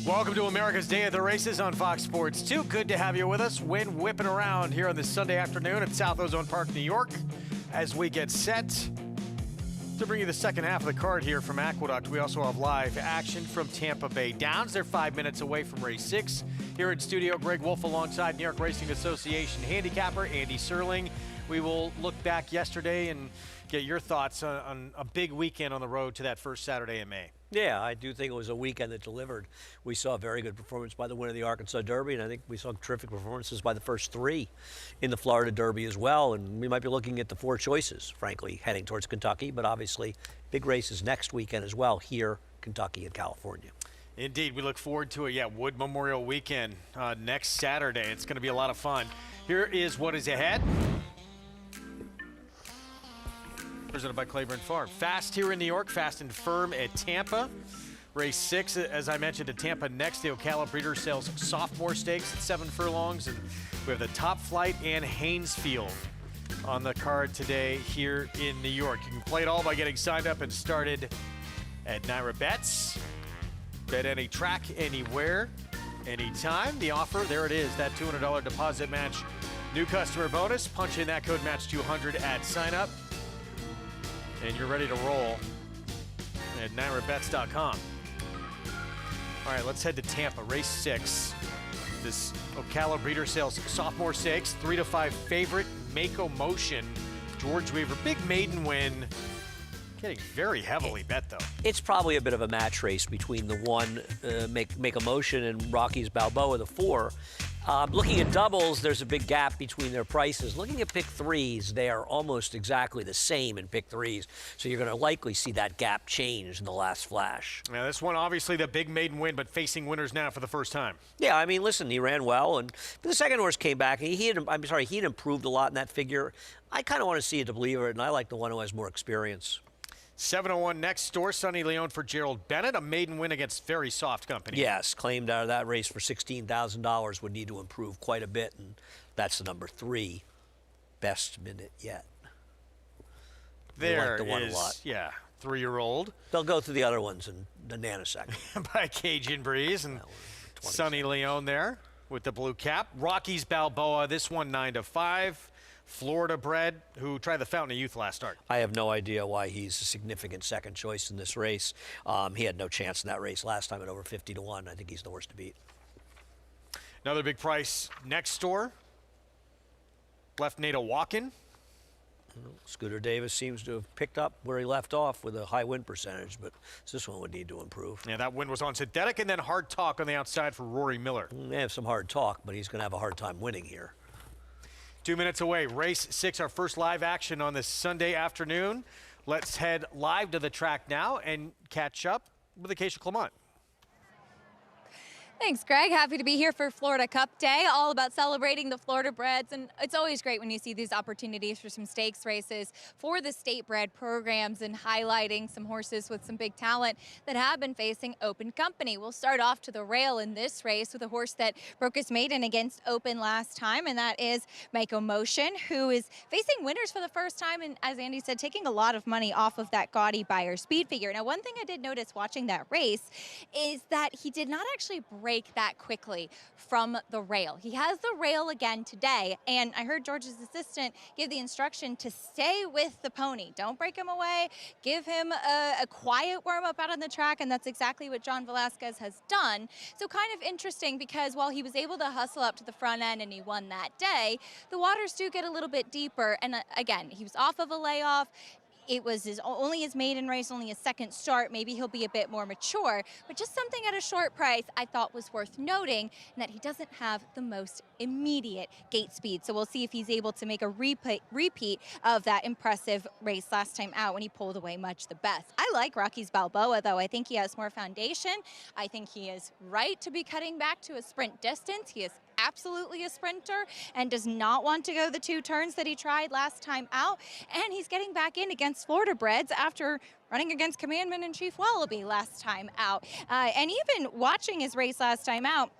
Welcome to America's Day at the Races on Fox Sports 2. Good to have you with us. Wind whipping around here on this Sunday afternoon at South Ozone Park, New York, as we get set to bring you the second half of the card here from Aqueduct. We also have live action from Tampa Bay Downs. They're 5 minutes away from race 6. Here in studio, Greg Wolf alongside New York Racing Association handicapper Andy Serling. We will look back yesterday and get your thoughts on a big weekend on the road to that first Saturday in May. Yeah, I do think it was a weekend that delivered. We saw a very good performance by the winner of the Arkansas Derby, and I think we saw terrific performances by the first 3 in the Florida Derby as well. And we might be looking at the 4 choices, frankly, heading towards Kentucky, but obviously big races next weekend as well here, Kentucky and California. Indeed, we look forward to it. Yeah, Wood Memorial Weekend next Saturday. It's going to be a lot of fun. Here is what is ahead. Presented by Claiborne Farm. Fast here in New York, fast and firm at Tampa. Race 6, as I mentioned, at Tampa next. The Ocala Breeder Sales Sophomore Stakes at 7 furlongs. And we have the Top Flight and Haynesfield on the card today here in New York. You can play it all by getting signed up and started at NYRA Bets. Bet any track, anywhere, anytime. The offer, there it is, that $200 deposit match. New customer bonus. Punch in that code match 200 at sign up. And you're ready to roll at NYRABets.com. All right, let's head to Tampa, race 6. This Ocala Breeder Sales Sophomore Stakes, 3 to 5 favorite, Mako Motion, George Weaver. Big maiden win, getting very heavily bet though. It's probably a bit of a match race between the 1, Make a Motion, and Rocky's Balboa, the 4. Looking at doubles, there's a big gap between their prices. Looking at pick 3s, they are almost exactly the same in pick 3s. So you're going to likely see that gap change in the last flash. Now this one, obviously the big maiden win, but facing winners now for the first time. Yeah, I mean, listen, he ran well, but the second horse came back. He had improved a lot in that figure. I kind of want to see it to believe it, and I like the one who has more experience. 7:01 next door, Sonny Leone for Gerald Bennett, a maiden win against very soft company. Yes, claimed out of that race for $16,000, would need to improve quite a bit, and that's the number 3 best minute yet. There like the one is, a lot. Yeah, 3-year-old. They'll go through the other ones in a nanosecond. By Cajun Breeze and Sonny Leone there with the blue cap. Rocky's Balboa, this one 9 to 5. Florida bred, who tried the Fountain of Youth last start. I have no idea why he's a significant second choice in this race. He had no chance in that race last time at over 50 to 1. I think he's the worst to beat. Another big price next door. Left Nada walking. Scooter Davis seems to have picked up where he left off with a high win percentage, but this one would need to improve. Yeah, that win was on synthetic, and then hard talk on the outside for Rory Miller. They have some hard talk, but he's going to have a hard time winning here. 2 minutes away, race 6, our first live action on this Sunday afternoon. Let's head live to the track now and catch up with Acacia Clement. Thanks, Greg. Happy to be here for Florida Cup Day, all about celebrating the Florida breds. And it's always great when you see these opportunities for some stakes races for the state bred programs and highlighting some horses with some big talent that have been facing open company. We'll start off to the rail in this race with a horse that broke his maiden against open last time, and that is Mako Motion, who is facing winners for the first time, and as Andy said, taking a lot of money off of that gaudy buyer speed figure. Now, one thing I did notice watching that race is that he did not actually break that quickly from the rail. He has the rail again today, and I heard George's assistant give the instruction to stay with the pony. Don't break him away. Give him a quiet warm-up out on the track, and that's exactly what John Velasquez has done. So kind of interesting, because while he was able to hustle up to the front end and he won that day, the waters do get a little bit deeper, and again, he was off of a layoff. It was only his maiden race, only his second start. Maybe he'll be a bit more mature, but just something at a short price I thought was worth noting, and that he doesn't have the most immediate gate speed. So we'll see if he's able to make a repeat of that impressive race last time out when he pulled away much the best. I like Rocky's Balboa, though. I think he has more foundation. I think he is right to be cutting back to a sprint distance. He is absolutely a sprinter and does not want to go the 2 turns that he tried last time out. And he's getting back in against Florida breds after running against Commandment and Chief Wallaby last time out. And even watching his race last time out,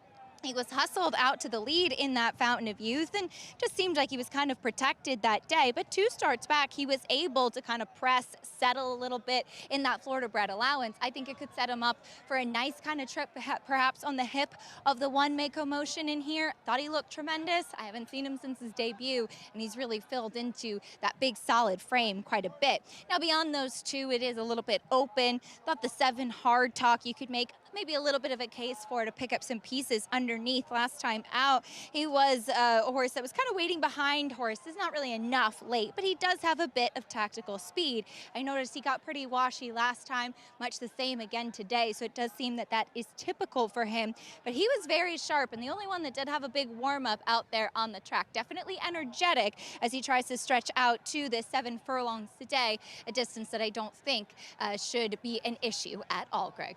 He was hustled out to the lead in that Fountain of Youth and just seemed like he was kind of protected that day. But 2 starts back, he was able to kind of press, settle a little bit in that Florida bred allowance. I think it could set him up for a nice kind of trip, perhaps on the hip of the one Mako Motion in here. Thought he looked tremendous. I haven't seen him since his debut, and he's really filled into that big solid frame quite a bit. Now beyond those 2, it is a little bit open. Thought the 7 Hard Talk, you could make maybe a little bit of a case for to pick up some pieces underneath last time out. He was a horse that was kind of waiting behind horses, not really enough late, but he does have a bit of tactical speed. I noticed he got pretty washy last time, much the same again today, so it does seem that that is typical for him, but he was very sharp and the only one that did have a big warm-up out there on the track. Definitely energetic as he tries to stretch out to the 7 furlongs today, a distance that I don't think should be an issue at all, Greg.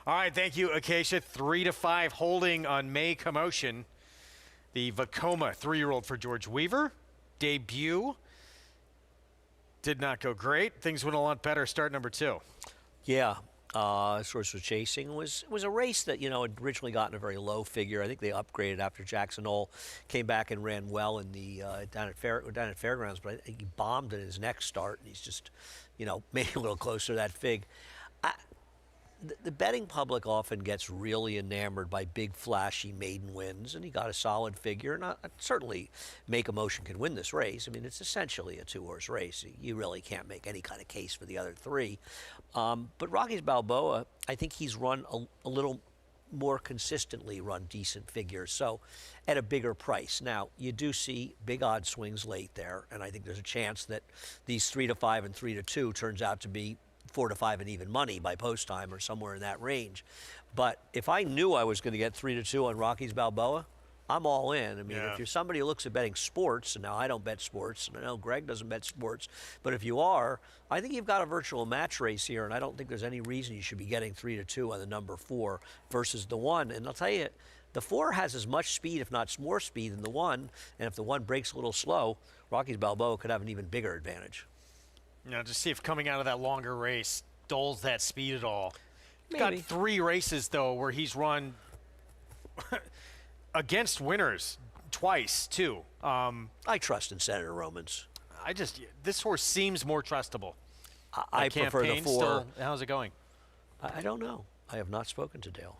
All right, thank you, Acacia. 3-5 holding on May Commotion. The Vacoma 3-year-old for George Weaver. Debut. Did not go great. Things went a lot better. Start number 2. Yeah. This horse was chasing. It was a race that, had originally gotten a very low figure. I think they upgraded after Jackson Hole came back and ran well in the down at Fairgrounds, but I think he bombed in his next start, and he's just, made it a little closer to that fig. The betting public often gets really enamored by big, flashy maiden wins, and he got a solid figure. And certainly, Make a Motion can win this race. I mean, it's essentially a 2-horse race. You really can't make any kind of case for the other 3. But Rocky's Balboa, I think he's run a little more consistently run decent figures, so at a bigger price. Now, you do see big odd swings late there, and I think there's a chance that these 3-5 and 3-2 turns out to be 4-5 and even money by post time or somewhere in that range. But if I knew I was going to get 3-2 on Rocky's Balboa, I'm all in. I mean, if you're somebody who looks at betting sports, and now I don't bet sports, and I know Greg doesn't bet sports, but if you are, I think you've got a virtual match race here, and I don't think there's any reason you should be getting 3-2 on the number 4 versus the 1. And I'll tell you, the 4 has as much speed, if not more speed, than the 1, and if the 1 breaks a little slow, Rocky's Balboa could have an even bigger advantage. Just see if coming out of that longer race dulls that speed at all. Maybe. Got 3 races, though, where he's run against winners twice, too. I trust in Senator Romans. This horse seems more trustable. I prefer the 4. Still, how's it going? I don't know. I have not spoken to Dale.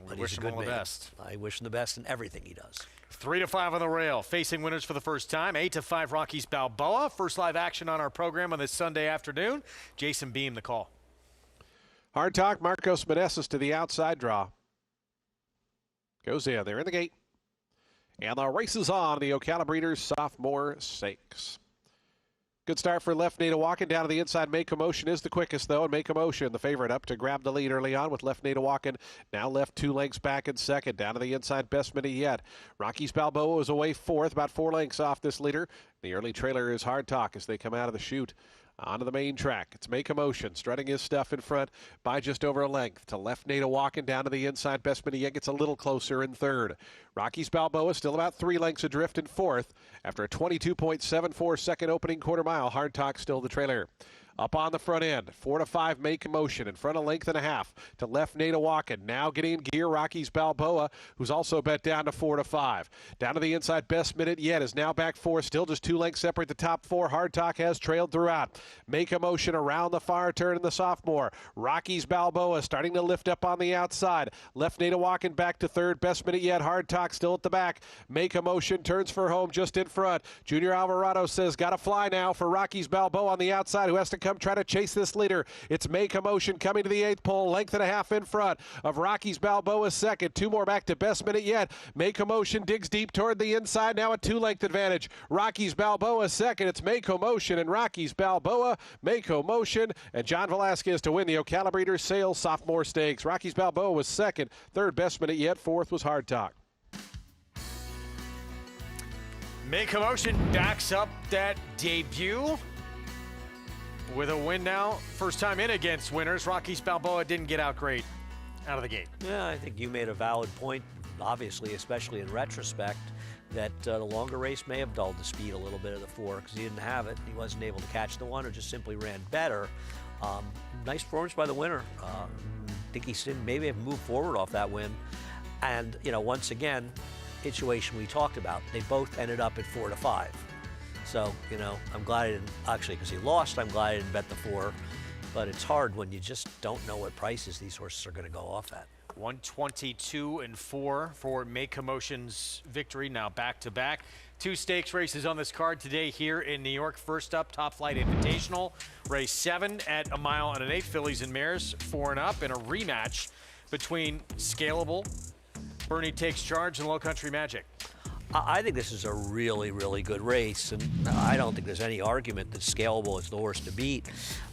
We wish him all the best. I wish him the best in everything he does. 3-5 on the rail, facing winners for the first time. 8-5 Rocky's Balboa. First live action on our program on this Sunday afternoon. Jason Beam, the call. Hard Talk, Marcos Meneses to the outside draw. Goes in. They're in the gate. And the race is on the Ocala Breeders' Sophomore Stakes. Good start for Left Nada Walking. Down to the inside, Make a Motion is the quickest, though, and Make a Motion, the favorite, up to grab the lead early on with Left Nada Walking. Now left 2 lengths back in second. Down to the inside, Best Minute Yet. Rocky's Balboa is away fourth, about 4 lengths off this leader. The early trailer is Hard Talk as they come out of the chute. Onto the main track. It's Make a Motion, strutting his stuff in front by just over a length. To Left Nada Walking, down to the inside. Best Minute Yet gets a little closer in third. Rocky's Balboa still about 3 lengths adrift in fourth. After a 22.74 second opening quarter mile, Hard Talk still the trailer. Up on the front end, 4-5 Make a Motion in front of length and a half to Left Nada Walking. Now getting in gear, Rocky's Balboa, who's also bet down to 4-5. Down to the inside, Best Minute Yet is now back 4, still just 2 lengths separate the top 4. Hard Talk has trailed throughout. Make a Motion around the far turn in the sophomore. Rocky's Balboa starting to lift up on the outside. Left Nada Walking back to third. Best Minute Yet, Hard Talk still at the back. Make a Motion turns for home just in front. Junior Alvarado says got to fly now for Rocky's Balboa on the outside, who has to come try to chase this leader. It's Make a Motion coming to the 8th pole, length and a half in front of Rocky's Balboa second. 2 more back to Best Minute Yet. Make a Motion digs deep toward the inside, now a 2-length advantage. Rocky's Balboa second. It's Make a Motion and Rocky's Balboa. Make a Motion and John Velasquez to win the Ocala Breeders' Sales Sophomore Stakes. Rocky's Balboa was second. Third, Best Minute Yet. Fourth was Hard Talk. Make a Motion backs up that debut with a win now. First time in against winners. Rocky's Balboa didn't get out great out of the gate. Yeah, I think you made a valid point, obviously, especially in retrospect, that the longer race may have dulled the speed a little bit of the 4 because he didn't have it. He wasn't able to catch the 1 or just simply ran better. Nice performance by the winner. think he's maybe have moved forward off that win. And, you know, once again, situation we talked about, they both ended up at 4 to 5. So, you know, I'm glad I didn't, actually, because he lost, I'm glad I didn't bet the 4. But it's hard when you just don't know what prices these horses are going to go off at. 122-4 for Make Commotion's victory, now back-to-back. 2 stakes races on this card today here in New York. First up, Top Flight Invitational, race 7 at 1 mile and an 8, fillies and mares 4 and up, and a rematch between Scalable, Bernie Takes Charge, and Low Country Magic. I think this is a really, really good race, and I don't think there's any argument that Scalable is the horse to beat.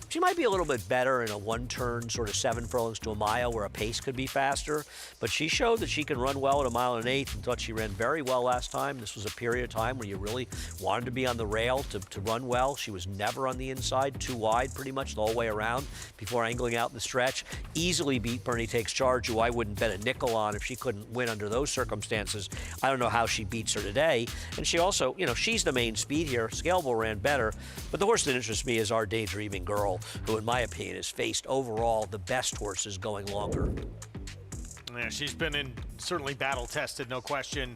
She might be a little bit better in a one-turn, sort of 7 furlongs to a mile where a pace could be faster, but she showed that she can run well at 1 mile and 1/8 and thought she ran very well last time. This was a period of time where you really wanted to be on the rail to run well. She was never on the inside, too wide pretty much the whole way around before angling out the stretch. Easily beat Bernie Takes Charge, who I wouldn't bet a nickel on if she couldn't win under those circumstances. I don't know how she beats her today. And she also, you know, she's the main speed here. Scalable ran better, but the horse that interests me is Our Daydreaming Girl, who in my opinion has faced overall the best horses going longer. Yeah, she's been in certainly battle tested, no question.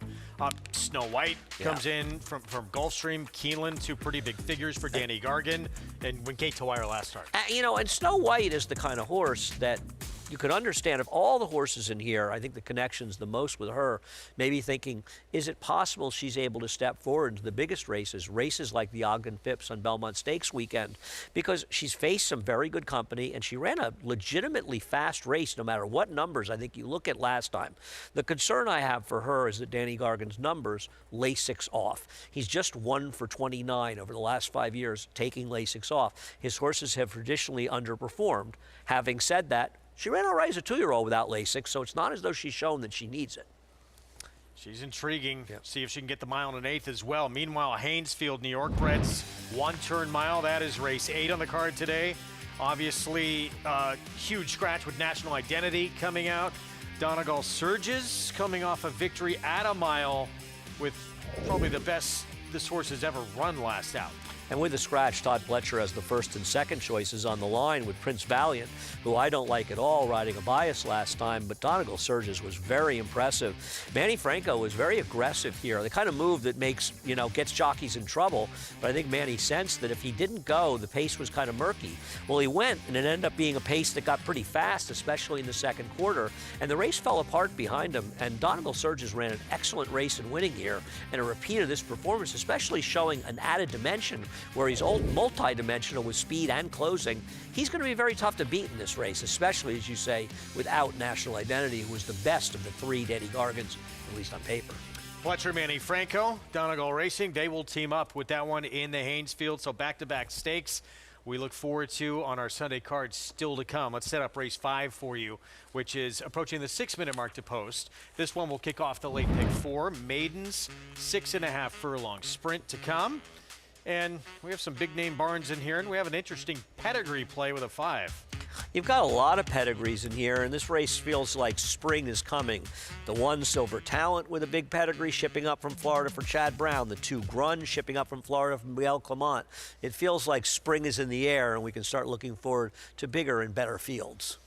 Snow White comes in from Gulfstream, Keeneland, 2 pretty big figures for Danny Gargan, and went gate to wire last start. You know, and Snow White is the kind of horse that you could understand. Of all the horses in here, I think the connection's the most with her. Maybe thinking, is it possible she's able to step forward into the biggest races like the Ogden Phipps on Belmont Stakes weekend? Because she's faced some very good company, and she ran a legitimately fast race no matter what numbers I think you look at last time. The concern I have for her is that Danny Gargan's numbers, Lasix off. He's just 1 for 29 over the last 5 years taking Lasix off. His horses have traditionally underperformed. Having said that, she ran all right as a 2-year-old without Lasix, so it's not as though she's shown that she needs it. She's intriguing. Yep. See if she can get the 1 mile and an 1/8 as well. Meanwhile, Haynesfield, New York Breds, 1-turn mile. That is race 8 on the card today. Obviously, huge scratch with National Identity coming out. Donegal Surges coming off a victory at 1 mile with probably the best this horse has ever run last out. And with the scratch, Todd Pletcher has the first and second choices on the line with Prince Valiant, who I don't like at all, riding a bias last time, but Donegal Surges was very impressive. Manny Franco was very aggressive here, the kind of move that makes, you know, gets jockeys in trouble, but I think Manny sensed that if he didn't go, the pace was kind of murky. Well, he went, and it ended up being a pace that got pretty fast, especially in the second quarter, and the race fell apart behind him, and Donegal Surges ran an excellent race in winning here, and a repeat of this performance, especially showing an added dimension where he's multi-dimensional with speed and closing. He's going to be very tough to beat in this race, especially, as you say, without National Identity, who was the best of the 3 Danny Gargans, at least on paper. Pletcher, Manny Franco, Donegal Racing, they will team up with that one in the Haynesfield, so back-to-back stakes we look forward to on our Sunday card still to come. Let's set up race 5 for you, which is approaching the 6-minute mark to post. This one will kick off the late pick 4, Maiden's 6.5 furlong sprint to come. And we have some big-name barns in here, and we have an interesting pedigree play with a 5. You've got a lot of pedigrees in here, and this race feels like spring is coming. The 1 Silver Talent with a big pedigree shipping up from Florida for Chad Brown. The 2 Grun shipping up from Florida for Miguel Clement. It feels like spring is in the air, and we can start looking forward to bigger and better fields.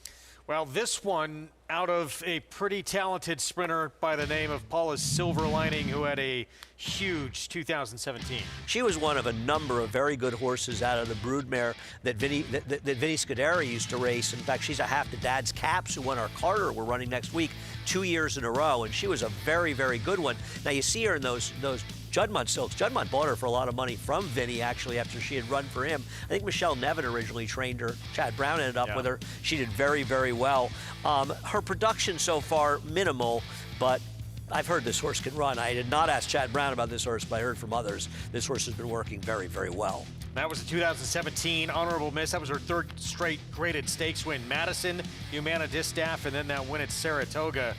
Well, this one out of a pretty talented sprinter by the name of Paula's Silver Lining, who had a huge 2017. She was one of a number of very good horses out of the broodmare that Vinny Scuderi used to race. In fact, she's a half the Dad's Caps, who won our Carter. We're running next week 2 years in a row, and she was a very, very good one. Now, you see her in those Juddmonte silks. Juddmonte bought her for a lot of money from Vinny, actually, after she had run for him. I think Michelle Nevin originally trained her. Chad Brown ended up with her. She did very, very well. Her production so far, minimal, but I've heard this horse can run. I did not ask Chad Brown about this horse, but I heard from others. This horse has been working very, very well. That was the 2017 honorable miss. That was her 3rd straight graded stakes win. Madison, Humana Distaff, and then that win at Saratoga.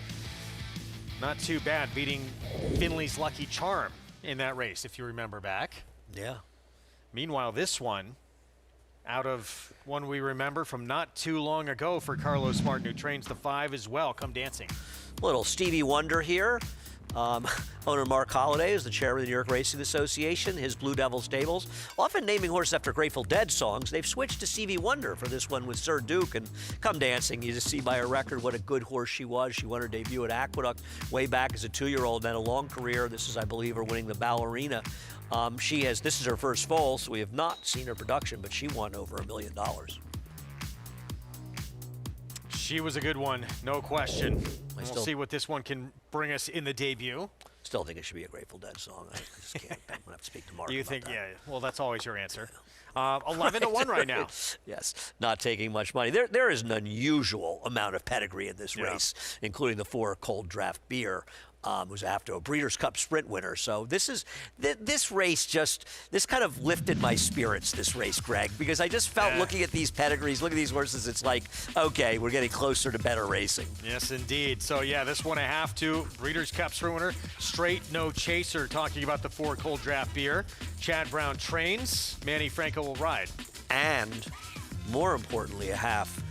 Not too bad, beating Finley's Lucky Charm in that race, if you remember back. Yeah. Meanwhile, this one, out of one we remember from not too long ago for Carlos Martin, who trains the 5 as well. Come dancing. Little Stevie Wonder here. Owner Mark Holliday is the chairman of the New York Racing Association. His Blue Devil Stables, often naming horses after Grateful Dead songs, they've switched to Stevie Wonder for this one with Sir Duke. And Come Dancing, you just see by her record what a good horse she was. She won her debut at Aqueduct way back as a 2-year-old, then a long career. This is, I believe, her winning the Ballerina. This is her first foal, so we have not seen her production, but she won over $1 million. She was a good one, no question. We'll see what this one can bring us in the debut. Still think it should be a Grateful Dead song. I just can't. I'm going to have to speak to Mark. You about think, that. yeah, well, that's always your answer. 11-1 right now. Yes, not taking much money. There is an unusual amount of pedigree in this race, including the 4 cold draft beer. Was after a Breeders' Cup Sprint winner. So this race this kind of lifted my spirits, this race, Greg, because I just felt looking at these pedigrees, looking at these horses, it's like, okay, we're getting closer to better racing. Yes, indeed. So, yeah, this one I have to. Breeders' Cup Sprint winner, straight no chaser, talking about the 4 cold draft beer. Chad Brown trains, Manny Franco will ride. And, more importantly, a half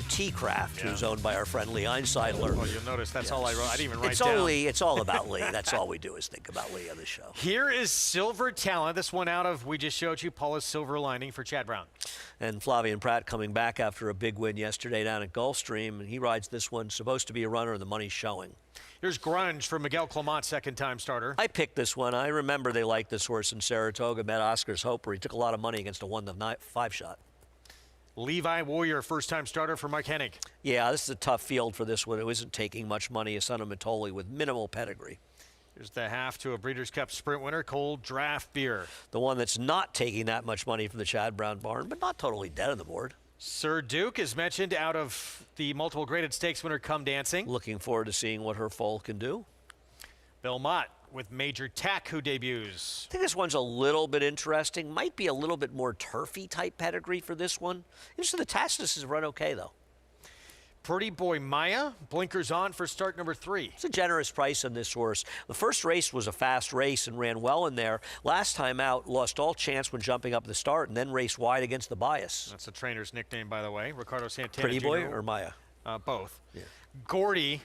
T-Craft, who's owned by our friend Lee Einseidler. Well, you'll notice that's all I wrote. I didn't even write down. It's all about Lee. That's all we do is think about Lee on the show. Here is Silver Talent. This one out of, we just showed you, Paula's Silver Lining for Chad Brown. And Flavian Pratt coming back after a big win yesterday down at Gulfstream, and he rides this one, supposed to be a runner, and the money's showing. Here's Grunge for Miguel Clement, second-time starter. I picked this one. I remember they liked this horse in Saratoga, met Oscar's Hope, where he took a lot of money against a 1-5 shot. Levi Warrior, first-time starter for Mike Hennig. Yeah, this is a tough field for this one. It isn't taking much money. A son of Matoli with minimal pedigree. Here's the half to a Breeders' Cup Sprint winner, Cold Draft Beer. The one that's not taking that much money from the Chad Brown barn, but not totally dead on the board. Sir Duke is mentioned out of the multiple graded stakes winner, Come Dancing. Looking forward to seeing what her foal can do. Bill Mott with Major Tack, who debuts. I think this one's a little bit interesting. Might be a little bit more turfy type pedigree for this one. Interesting, the Tacitus has run okay, though. Pretty Boy Maya, blinkers on for start number 3. It's a generous price on this horse. The first race was a fast race and ran well in there. Last time out, lost all chance when jumping up the start and then raced wide against the bias. That's the trainer's nickname, by the way. Ricardo Santana Pretty Boy Jr. or Maya? Both. Yeah. Gordy,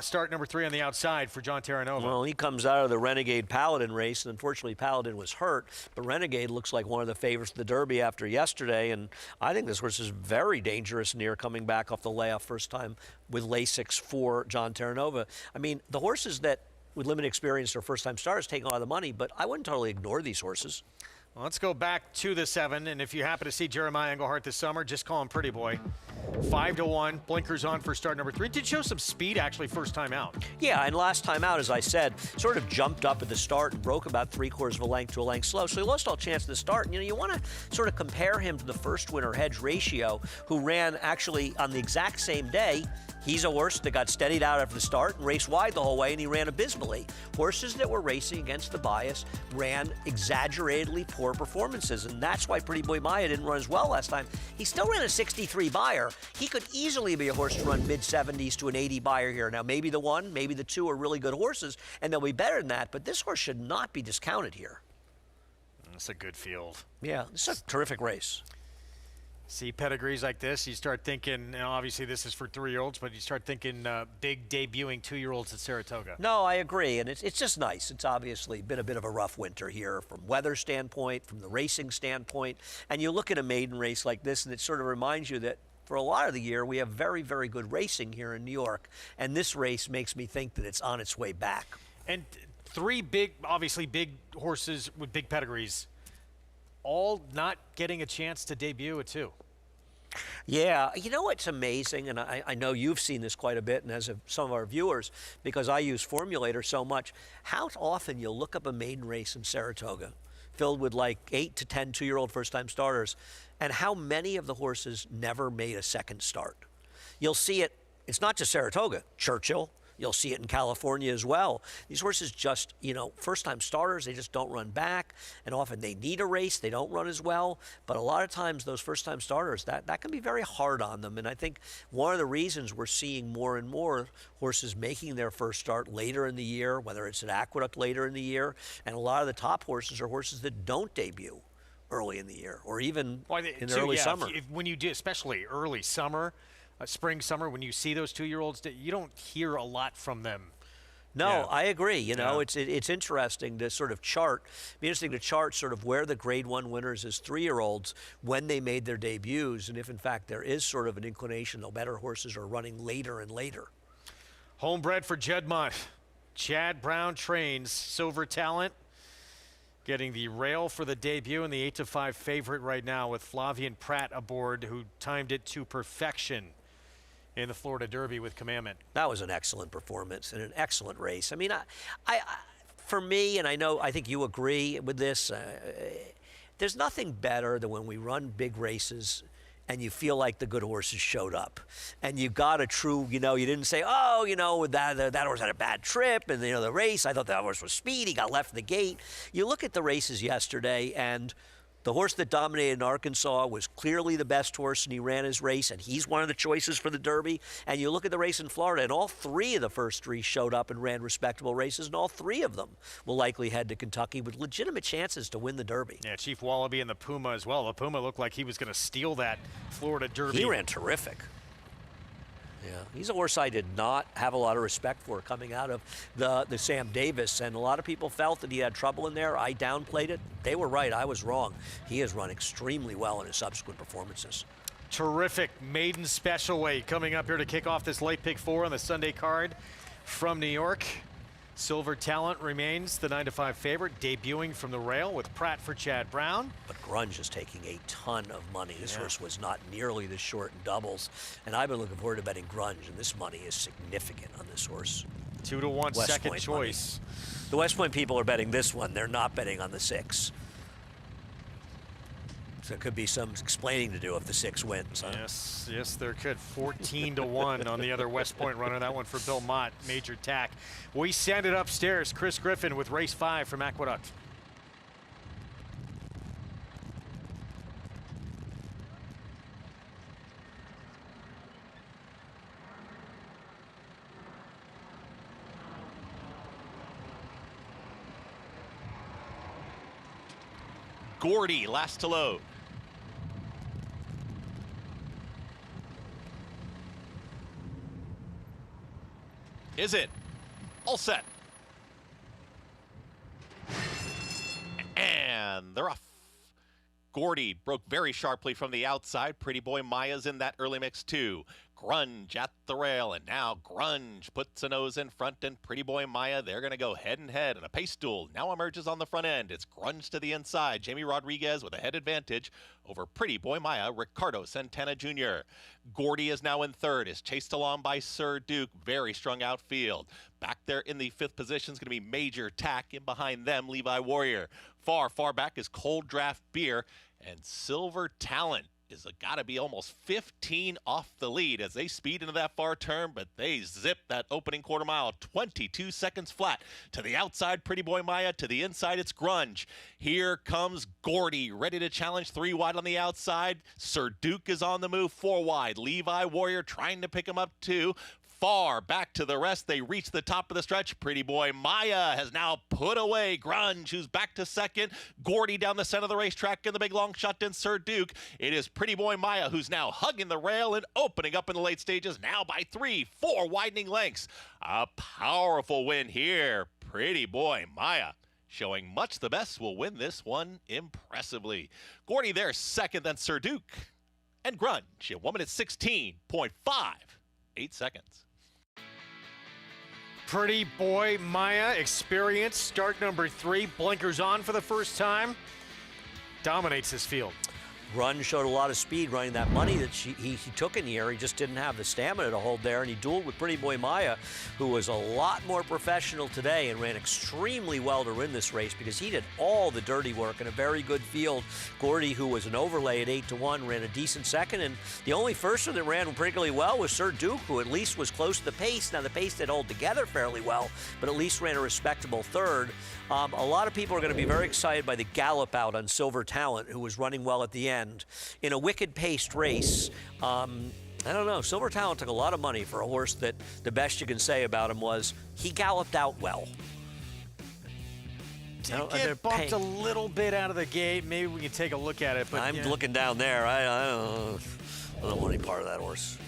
start number 3 on the outside for John Terranova. Well, he comes out of the Renegade Paladin race, and unfortunately Paladin was hurt, but Renegade looks like one of the favorites of the Derby after yesterday, and I think this horse is very dangerous near coming back off the layoff first time with Lasix for John Terranova. I mean, the horses that with limited experience are first-time stars take a lot of the money, but I wouldn't totally ignore these horses. Well, let's go back to the 7, and if you happen to see Jeremiah Englehart this summer, just call him Pretty Boy. 5-1, blinkers on for start number 3. Did show some speed actually first time out. Yeah, and last time out, as I said, sort of jumped up at the start and broke about 3/4 of a length to a length slow. So he lost all chance at the start. And, you want to sort of compare him to the first winner, Hedge Ratio, who ran actually on the exact same day. He's a horse that got steadied out after the start and raced wide the whole way, and he ran abysmally. Horses that were racing against the bias ran exaggeratedly poor performances, and that's why Pretty Boy Maya didn't run as well last time. He still ran a 63 buyer. He could easily be a horse to run mid-70s to an 80 buyer here. Now, maybe the 1, maybe the 2 are really good horses, and they'll be better than that, but this horse should not be discounted here. It's a good field. Yeah, this is a terrific race. See pedigrees like this, you start thinking, obviously this is for 3-year-olds, but you start thinking big debuting 2-year-olds at Saratoga. No, I agree, and it's just nice. It's obviously been a bit of a rough winter here from weather standpoint, from the racing standpoint, and you look at a maiden race like this, and it sort of reminds you that for a lot of the year, we have very, very good racing here in New York, and this race makes me think that it's on its way back. And 3 big, obviously big horses with big pedigrees, all not getting a chance to debut at 2. Yeah, you know what's amazing, and I know you've seen this quite a bit, and as have some of our viewers, because I use Formulator so much, how often you'll look up a maiden race in Saratoga filled with like 8 to 10 2-year-old first-time starters, and how many of the horses never made a second start. You'll see it, it's not just Saratoga, Churchill, you'll see it in California as well. These horses just, first-time starters, they just don't run back, and often they need a race, they don't run as well, but a lot of times those first-time starters, that can be very hard on them, and I think one of the reasons we're seeing more and more horses making their first start later in the year, whether it's at Aqueduct later in the year, and a lot of the top horses are horses that don't debut early in the year, or even in the early summer. When you do, especially early summer, spring, summer, when you see those 2-year-olds, you don't hear a lot from them. No, Yeah. I agree. You know, Yeah. it's interesting to sort of chart. Be interesting to chart sort of where the Grade 1 winners as 3-year-olds when they made their debuts, and if in fact there is sort of an inclination, the better horses are running later and later. Homebred for Juddmonte. Chad Brown trains. Silver Talent getting the rail for the debut and the 8-5 favorite right now with Flavian Pratt aboard, who timed it to perfection in the Florida Derby with Commandment. That was an excellent performance and an excellent race. I mean, I for me, and I think you agree with this, there's nothing better than when we run big races and you feel like the good horses showed up. And you got a true, you didn't say, oh, that horse had a bad trip, and, the race, I thought that horse was speedy, got left in the gate. You look at the races yesterday, and the horse that dominated in Arkansas was clearly the best horse, and he ran his race, and he's one of the choices for the Derby. And you look at the race in Florida, and all 3 of the first 3 showed up and ran respectable races, and all 3 of them will likely head to Kentucky with legitimate chances to win the Derby. Yeah, Chief Wallaby and the Puma as well. The Puma looked like he was going to steal that Florida Derby. He ran terrific. Yeah, he's a horse I did not have a lot of respect for coming out of the Sam Davis, and a lot of people felt that he had trouble in there. I downplayed it. They were right. I was wrong. He has run extremely well in his subsequent performances. Terrific maiden special weight coming up here to kick off this late pick 4 on the Sunday card from New York. Silver Talent remains the 9-5 favorite, debuting from the rail with Pratt for Chad Brown. But Grunge is taking a ton of money. This horse was not nearly this short in doubles, and I've been looking forward to betting Grunge, and this money is significant on this horse. 2-1 West second Point choice. Money. The West Point people are betting this one. They're not betting on the 6. So there could be some explaining to do if the 6 wins. Huh? Yes, there could. 14-1 on the other West Point runner. That one for Bill Mott, major tack. We send it upstairs. Chris Griffin with race 5 from Aqueduct. Gordy, last to load. Is it? All set. And they're off. Gordy broke very sharply from the outside. Pretty Boy Maya's in that early mix too. Grunge at the rail, and now Grunge puts a nose in front, and Pretty Boy Maya, they're going to go head and head, and a pace duel now emerges on the front end. It's Grunge to the inside. Jamie Rodriguez with a head advantage over Pretty Boy Maya, Ricardo Santana Jr. Gordy is now in third, is chased along by Sir Duke, very strong outfield. Back there in the 5th position is going to be Major Tack, in behind them Levi Warrior. Far back is Cold Draft Beer, and Silver Talent is got to be almost 15 off the lead as they speed into that far turn, but they zip that opening quarter mile 22 seconds flat. To the outside, Pretty Boy Maya. To the inside, it's Grunge. Here comes Gordy, ready to challenge 3 wide on the outside. Sir Duke is on the move 4 wide. Levi Warrior trying to pick him up 2. Far back to the rest, they reach the top of the stretch. Pretty Boy Maya has now put away Grunge, who's back to second. Gordy down the center of the racetrack in the big long shot, then Sir Duke. It is Pretty Boy Maya who's now hugging the rail and opening up in the late stages, now by 3-4 widening lengths. A powerful win here. Pretty Boy Maya, showing much the best, will win this one impressively. Gordy there second, then Sir Duke. And Grunge at 1 minute 16.58 seconds. Pretty Boy Maya, experience, start number 3, blinkers on for the first time, dominates this field. Grunge showed a lot of speed running that money that he took in here. He just didn't have the stamina to hold there, and he dueled with Pretty Boy Maya, who was a lot more professional today and ran extremely well to win this race because he did all the dirty work in a very good field. Gordy, who was an overlay at 8-1, ran a decent second, and the only first one that ran particularly well was Sir Duke, who at least was close to the pace. Now, the pace didn't hold together fairly well, but at least ran a respectable third. A lot of people are going to be very excited by the gallop out on Silver Talent, who was running well at the end. In a wicked-paced race, I don't know, Silver Talent took a lot of money for a horse that the best you can say about him was he galloped out well. Did get bumped a little bit out of the gate. Maybe we can take a look at it. But I'm looking down there. I don't want any part of that horse.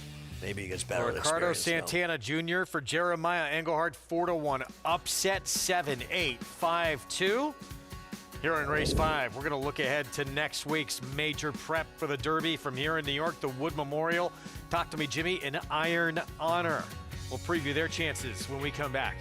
Maybe he gets better with Ricardo experience. Santana Jr. for Jeremiah Engelhardt, 4-1 upset, 7-8, 5-2. Here in race 5, we're going to look ahead to next week's major prep for the Derby from here in New York, the Wood Memorial. Talk to me, Jimmy, in Iron Honor. We'll preview their chances when we come back.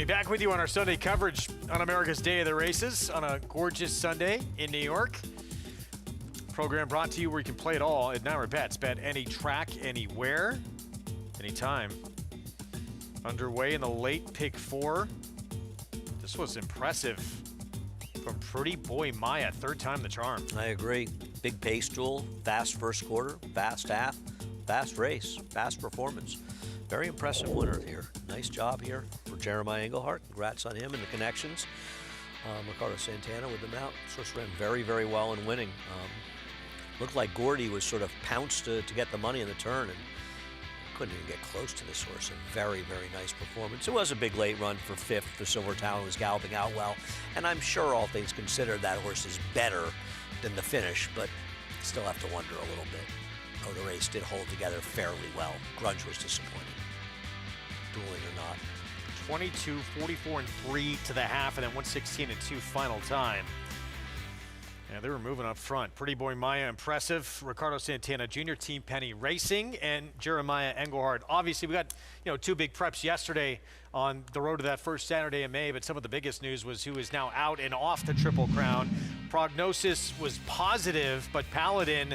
Back with you on our Sunday coverage on America's Day of the Races on a gorgeous Sunday in New York. Program brought to you where you can play it all at NYRA Bets. Bet any track, anywhere, anytime. Underway in the late pick 4. This was impressive from Pretty Boy Maya, third time the charm. I agree. Big pace duel, fast first quarter, fast half, fast race, fast performance. Very impressive winner here. Nice job here for Jeremiah Engelhardt. Congrats on him and the connections. Ricardo Santana with the mount. Sort ran very, very well in winning. Looked like Gordy was sort of pounced to get the money in the turn and couldn't even get close to this horse. A very, very nice performance. It was a big late run for 5th. The Silver Talon was galloping out well. And I'm sure, all things considered, that horse is better than the finish, but still have to wonder a little bit. Oh, the race did hold together fairly well. Grunge was disappointing. Dueling or not. 22, 44, and 3 to the half, and then 116 and 2 final time. Yeah, they were moving up front. Pretty Boy Maya, impressive. Ricardo Santana Jr., Team Penny Racing, and Jeremiah Engelhardt. Obviously, we got 2 big preps yesterday on the road to that first Saturday in May, but some of the biggest news was who is now out and off the Triple Crown. Prognosis was positive, but Paladin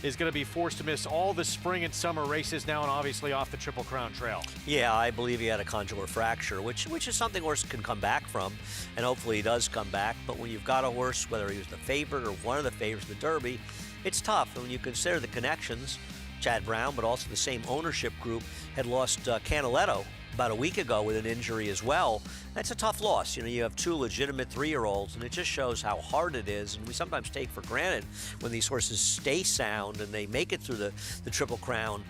is going to be forced to miss all the spring and summer races now, and obviously off the Triple Crown trail. Yeah, I believe he had a condylar fracture, which is something horse can come back from, and hopefully he does come back. But when you've got a horse, whether he was the favorite or one of the favorites in the Derby, it's tough. And when you consider the connections, Chad Brown, but also the same ownership group had lost Canaletto about a week ago with an injury as well. That's a tough loss. You know, you have 2 legitimate 3-year-olds, and it just shows how hard it is. And we sometimes take for granted when these horses stay sound and they make it through the Triple Crown.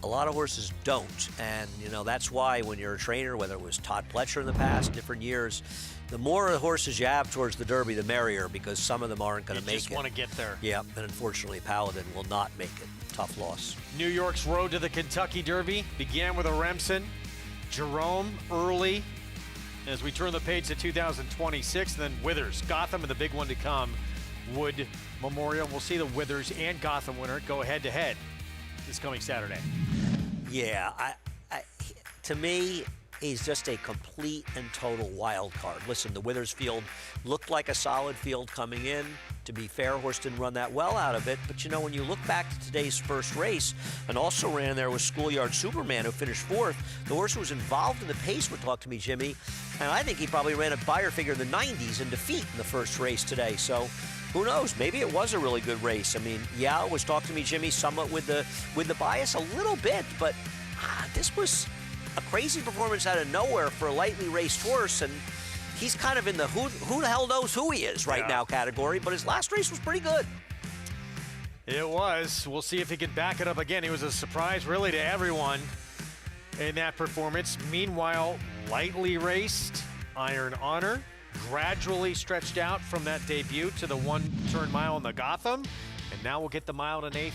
A lot of horses don't, and you know that's why when you're a trainer, whether it was Todd Pletcher in the past, different years, the more horses you have towards the Derby, the merrier, because some of them aren't going to make it. You just want to get there. Yeah, and unfortunately, Paladin will not make it. Tough loss. New York's road to the Kentucky Derby began with a Remsen, Jerome early. As we turn the page to 2026, and then Withers, Gotham, and the big one to come, Wood Memorial. We'll see the Withers and Gotham winner go head-to-head this coming Saturday. Yeah, to me, he's just a complete and total wild card. Listen, the Withers field looked like a solid field coming in. To be fair, horse didn't run that well out of it. But, you know, when you look back to today's first race, and also ran there was Schoolyard Superman, who finished 4th. The horse who was involved in the pace would talk to me, Jimmy. And I think he probably ran a buyer figure in the 90s in defeat in the first race today. So who knows? Maybe it was a really good race. I mean, yeah, it was talk to me, Jimmy, somewhat with the bias a little bit, but this was a crazy performance out of nowhere for a lightly raced horse, and he's kind of in the who the hell knows who he is right now category, but his last race was pretty good. It was. We'll see if he can back it up again. He was a surprise really to everyone in that performance. Meanwhile, lightly raced Iron Honor gradually stretched out from that debut to the 1-turn mile in the Gotham, and now we'll get the mile and 1/8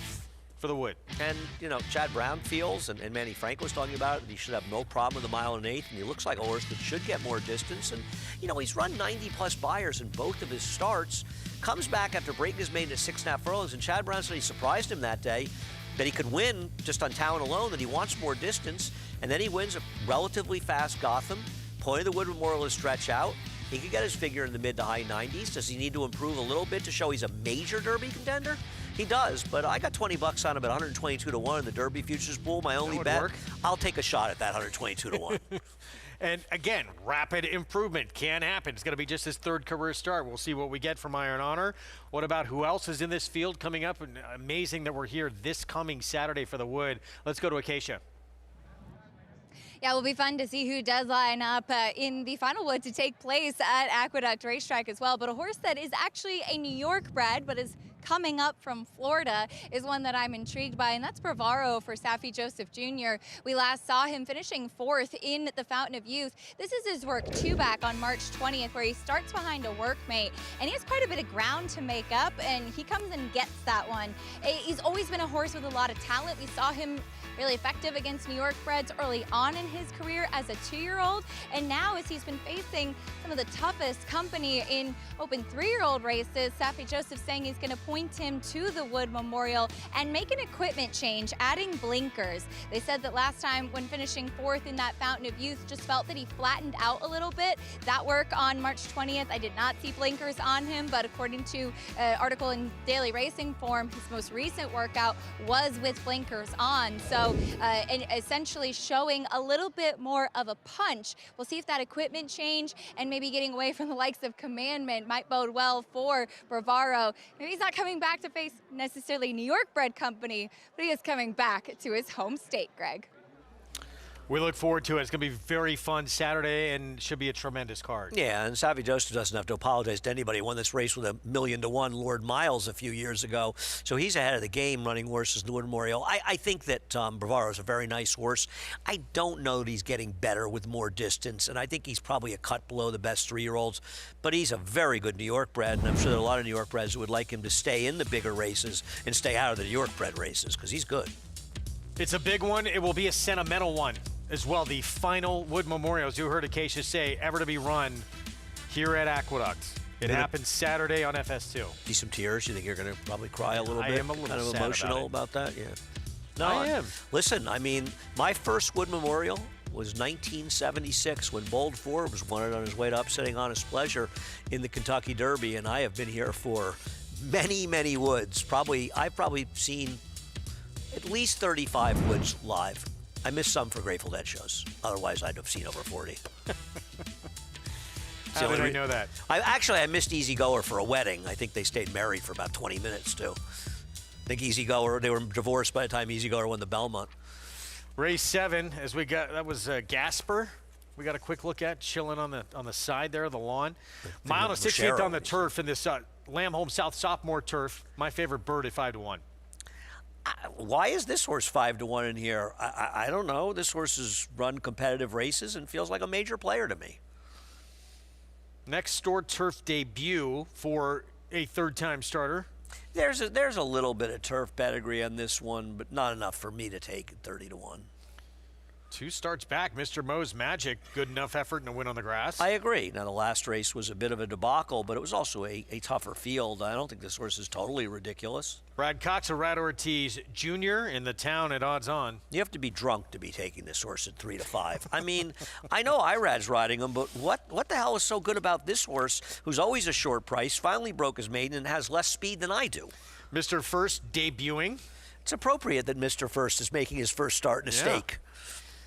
for the Wood. And, you know, Chad Brown feels, and Manny Franco was talking about it, he should have no problem with the mile and 1/8, and he looks like a horse that should get more distance. And, you know, he's run 90-plus buyers in both of his starts, comes back after breaking his maiden at 6.5 furlongs, and Chad Brown said he surprised him that day, that he could win just on talent alone, that he wants more distance, and then he wins a relatively fast Gotham. Point of the Wood Memorial is stretch out. He could get his figure in the mid to high 90s. Does he need to improve a little bit to show he's a major Derby contender? He does, but I got 20 bucks on him at 122 to 1 in the Derby futures pool. My only bet. Work. I'll take a shot at that 122 to 1. And again, rapid improvement can happen. It's going to be just his 3rd career start. We'll see what we get from Iron Honor. What about who else is in this field coming up? And amazing that we're here this coming Saturday for the Wood. Let's go to Acacia. Yeah, it will be fun to see who does line up in the final Wood to take place at Aqueduct Racetrack as well. But a horse that is actually a New York bred, but is coming up from Florida, is one that I'm intrigued by, and that's Bravaro for Saffie Joseph Jr. We last saw him finishing 4th in the Fountain of Youth. This is his work 2-back on March 20th, where he starts behind a workmate, and he has quite a bit of ground to make up, and he comes and gets that one. He's always been a horse with a lot of talent. We saw him really effective against New York breds early on in his career as a 2-year-old, and now as he's been facing some of the toughest company in open 3-year-old races, Saffie Joseph saying he's going to point him to the Wood Memorial and make an equipment change, adding blinkers. They said that last time when finishing 4th in that Fountain of Youth, just felt that he flattened out a little bit. That work on March 20th, I did not see blinkers on him, but according to an article in Daily Racing Form, his most recent workout was with blinkers on. So and essentially showing a little bit more of a punch. We'll see if that equipment change and maybe getting away from the likes of Commandment might bode well for Bravaro. Maybe he's not coming back to face necessarily New York bred company, but he is coming back to his home state, Greg. We look forward to it. It's going to be very fun Saturday and should be a tremendous card. Yeah, and Saffie Joseph doesn't have to apologize to anybody. He won this race with 1,000,000 to 1 Lord Miles a few years ago. So he's ahead of the game running horses in the Wood Memorial. I think that Bravaro is a very nice horse. I don't know that he's getting better with more distance, and I think he's probably a cut below the best 3-year-olds. But he's a very good New York bred, and I'm sure there are a lot of New York breds who would like him to stay in the bigger races and stay out of the New York bred races because he's good. It's a big one. It will be a sentimental one as well. The final Wood Memorial, as you heard Acacia say, ever to be run here at Aqueduct. It happens Saturday on FS2. See some tears? You think you're going to probably cry a little I bit? am a little kind of sad emotional about that? Yeah. No, I am. Listen, I mean, my first Wood Memorial was 1976 when Bold Forbes won it on his way to upsetting Honest Pleasure in the Kentucky Derby, and I have been here for many, many Woods. I've probably seen at least 35 Woods live. I missed some for Grateful Dead shows. Otherwise, I'd have seen over 40. How did I know that? I missed Easy Goer for a wedding. I think they stayed married for about 20 minutes, too. I think Easy Goer, they were divorced by the time Easy Goer won the Belmont. Race 7, as we got, that was Gasper. We got a quick look at chilling on the side there of the lawn. Mile and 16th on the turf in this Lamb South sophomore turf. My favorite bird at 5-1. Why is this horse 5-1 in here? I don't know. This horse has run competitive races and feels like a major player to me. Next door turf debut for a third-time starter. There's a little bit of turf pedigree on this one, but not enough for me to take it 30-1. 2 starts back, Mr. Mo's Magic. Good enough effort and a win on the grass. I agree. Now, the last race was a bit of a debacle, but it was also a tougher field. I don't think this horse is totally ridiculous. Brad Cox, Arad Ortiz Jr. in the town at odds on. You have to be drunk to be taking this horse at 3-5. I mean, I know Irad's riding him, but what the hell is so good about this horse, who's always a short price, finally broke his maiden, and has less speed than I do? Mr. First debuting. It's appropriate that Mr. First is making his first start in a stake.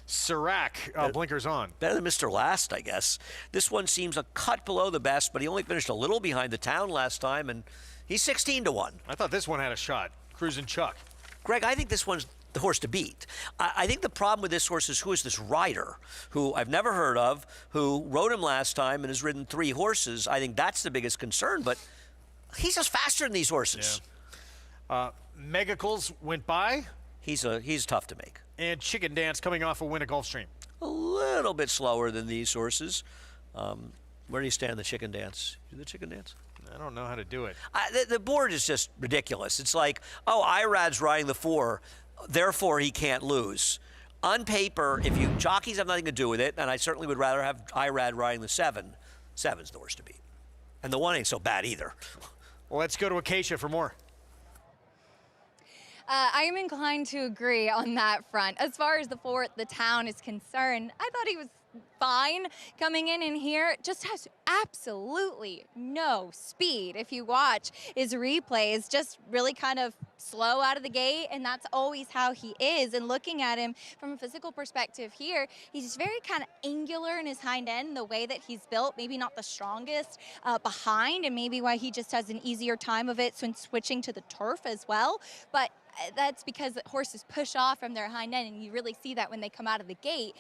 Sirac, blinkers on. Better than Mr. Last, I guess. This one seems a cut below the best, but he only finished a little behind the town last time, and he's 16-1. I thought this one had a shot. Cruising Chuck. Greg, I think this one's the horse to beat. I think the problem with this horse is who is this rider who I've never heard of, who rode him last time and has ridden 3 horses. I think that's the biggest concern, but he's just faster than these horses. Yeah. Megacles went by. He's tough to make. And Chicken Dance coming off a win at Gulfstream. A little bit slower than these horses. Where do you stand in the Chicken Dance? Do the Chicken Dance? I don't know how to do it. The board is just ridiculous. It's like, oh, Irad's riding the 4, therefore he can't lose. On paper, jockeys have nothing to do with it, and I certainly would rather have Irad riding the 7. 7's the horse to beat. And the 1 ain't so bad either. Well, let's go to Acacia for more. I am inclined to agree on that front. As far as the 4th, the town is concerned, I thought he was fine coming in here. Just has absolutely no speed. If you watch his replays, just really kind of slow out of the gate, and that's always how he is. And looking at him from a physical perspective here, he's very kind of angular in his hind end, the way that he's built, maybe not the strongest behind, and maybe why he just has an easier time of it when switching to the turf as well. But that's because horses push off from their hind end, and you really see that when they come out of the gate.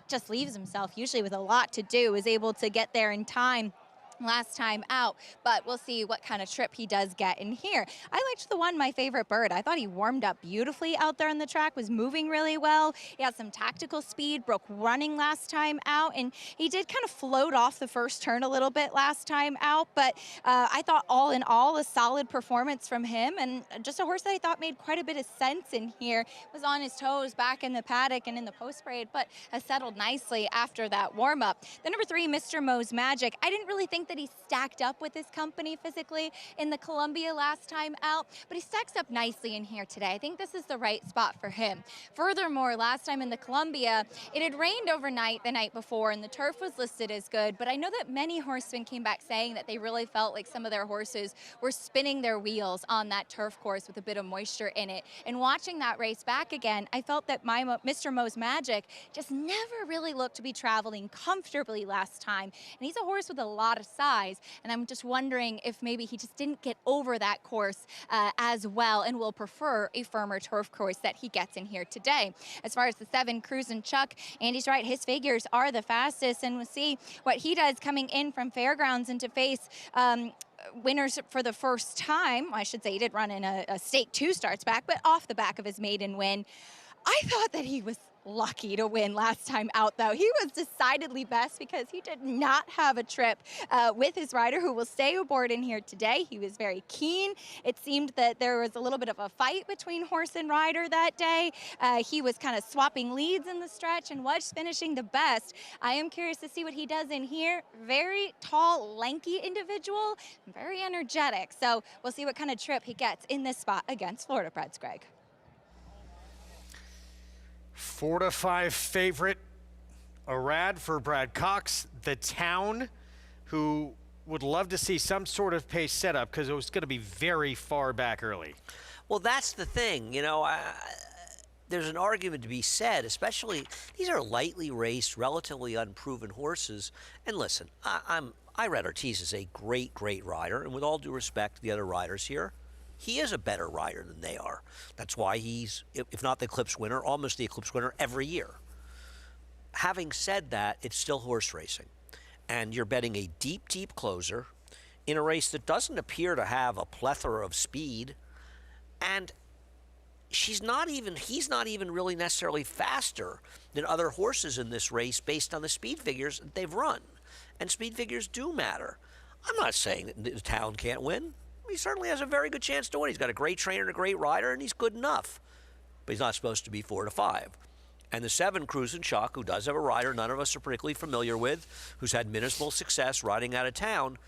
Just leaves himself usually with a lot to do, is able to get there in time last time out, but we'll see what kind of trip he does get in here. I liked the 1, My Favorite Bird. I thought he warmed up beautifully out there on the track, was moving really well. He had some tactical speed, broke running last time out, and he did kind of float off the first turn a little bit last time out, but I thought all in all a solid performance from him, and just a horse that I thought made quite a bit of sense in here. Was on his toes back in the paddock and in the post parade, but has settled nicely after that warm up. The number 3, Mr. Mo's Magic. I didn't really think that he stacked up with his company physically in the Columbia last time out, but he stacks up nicely in here today. I think this is the right spot for him. Furthermore, last time in the Columbia, it had rained overnight the night before, and the turf was listed as good, but I know that many horsemen came back saying that they really felt like some of their horses were spinning their wheels on that turf course with a bit of moisture in it. And watching that race back again, I felt that Mr. Mo's Magic just never really looked to be traveling comfortably last time, and he's a horse with a lot of size, and I'm just wondering if maybe he just didn't get over that course as well, and will prefer a firmer turf course that he gets in here today. As far as the 7, Cruisin' Chuck, Andy's right, his figures are the fastest, and we'll see what he does coming in from Fairgrounds and to face winners for the first time. I should say he did run in a stake 2 starts back, but off the back of his maiden win. I thought that he was lucky to win last time out, though. He was decidedly best because he did not have a trip with his rider, who will stay aboard in here today. He was very keen. It seemed that there was a little bit of a fight between horse and rider that day. He was kind of swapping leads in the stretch and was finishing the best. I am curious to see what he does in here. Very tall, lanky individual, very energetic. So we'll see what kind of trip he gets in this spot against Florida Breds, Greg. 4-5 favorite, Arad for Brad Cox. The town, who would love to see some sort of pace setup because it was going to be very far back early. Well, that's the thing. You know, there's an argument to be said, especially these are lightly raced, relatively unproven horses. And listen, Irad Ortiz is a great, great rider. And with all due respect to the other riders here, he is a better rider than they are. That's why he's, if not the Eclipse winner, almost the Eclipse winner every year. Having said that, it's still horse racing. And you're betting a deep, deep closer in a race that doesn't appear to have a plethora of speed. And he's not even really necessarily faster than other horses in this race based on the speed figures that they've run. And speed figures do matter. I'm not saying that the Town can't win. He certainly has a very good chance to win. He's got a great trainer and a great rider, and he's good enough. But he's not supposed to be 4 to 5. And the 7, Cruisin' Chuck, who does have a rider none of us are particularly familiar with, who's had minimal success riding out of town,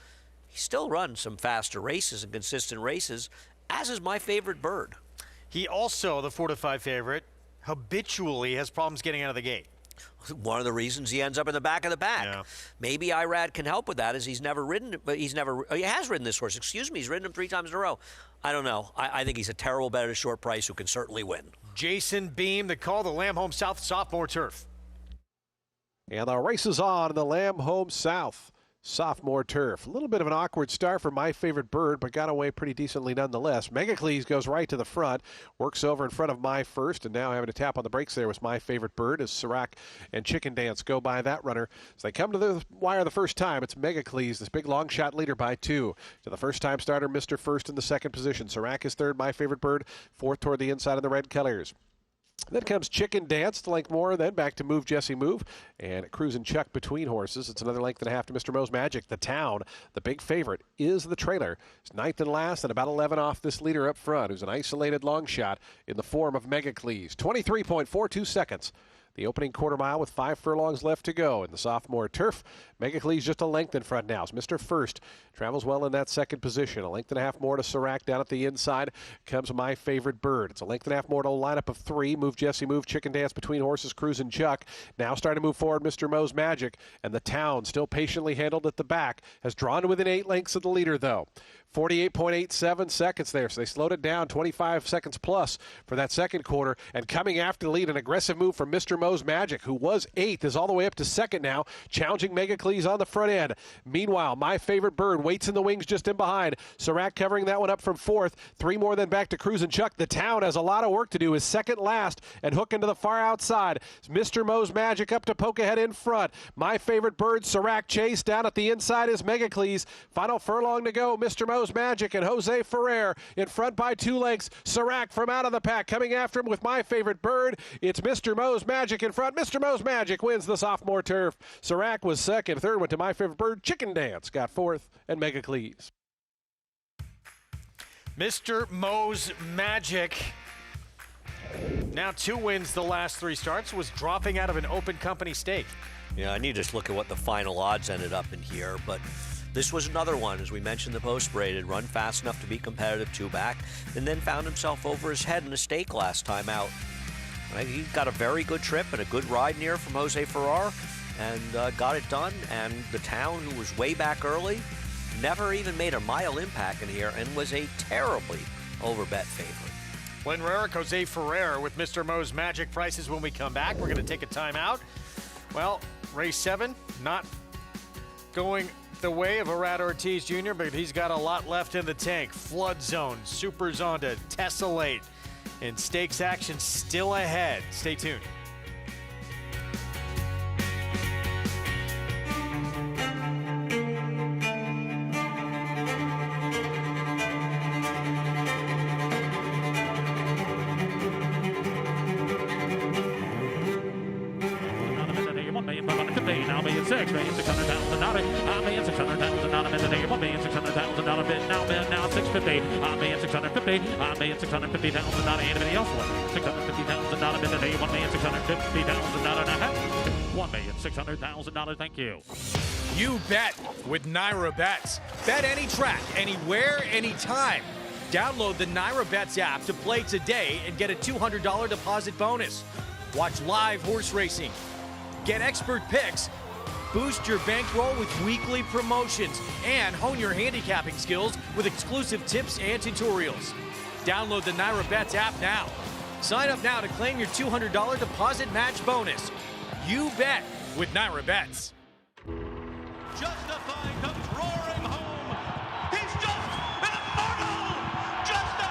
he still runs some faster races and consistent races, as is my favorite bird. He also, the 4 to 5 favorite, habitually has problems getting out of the gate. One of the reasons he ends up in the back of the pack. Yeah. Maybe Irad can help with that, as he's never ridden, but he has ridden this horse. Excuse me, he's ridden him 3 times in a row. I don't know. I think he's a terrible bet at a short price who can certainly win. Jason Beam, the call, the Lamb Home South sophomore turf. And the race is on in the Lamb Home South sophomore turf. A little bit of an awkward start for my favorite bird, but got away pretty decently nonetheless. Megacles goes right to the front, works over in front of My First, and now having to tap on the brakes there was my favorite bird as Sirac and Chicken Dance go by that runner. As they come to the wire the first time, it's Megacles, this big long shot leader by 2. To the first time starter, Mr. First in the second position. Sirac is third, my favorite bird, fourth toward the inside of the red colors. Then comes Chicken Dance to length more, then back to Move Jesse Move, and Cruisin' Chuck between horses. It's another length and a half to Mr. Mo's Magic. The Town, the big favorite, is the trailer. It's ninth and last and about 11 off this leader up front, who's an isolated long shot in the form of Megacles. 23.42 seconds. The opening quarter mile with 5 furlongs left to go in the sophomore turf. Megacles just a length in front now. So Mr. First travels well in that second position. A length and a half more to Sirac down at the inside comes my favorite bird. It's a length and a half more to a lineup of 3. Move Jesse Move, Chicken Dance between horses, Cruisin' Chuck. Now starting to move forward, Mr. Mo's Magic. And the Town, still patiently handled at the back, has drawn to within 8 lengths of the leader though. 48.87 seconds there, so they slowed it down 25 seconds plus for that second quarter. And coming after the lead, an aggressive move from Mr. Mo's Magic, who was 8th, is all the way up to 2nd now, challenging Megacles on the front end. Meanwhile, my favorite bird waits in the wings just in behind. Sirac covering that one up from 4th. 3 more then back to Cruisin' Chuck. The Town has a lot of work to do, is second last and hooking to the far outside. Mr. Mo's Magic up to poke ahead in front. My favorite bird, Sirac chase. Down at the inside is Megacles. Final furlong to go. Mr. Mo's Magic and Jose Ferrer in front by 2 lengths. Sirac from out of the pack coming after him with my favorite bird. It's Mr. Mo's Magic in front. Mr. Mo's Magic wins the sophomore turf. Sirac was second. Third went to my favorite bird, Chicken Dance, got 4th, and Megacles. Mr. Mo's Magic, now 2 wins the last 3 starts, was dropping out of an open company stake. Yeah, I need to just look at what the final odds ended up in here, but this was another one, as we mentioned, the post-braided, run fast enough to be competitive 2-back, and then found himself over his head in a stake last time out. He got a very good trip and a good ride near from Jose Ferrer, and got it done. And the Town, who was way back early, never even made a mile impact in here and was a terribly overbet favorite. Glenn Rarick, Jose Ferrer with Mr. Mo's Magic prices when we come back. We're going to take a timeout. Well, race 7, not going the way of Arad Ortiz Jr., but he's got a lot left in the tank. Flood Zone, Super Zonda, Tessellate, and stakes action still ahead. Stay tuned. $1,600,000 $1,600,000 bid now $650,000 $1,650,000 anybody else want $650,000 bid today $1,650,000 $1,600,000 thank you. You bet with NYRA Bets. Bet any track, anywhere, anytime. Download the NYRA Bets app to play today and get a $200 deposit bonus. Watch live horse racing. Get expert picks. Boost your bankroll with weekly promotions and hone your handicapping skills with exclusive tips and tutorials. Download the NYRA Bets app now. Sign up now to claim your $200 deposit match bonus. You bet with NYRA Bets. Justify comes roaring home. He's just an immortal! Justify!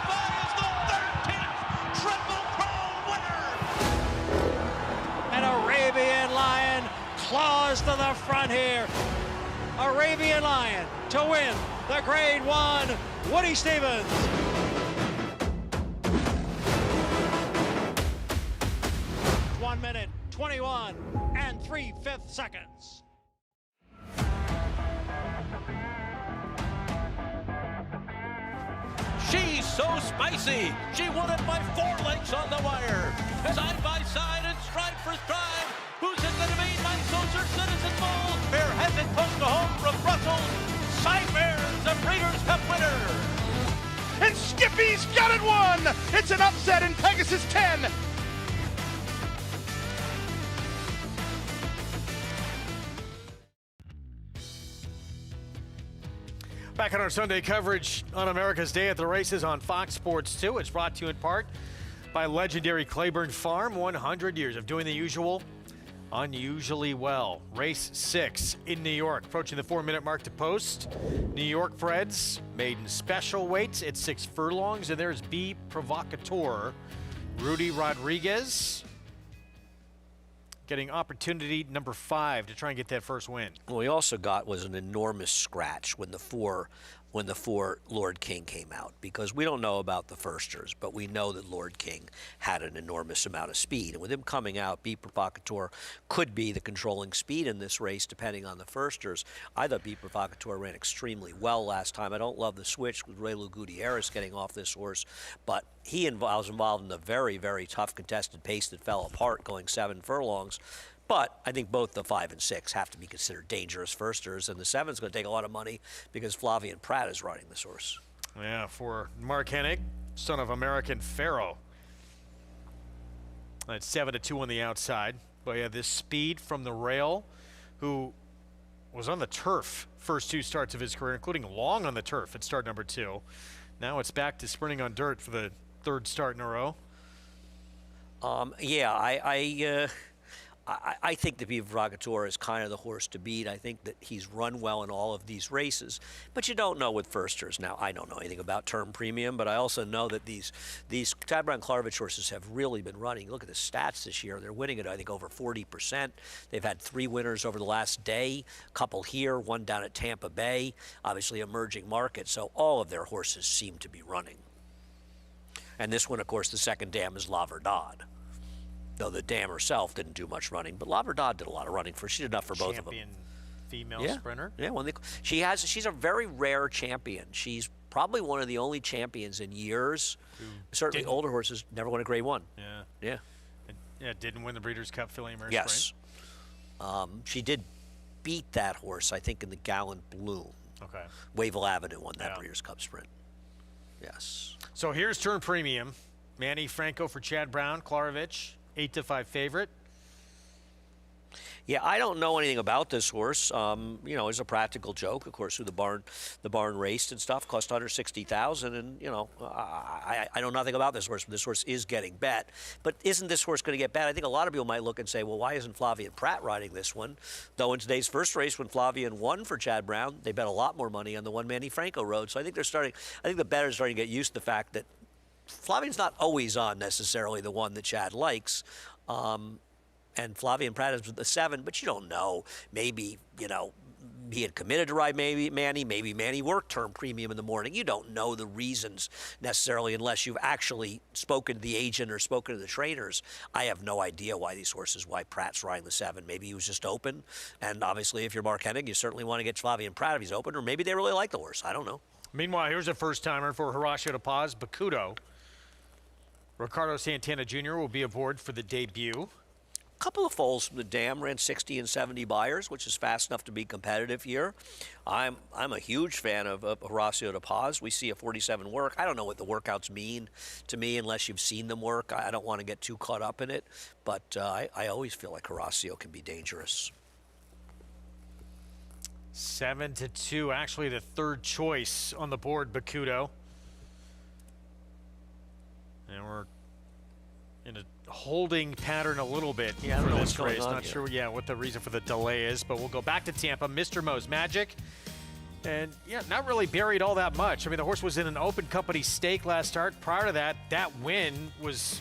is to the front here. Arabian Lion to win the Grade 1 Woody Stevens. One minute, 21 and 3/5 seconds. She's so spicy. She won it by 4 lengths on the wire. Side by side and stride for stride. Who's it going to be? My soldier Citizen Bull. Bear has it close to home from Brussels. Side Bears, the Breeders' Cup winner. And Skippy's got it won. It's an upset in Pegasus 10. Back on our Sunday coverage on America's Day at the Races on Fox Sports 2. It's brought to you in part by legendary Claiborne Farm. 100 years of doing the usual unusually well. Race 6 in New York, approaching the 4-minute mark to post. New York Freds, Maiden special weights at 6 furlongs, and there's B Provocateur, Rudy Rodriguez, getting opportunity number 5 to try and get that first win. What we also got was an enormous scratch when the four Lord King came out, because we don't know about the firsters, but we know that Lord King had an enormous amount of speed. And with him coming out, B Provocateur could be the controlling speed in this race, depending on the firsters. I thought B Provocateur ran extremely well last time. I don't love the switch with Raylu Gutierrez getting off this horse, but he was involved in a very, very tough contested pace that fell apart going 7 furlongs. But I think both the 5 and 6 have to be considered dangerous firsters, and the 7's going to take a lot of money because Flavian Pratt is riding this horse. Yeah, for Mark Hennig, son of American Pharaoh. That's 7-2 on the outside. But yeah, this speed from the rail, who was on the turf first 2 starts of his career, including long on the turf at start number 2. Now it's back to sprinting on dirt for the 3rd start in a row. I think that B Provocateur is kind of the horse to beat. I think that he's run well in all of these races, but you don't know with firsters. Now, I don't know anything about term premium, but I also know that these Chad Brown-Klarovich horses have really been running. Look at the stats this year. They're winning at, I think, over 40%. They've had 3 winners over the last day, a couple here, 1 down at Tampa Bay, obviously emerging market. So all of their horses seem to be running. And this one, of course, the second dam is La Verdad. Though the dam herself didn't do much running, but La Verdad did a lot of running for. She did enough for both of them. Champion female sprinter. Yeah, she's a very rare champion. She's probably one of the only champions in years. Certainly, older horses never won a Grade 1. Yeah. Didn't win the Breeders' Cup filly mare Yes. She did beat that horse, I think, in the Gallant Bloom. Okay. Wavell Avenue won that Breeders' Cup sprint. Yes. So here's turn premium. Manny Franco for Chad Brown-Klarovich. 8-5 favorite. Yeah, I don't know anything about this horse. It's a practical joke, of course, who the barn raced and stuff. Cost $160,000, and I know nothing about this horse. But this horse is getting bet. But isn't this horse going to get bet? I think a lot of people might look and say, well, why isn't Flavian Pratt riding this one? Though in today's first race, when Flavian won for Chad Brown, they bet a lot more money on the one Manny Franco rode. So I think the bettors are starting to get used to the fact that Flavian's not always on necessarily the one that Chad likes. And Flavian Pratt is the 7, but you don't know. Maybe, he had committed to ride Manny. Maybe Manny worked term premium in the morning. You don't know the reasons necessarily unless you've actually spoken to the agent or spoken to the trainers. I have no idea why Pratt's riding the 7. Maybe he was just open. And obviously, if you're Mark Hennig, you certainly want to get Flavian Pratt if he's open, or maybe they really like the horse. I don't know. Meanwhile, here's a first-timer for Horacio De Paz, Bakudo. Ricardo Santana Jr. will be aboard for the debut. A couple of foals from the dam ran 60 and 70 buyers, which is fast enough to be competitive here. I'm a huge fan of Horacio De Paz. We see a 47 work. I don't know what the workouts mean to me unless you've seen them work. I don't want to get too caught up in it, but I always feel like Horacio can be dangerous. 7-2, actually the 3rd choice on the board, Bakudo. And we're in a holding pattern a little bit for this race. Not sure, what the reason for the delay is, but we'll go back to Tampa. Mr. Mo's Magic. And, not really buried all that much. I mean, the horse was in an open company stake last start. Prior to that, that win was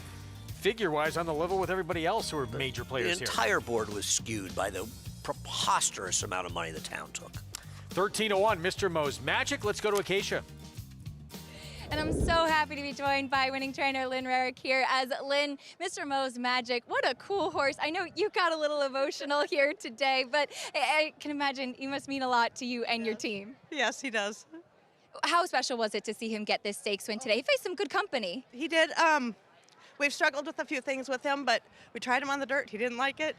figure-wise on the level with everybody else who were major players here. The entire board was skewed by the preposterous amount of money the town took. 13-1, Mr. Mo's Magic. Let's go to Acacia. And I'm so happy to be joined by winning trainer Lynn Rarick here. As Lynn, Mr. Mo's Magic, what a cool horse. I know you got a little emotional here today, but I can imagine he must mean a lot to you and your team. Yes, he does. How special was it to see him get this stakes win today? He faced some good company. He did. We've struggled with a few things with him, but we tried him on the dirt. He didn't like it.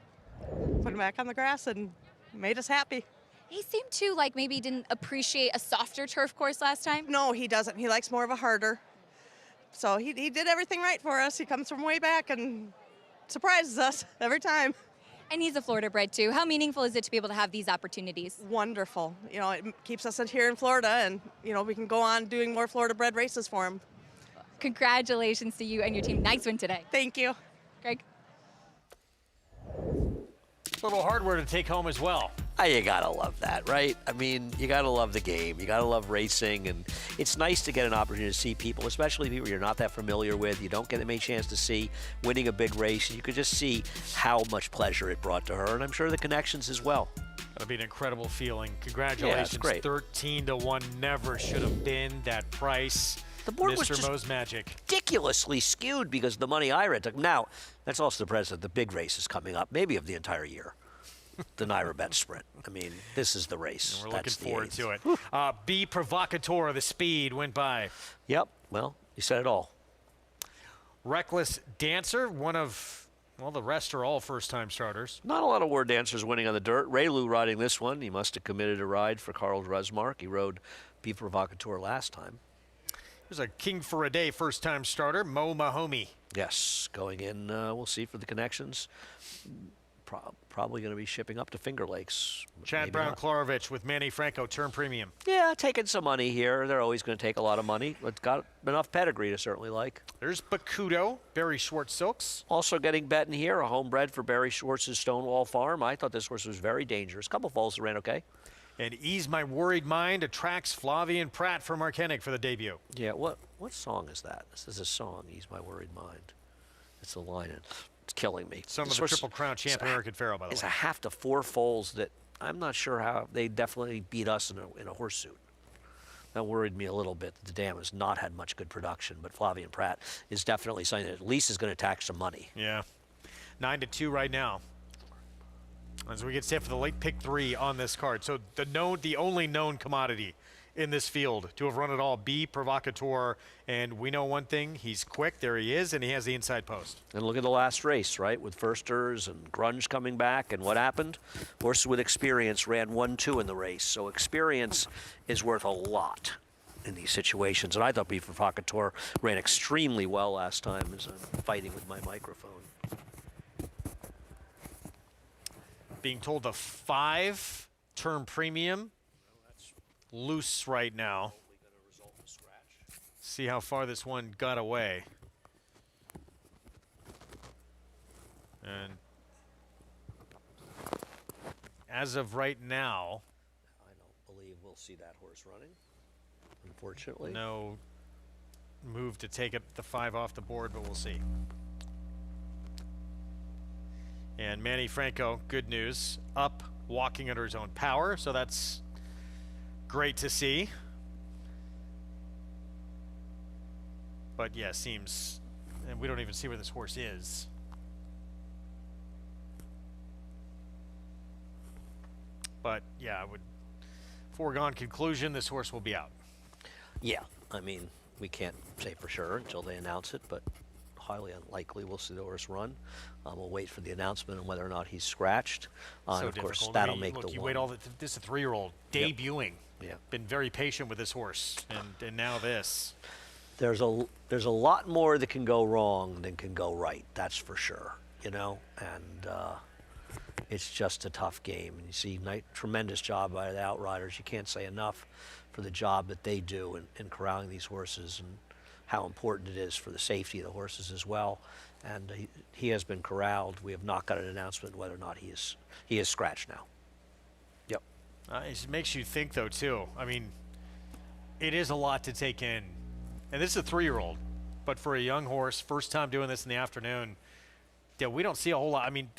Put him back on the grass and made us happy. He seemed to like maybe didn't appreciate a softer turf course last time. No, he doesn't. He likes more of a harder. So he did everything right for us. He comes from way back and surprises us every time. And he's a Florida bred too. How meaningful is it to be able to have these opportunities? Wonderful. You know, it keeps us here in Florida, and you know we can go on doing more Florida bred races for him. Congratulations to you and your team. Nice win today. Thank you. Greg? A little hardware to take home as well. You gotta love that, right? I mean, you gotta love the game. You gotta love racing, and it's nice to get an opportunity to see people, especially people you're not that familiar with. You don't get many chance to see winning a big race. You could just see how much pleasure it brought to her, and I'm sure the connections as well. That'll be an incredible feeling. Congratulations. Yeah, it's great. 13-1 never should have been that price. The board Mr. was just Mo's Magic. ridiculously skewed because of the money IRA took. Now, that's also the president. The big race is coming up, maybe of the entire year. The NYRA Bets sprint. I mean, this is the race. And we're looking forward to it. Whew. B Provocateur, the speed went by. Yep, well, you said it all. Reckless Dancer, one of, well, the rest are all first-time starters. Not a lot of word dancers winning on the dirt. Ray Lou riding this one. He must have committed a ride for Carl Dresmark. He rode B Provocateur last time. There's a King for a Day first-time starter, Mo Mahomey. Yes, going in, we'll see for the connections. Probably going to be shipping up to Finger Lakes. Chad Brown-Klarovich with Manny Franco, term premium. Yeah, taking some money here. They're always going to take a lot of money. It's got enough pedigree to certainly like. There's Bakudo, Barry Schwartz Silks. Also getting bet in here, a homebred for Barry Schwartz's Stonewall Farm. I thought this horse was very dangerous. Couple falls that ran okay. And Ease My Worried Mind attracts Flavian Pratt for Mark Hennig for the debut. Yeah, what song is that? This is a song, Ease My Worried Mind. It's a line. It's killing me. Some of the Triple Crown champ American Pharoah, by the way. It's a half to 4 foals that I'm not sure how they definitely beat us in a horse suit. That worried me a little bit that the dam has not had much good production, but Flavian Pratt is definitely something that at least is going to tax some money. Yeah. 9-2 right now. As we get set for the late pick 3 on this card. So the only known commodity in this field to have run it all, B Provocateur, and we know one thing, he's quick, there he is, and he has the inside post. And look at the last race, right, with Firsters and Grunge coming back, and what happened? Horses with experience ran 1-2 in the race, so experience is worth a lot in these situations, and I thought B Provocateur ran extremely well last time as I'm fighting with my microphone. Being told the 5 term premium loose right now. See how far this one got away. And as of right now, I don't believe we'll see that horse running, unfortunately. No move to take the 5 off the board, but we'll see. And Manny Franco, good news, up, walking under his own power, so that's great to see. But yeah, seems, and we don't even see where this horse is. But yeah, I would, foregone conclusion, this horse will be out. Yeah, I mean, we can't say for sure until they announce it, but highly unlikely we'll see the horse run. We'll wait for the announcement on whether or not he's scratched. So of course, difficult. that'll I mean, make look, the you one. wait all the, this is a 3-year-old debuting. Yeah. Been very patient with this horse, and now this. There's a lot more that can go wrong than can go right. That's for sure. You know, and it's just a tough game. And you see, tremendous job by the Outriders. You can't say enough for the job that they do in corralling these horses and how important it is for the safety of the horses as well. And he has been corralled. We have not got an announcement whether or not he is scratched now. Yep. It makes you think, though, too. I mean, it is a lot to take in. And this is a 3-year-old. But for a young horse, first time doing this in the afternoon, yeah, we don't see a whole lot. I mean,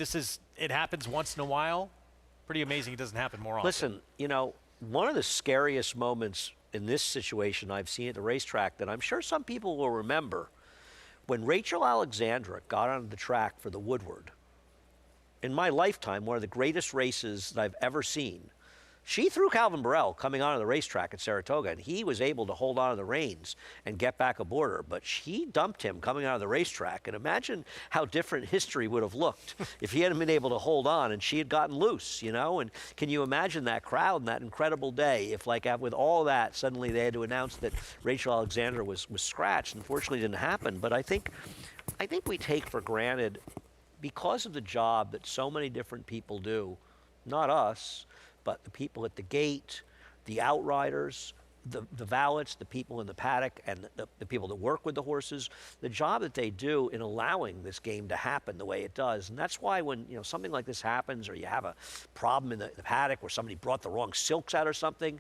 it happens once in a while. pretty amazing it doesn't happen more often. Listen, you know, one of the scariest moments in this situation I've seen at the racetrack that I'm sure some people will remember, when Rachel Alexandra got onto the track for the Woodward, in my lifetime, one of the greatest races that I've ever seen. She threw Calvin Burrell coming onto the racetrack at Saratoga, and he was able to hold on to the reins and get back aboard her. But she dumped him coming out of the racetrack. And imagine how different history would have looked if he hadn't been able to hold on and she had gotten loose, you know? And can you imagine that crowd and that incredible day if, like, with all that, suddenly they had to announce that Rachel Alexandra was scratched? Unfortunately, it didn't happen. But I think we take for granted, because of the job that so many different people do, not us, but the people at the gate, the outriders, the valets, the people in the paddock, and the people that work with the horses, the job that they do in allowing this game to happen the way it does. And that's why when, you know, something like this happens, or you have a problem in the paddock where somebody brought the wrong silks out or something,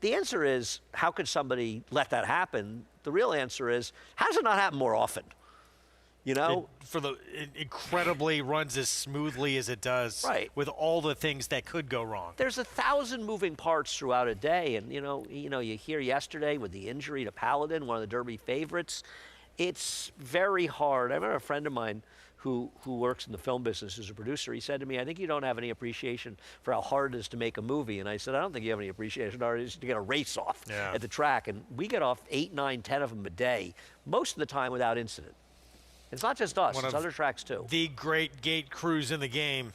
the answer is, how could somebody let that happen? The real answer is, how does it not happen more often? You know, It incredibly runs as smoothly as it does, right, with all the things that could go wrong. There's 1,000 moving parts throughout a day, and you hear yesterday with the injury to Paladin, one of the Derby favorites. It's very hard. I remember a friend of mine who works in the film business as a producer. He said to me, "I think you don't have any appreciation for how hard it is to make a movie." And I said, "I don't think you have any appreciation for how hard it is to get a race off at the track." And we get off 8, 9, 10 of them a day, most of the time without incident. It's not just us, it's other tracks too. The great gate crews in the game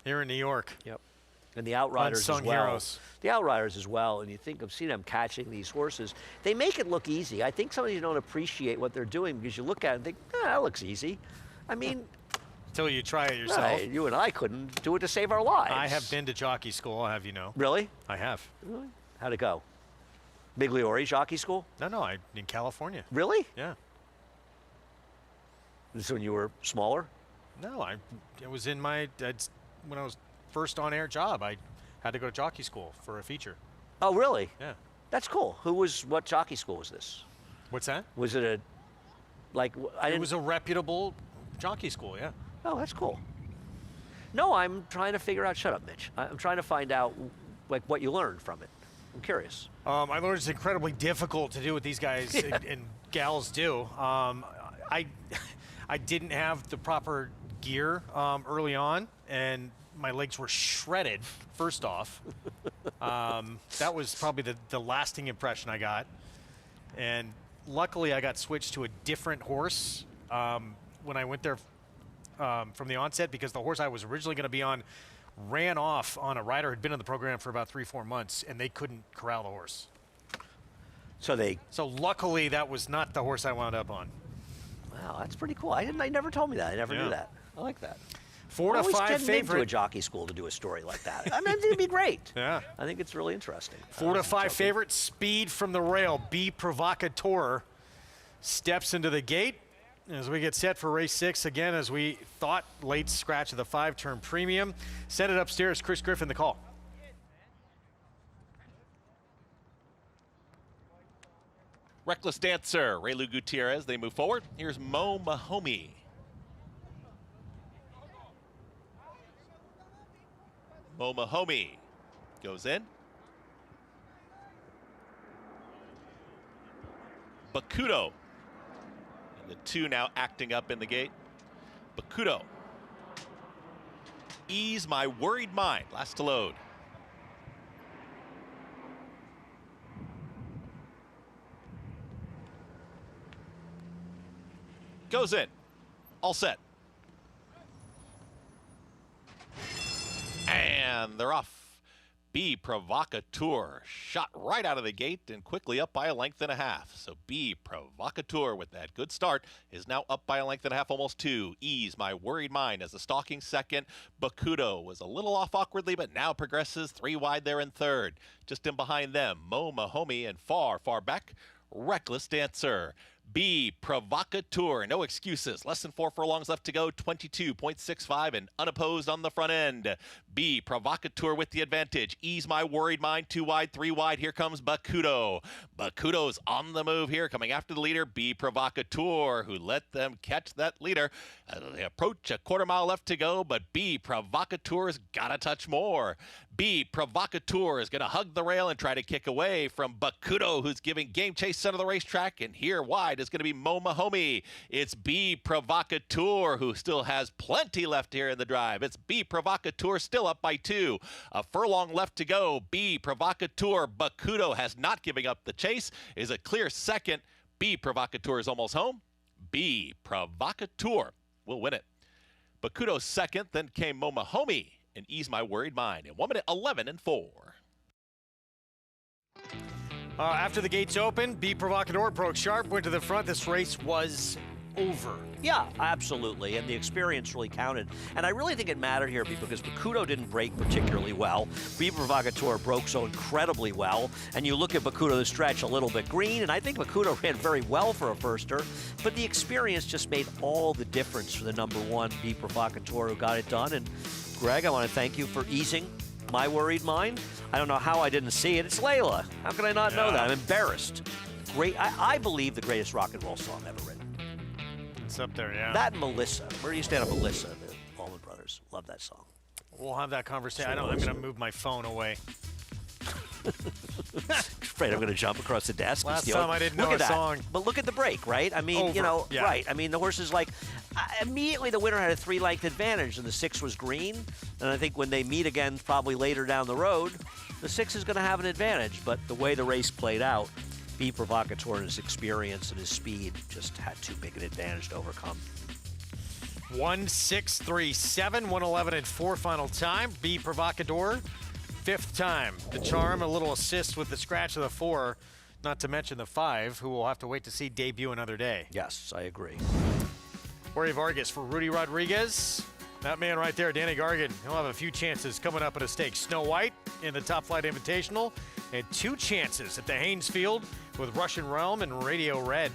here in New York. Yep. And the Outriders Unsung as well. heroes. The Outriders as well, and you think of seeing them catching these horses. They make it look easy. I think some of you don't appreciate what they're doing because you look at it and think, that looks easy. I mean, until you try it yourself. Right, you and I couldn't do it to save our lives. I have been to jockey school, I'll have you know. Really? I have. Really? How'd it go? Migliore jockey school? No, in California. Really? Yeah. This is when you were smaller? No, it was in when I was first on-air job. I had to go to jockey school for a feature. Oh, really? Yeah. That's cool. What jockey school was this? What's that? Was it It was a reputable jockey school, yeah. Oh, that's cool. No, I'm trying to figure out, shut up, Mitch. I'm trying to find out, like, what you learned from it. I'm curious. I learned it's incredibly difficult to do what these guys and gals do. I didn't have the proper gear early on, and my legs were shredded, first off. That was probably the lasting impression I got. And luckily, I got switched to a different horse when I went there from the onset, because the horse I was originally going to be on ran off on a rider who had been in the program for about 3-4 months, and they couldn't corral the horse. So luckily, that was not the horse I wound up on. Wow, that's pretty cool. I never told me that. I never knew that. I like that. 4 to 5 favorite. To a jockey school to do a story like that. I mean, it'd be great. Yeah. I think it's really interesting. 4 to 5 favorite. Speed from the rail. B Provocateur steps into the gate as we get set for race 6 again, as we thought, late scratch of the 5-turn premium. Set it upstairs. Chris Griffin, the call. Reckless Dancer, Raylu Gutierrez, they move forward. Here's Mo Mahomey. Mo Mahomey goes in. Bakudo. And the 2 now acting up in the gate. Bakudo. Ease My Worried Mind, last to load. Goes in. All set. And they're off. B Provocateur shot right out of the gate and quickly up by a length and a half. So B Provocateur with that good start is now up by a length and a half, almost 2. Ease My Worried Mind as a stalking second. Bakudo was a little off awkwardly, but now progresses 3 wide there in third. Just in behind them, Mo Mahomey, and far back, Reckless Dancer. B, Provocateur. No excuses. Less than 4 furlongs left to go. 22.65 and unopposed on the front end. B, Provocateur with the advantage. Ease My Worried Mind. 2 wide, 3 wide. Here comes Bakudo. Bakudo's on the move here, coming after the leader, B, Provocateur, who let them catch that leader. They approach a quarter mile left to go, but B, Provocateur's got to touch more. B, Provocateur is going to hug the rail and try to kick away from Bakudo, who's giving game chase center of the racetrack. And here wide is going to be Mo Mahomey. It's B, Provocateur, who still has plenty left here in the drive. It's B, Provocateur still up by 2. A furlong left to go. B, Provocateur. Bakudo has not giving up the chase. Is a clear second. B, Provocateur is almost home. B, Provocateur will win it. Bakudo second, then came Mo Mahomey and Ease My Worried Mind in 1 minute 11 and 4. After the gates opened, B Provocateur broke sharp, went to the front. This race was over. Yeah, absolutely, and the experience really counted. And I really think it mattered here because Bakudo didn't break particularly well. B Provocateur broke so incredibly well, and you look at Bakudo, the stretch a little bit green, and I think Bakudo ran very well for a firster, but the experience just made all the difference for the number 1, B Provocateur, who got it done. And Greg, I want to thank you for easing my worried mind. I don't know how I didn't see it. It's Layla. How could I not know that? I'm embarrassed. Great. I believe the greatest rock and roll song ever written. It's up there, yeah. That and Melissa. Where do you stand on Melissa, the Allman Brothers? Love that song. We'll have that conversation. I'm going to move my phone away. Afraid I'm going to jump across the desk. Last time I didn't know a song. But look at the break, right? I mean, you know, right. I mean, the horse is like, immediately the winner had a 3-length advantage, and the 6 was green. And I think when they meet again, probably later down the road, the 6 is going to have an advantage. But the way the race played out, B Provocateur and his experience and his speed just had too big an advantage to overcome. 1-6-3-7, 111 and 4 final time. B Provocateur, 5th time. The charm, a little assist with the scratch of the 4, not to mention the 5, who we'll have to wait to see debut another day. Yes, I agree. Jorge Vargas for Rudy Rodriguez. That man right there, Danny Gargan, he'll have a few chances coming up at a stake. Snow White in the Top Flight Invitational, and 2 chances at the Haynesfield with Russian Realm and Radio Red.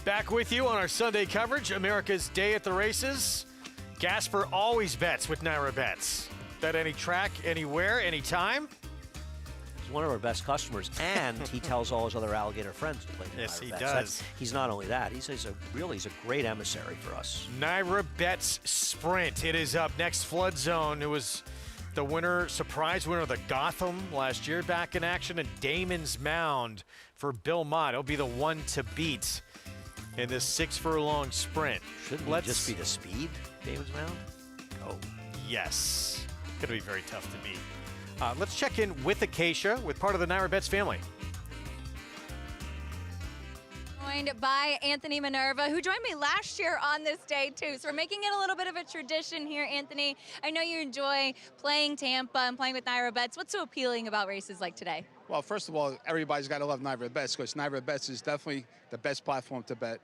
Back with you on our Sunday coverage, America's Day at the Races. Gasper always bets with NYRA Bets. Bet any track, anywhere, anytime. He's one of our best customers, and he tells all his other alligator friends to play the Yes, NYRA he Bets. does. He's not only that, he's a great emissary for us. NYRA Bets Sprint. It is up next. Flood Zone. It was the winner, surprise winner of the Gotham last year, back in action. And Damon's Mound for Bill Mott. It'll be the one to beat in this 6 furlong sprint. Shouldn't it just be the speed, Damon's Mound? Oh. Yes. Going to be very tough to beat. Let's check in with Acacia, with part of the NYRA Bets family. Joined by Anthony Minerva, who joined me last year on this day too. So we're making it a little bit of a tradition here, Anthony. I know you enjoy playing Tampa and playing with NYRA Bets. What's so appealing about races like today? Well, first of all, everybody's got to love NYRA Bets because NYRA Bets is definitely the best platform to bet.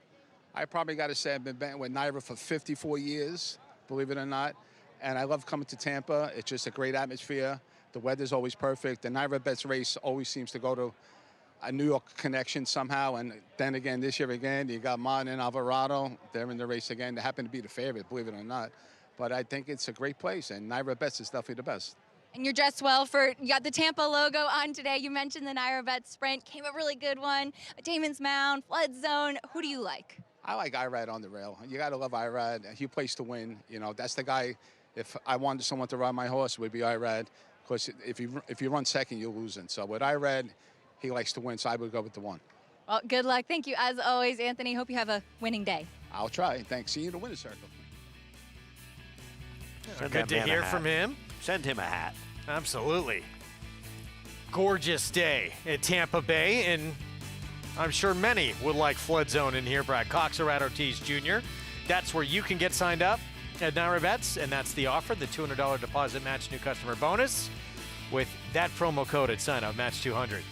I probably got to say I've been betting with NYRA for 54 years, believe it or not. And I love coming to Tampa. It's just a great atmosphere. The weather's always perfect. The NYRA Bets race always seems to go to a New York connection somehow. And then again, this year again, you got Maiden and Alvarado. They're in the race again. They happen to be the favorite, believe it or not. But I think it's a great place, and NYRA Bets is definitely the best. And you're dressed well you got the Tampa logo on today. You mentioned the NYRA Bets Sprint. Came a really good one. Damon's Mound, Flood Zone. Who do you like? I like Irad on the rail. You got to love Irad. He plays to win. You know, that's the guy. If I wanted someone to ride my horse, it would be Irad. Because if you run second, you're losing. So with Irad, he likes to win, so I would go with the one. Well, good luck. Thank you, as always, Anthony. Hope you have a winning day. I'll try. Thanks. See you in the winner's circle. Good to hear from him. Send him a hat. Absolutely. Gorgeous day at Tampa Bay, and I'm sure many would like Flood Zone in here. Brad Cox, Arad Ortiz Jr. That's where you can get signed up at NYRA Bets, and that's the offer, the $200 deposit match new customer bonus with that promo code at sign-up, match 200.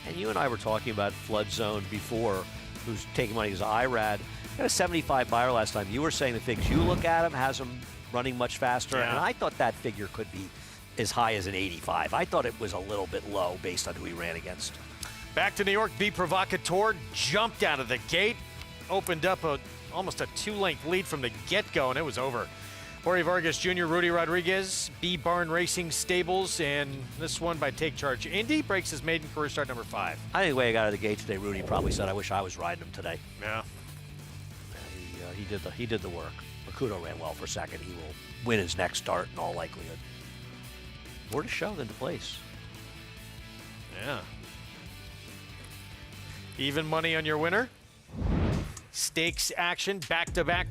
And you and I were talking about Flood Zone before, who's taking money as Irad. Got a 75 buyer last time. You were saying the things you look at him has him running much faster, and I thought that figure could be as high as an 85. I thought it was a little bit low based on who he ran against. Back to New York, B Provocateur jumped out of the gate, opened up almost a 2-length lead from the get-go, and it was over. Jorge Vargas Jr., Rudy Rodriguez, B Barn Racing Stables, and this one by Take Charge Indy breaks his maiden career start number 5. I think the way he got out of the gate today, Rudy probably said, I wish I was riding him today. Yeah. He did the work. Makuto ran well for second. He will win his next start in all likelihood. More to show than to place. Yeah. Even money on your winner. Stakes action back-to-back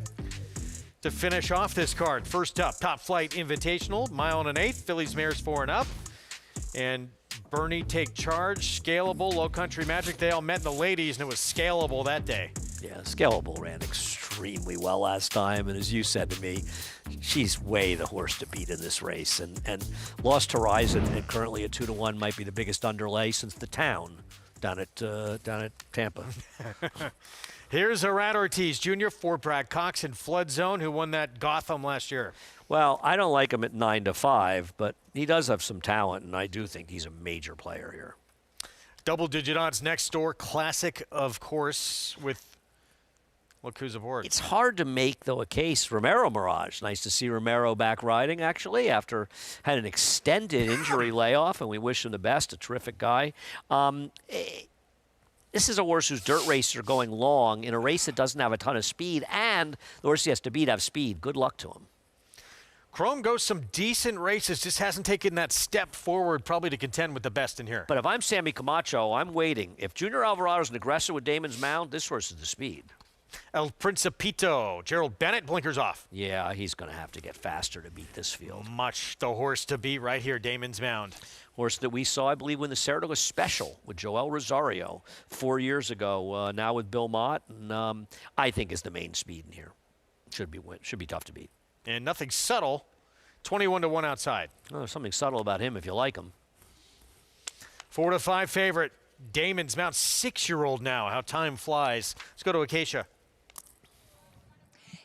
to finish off this card. First up, Top Flight Invitational, mile and an eighth. Phillies Mares 4 and up. And Bernie Take Charge, Scalable, Low Country Magic. They all met in the ladies, and it was Scalable that day. Yeah, Scalable ran extremely well last time, and as you said to me, she's way the horse to beat in this race. And Lost Horizon, and currently at 2-1, might be the biggest underlay since the Town down at Tampa. Here's Arad Ortiz Jr. for Brad Cox in Flood Zone, who won that Gotham last year. Well, I don't like him at 9-5, but he does have some talent, and I do think he's a major player here. Double-digit odds next door. Classic, of course, with look who's aboard. It's hard to make, though, a case. Romero Mirage. Nice to see Romero back riding, actually, after had an extended injury layoff, and we wish him the best. A terrific guy. This is a horse whose dirt races are going long in a race that doesn't have a ton of speed, and the horse he has to beat have speed. Good luck to him. Chrome goes some decent races, just hasn't taken that step forward probably to contend with the best in here. But if I'm Sammy Camacho, I'm waiting. If Junior Alvarado's an aggressor with Damon's Mound, this horse is the speed. El Principito, Gerald Bennett, blinkers off. Yeah, he's going to have to get faster to beat this field. Much the horse to beat right here, Damon's Mound. Horse that we saw, I believe, win the Saratoga Special with Joel Rosario 4 years ago, now with Bill Mott, and I think is the main speed in here. Should be tough to beat. And nothing subtle, 21-1 outside. Oh, there's something subtle about him if you like him. 4-5 favorite, Damon's Mound, 6-year-old now. How time flies. Let's go to Acacia.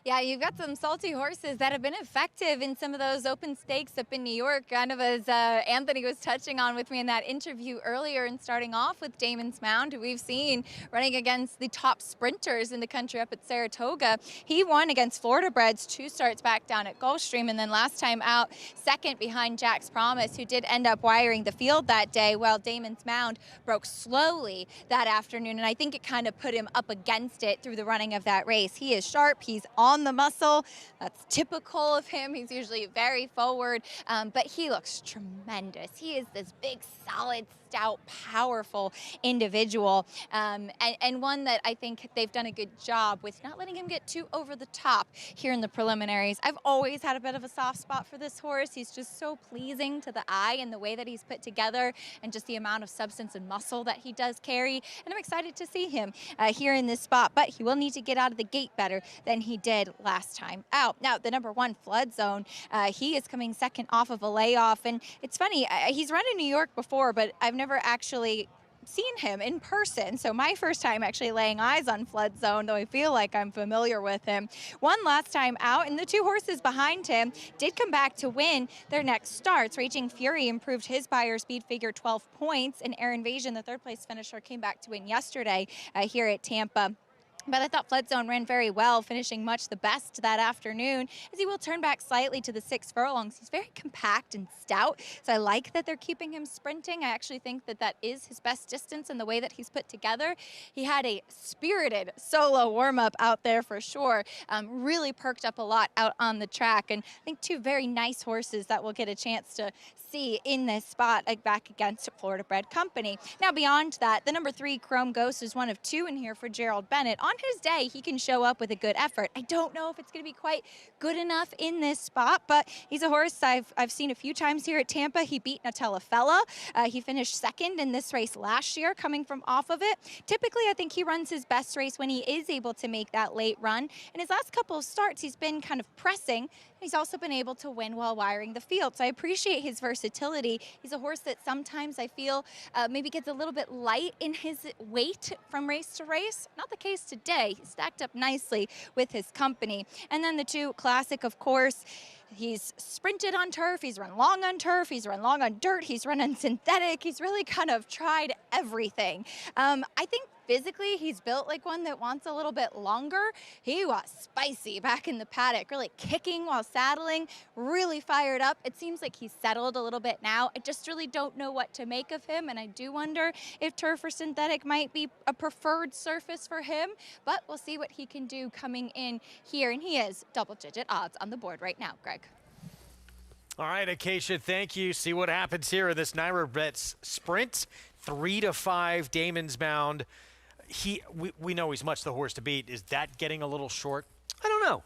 Yeah, you've got some salty horses that have been effective in some of those open stakes up in New York, kind of as Anthony was touching on with me in that interview earlier, and starting off with Damon's Mound, who we've seen running against the top sprinters in the country up at Saratoga. He won against Florida Breds 2 starts back down at Gulfstream, and then last time out, second behind Jack's Promise, who did end up wiring the field that day, while Damon's Mound broke slowly that afternoon, and I think it kind of put him up against it through the running of that race. He is sharp, he's on the muscle. That's typical of him. He's usually very forward, but he looks tremendous. He is this big, solid, stout, powerful individual, and one that I think they've done a good job with not letting him get too over the top here in the preliminaries. I've always had a bit of a soft spot for this horse. He's just so pleasing to the eye in the way that he's put together and just the amount of substance and muscle that he does carry, and I'm excited to see him here in this spot, but he will need to get out of the gate better than he did last time out. Now, the number 1 Flood Zone, he is coming second off of a layoff, and it's funny, he's run in New York before, but I've never actually seen him in person. So my first time actually laying eyes on Flood Zone, though I feel like I'm familiar with him. Won last time out, and the 2 horses behind him did come back to win their next starts. Raging Fury improved his Buyer speed figure 12 points, and Air Invasion, the 3rd place finisher, came back to win yesterday here at Tampa. But I thought Flood Zone ran very well, finishing much the best that afternoon, as he will turn back slightly to the 6 furlongs. He's very compact and stout, so I like that they're keeping him sprinting. I actually think that that is his best distance in the way that he's put together. He had a spirited solo warm-up out there for sure. Really perked up a lot out on the track, and I think 2 very nice horses that will get a chance to see in this spot back against Florida Bred Company. Now, beyond that, the number 3 Chrome Ghost is one of 2 in here for Gerald Bennett. On his day, he can show up with a good effort. I don't know if it's going to be quite good enough in this spot, but he's a horse I've seen a few times here at Tampa. He beat Nutella Fella. He finished second in this race last year, coming from off of it. Typically, I think he runs his best race when he is able to make that late run. In his last couple of starts, he's been kind of pressing. He's also been able to win while wiring the field, so I appreciate his versatility. He's a horse that sometimes I feel maybe gets a little bit light in his weight from race to race. Not the case today. He stacked up nicely with his company. And then the 2 Classic, of course. He's sprinted on turf, he's run long on turf, he's run long on dirt, he's run on synthetic. He's really kind of tried everything. I think physically, he's built like one that wants a little bit longer. He was spicy back in the paddock, really kicking while saddling, really fired up. It seems like he's settled a little bit now. I just really don't know what to make of him, and I do wonder if turf or synthetic might be a preferred surface for him, but we'll see what he can do coming in here, and he is double-digit odds on the board right now, Greg. All right, Acacia, thank you. See what happens here in this NYRA Bets sprint. 3-5, Damon's Mound. We know he's much the horse to beat. Is that getting a little short? I don't know.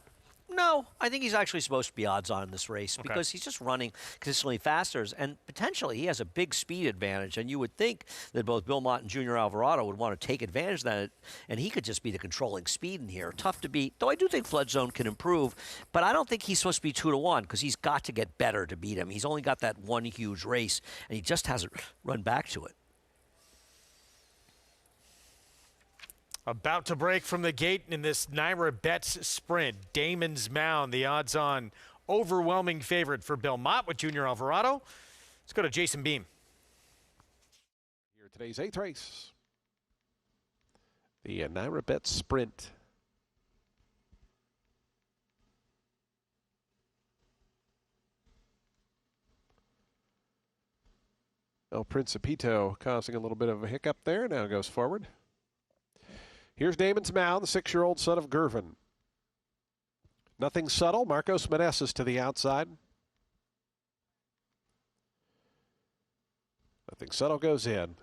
No, I think he's actually supposed to be odds on in this race because he's just running consistently faster, and potentially he has a big speed advantage. And you would think that both Bill Mott and Junior Alvarado would want to take advantage of that, and he could just be the controlling speed in here. Tough to beat, though I do think Flood Zone can improve, but I don't think he's supposed to be 2-1 because he's got to get better to beat him. He's only got that one huge race, and he just hasn't run back to it. About to break from the gate in this NYRA Bets sprint. Damon's Mound, the odds-on overwhelming favorite for Bill Mott with Junior Alvarado. Let's go to Jason Beam. Here today's 8th race. The NYRA Bets sprint. El Principito causing a little bit of a hiccup there. Now goes forward. Here's Damon's Mound, the 6-year-old son of Gervin. Nothing subtle. Marcos Meneses to the outside. Nothing subtle goes in.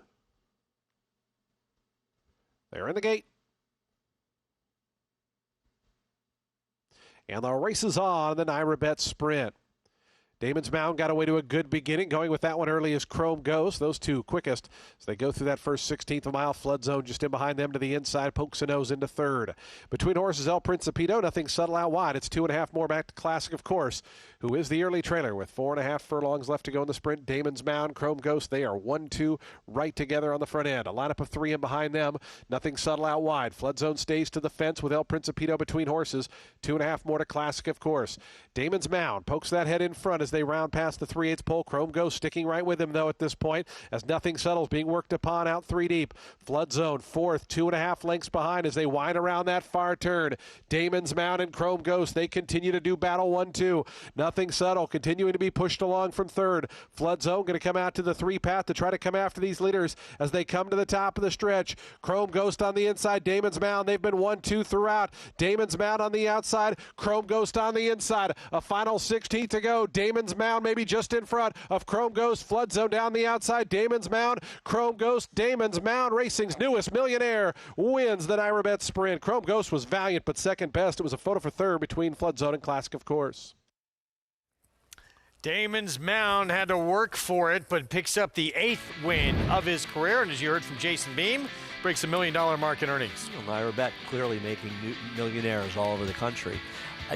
They're in the gate. And the race is on the NYRA Bet sprint. Damon's Mound got away to a good beginning. Going with that one early is Chrome Ghost. Those two quickest as they go through that first 16th of a mile. Flood Zone just in behind them to the inside. Pokes a nose into third. Between horses, El Principito, nothing subtle out wide. It's 2.5 more back to Classic, of course, who is the early trailer with 4.5 furlongs left to go in the sprint. Damon's Mound, Chrome Ghost, they are 1-2 right together on the front end. A lineup of 3 in behind them. Nothing subtle out wide. Flood Zone stays to the fence with El Principito between horses. 2.5 more to Classic, of course. Damon's Mound pokes that head in front as they round past the 3/8 pole. Chrome Ghost sticking right with him, though, at this point, as Nothing Subtle's being worked upon out 3 deep. Flood Zone fourth, 2.5 lengths behind as they wind around that far turn. Damon's Mound and Chrome Ghost, they continue to do battle 1-2. Nothing Subtle continuing to be pushed along from third. Flood Zone going to come out to the 3 path to try to come after these leaders as they come to the top of the stretch. Chrome Ghost on the inside, Damon's Mound, they've been 1-2 throughout. Damon's Mound on the outside, Chrome Ghost on the inside. A final 16 to go. Damon's Mound maybe just in front of Chrome Ghost. Flood Zone down the outside. Damon's Mound, Chrome Ghost, Damon's Mound. Racing's newest millionaire wins the NYRA Bets sprint. Chrome Ghost was valiant, but second best. It was a photo for third between Flood Zone and Classic, of course. Damon's Mound had to work for it, but picks up the 8th win of his career. And as you heard from Jason Beam, breaks the $1 million mark in earnings. NYRA Bet clearly making millionaires all over the country.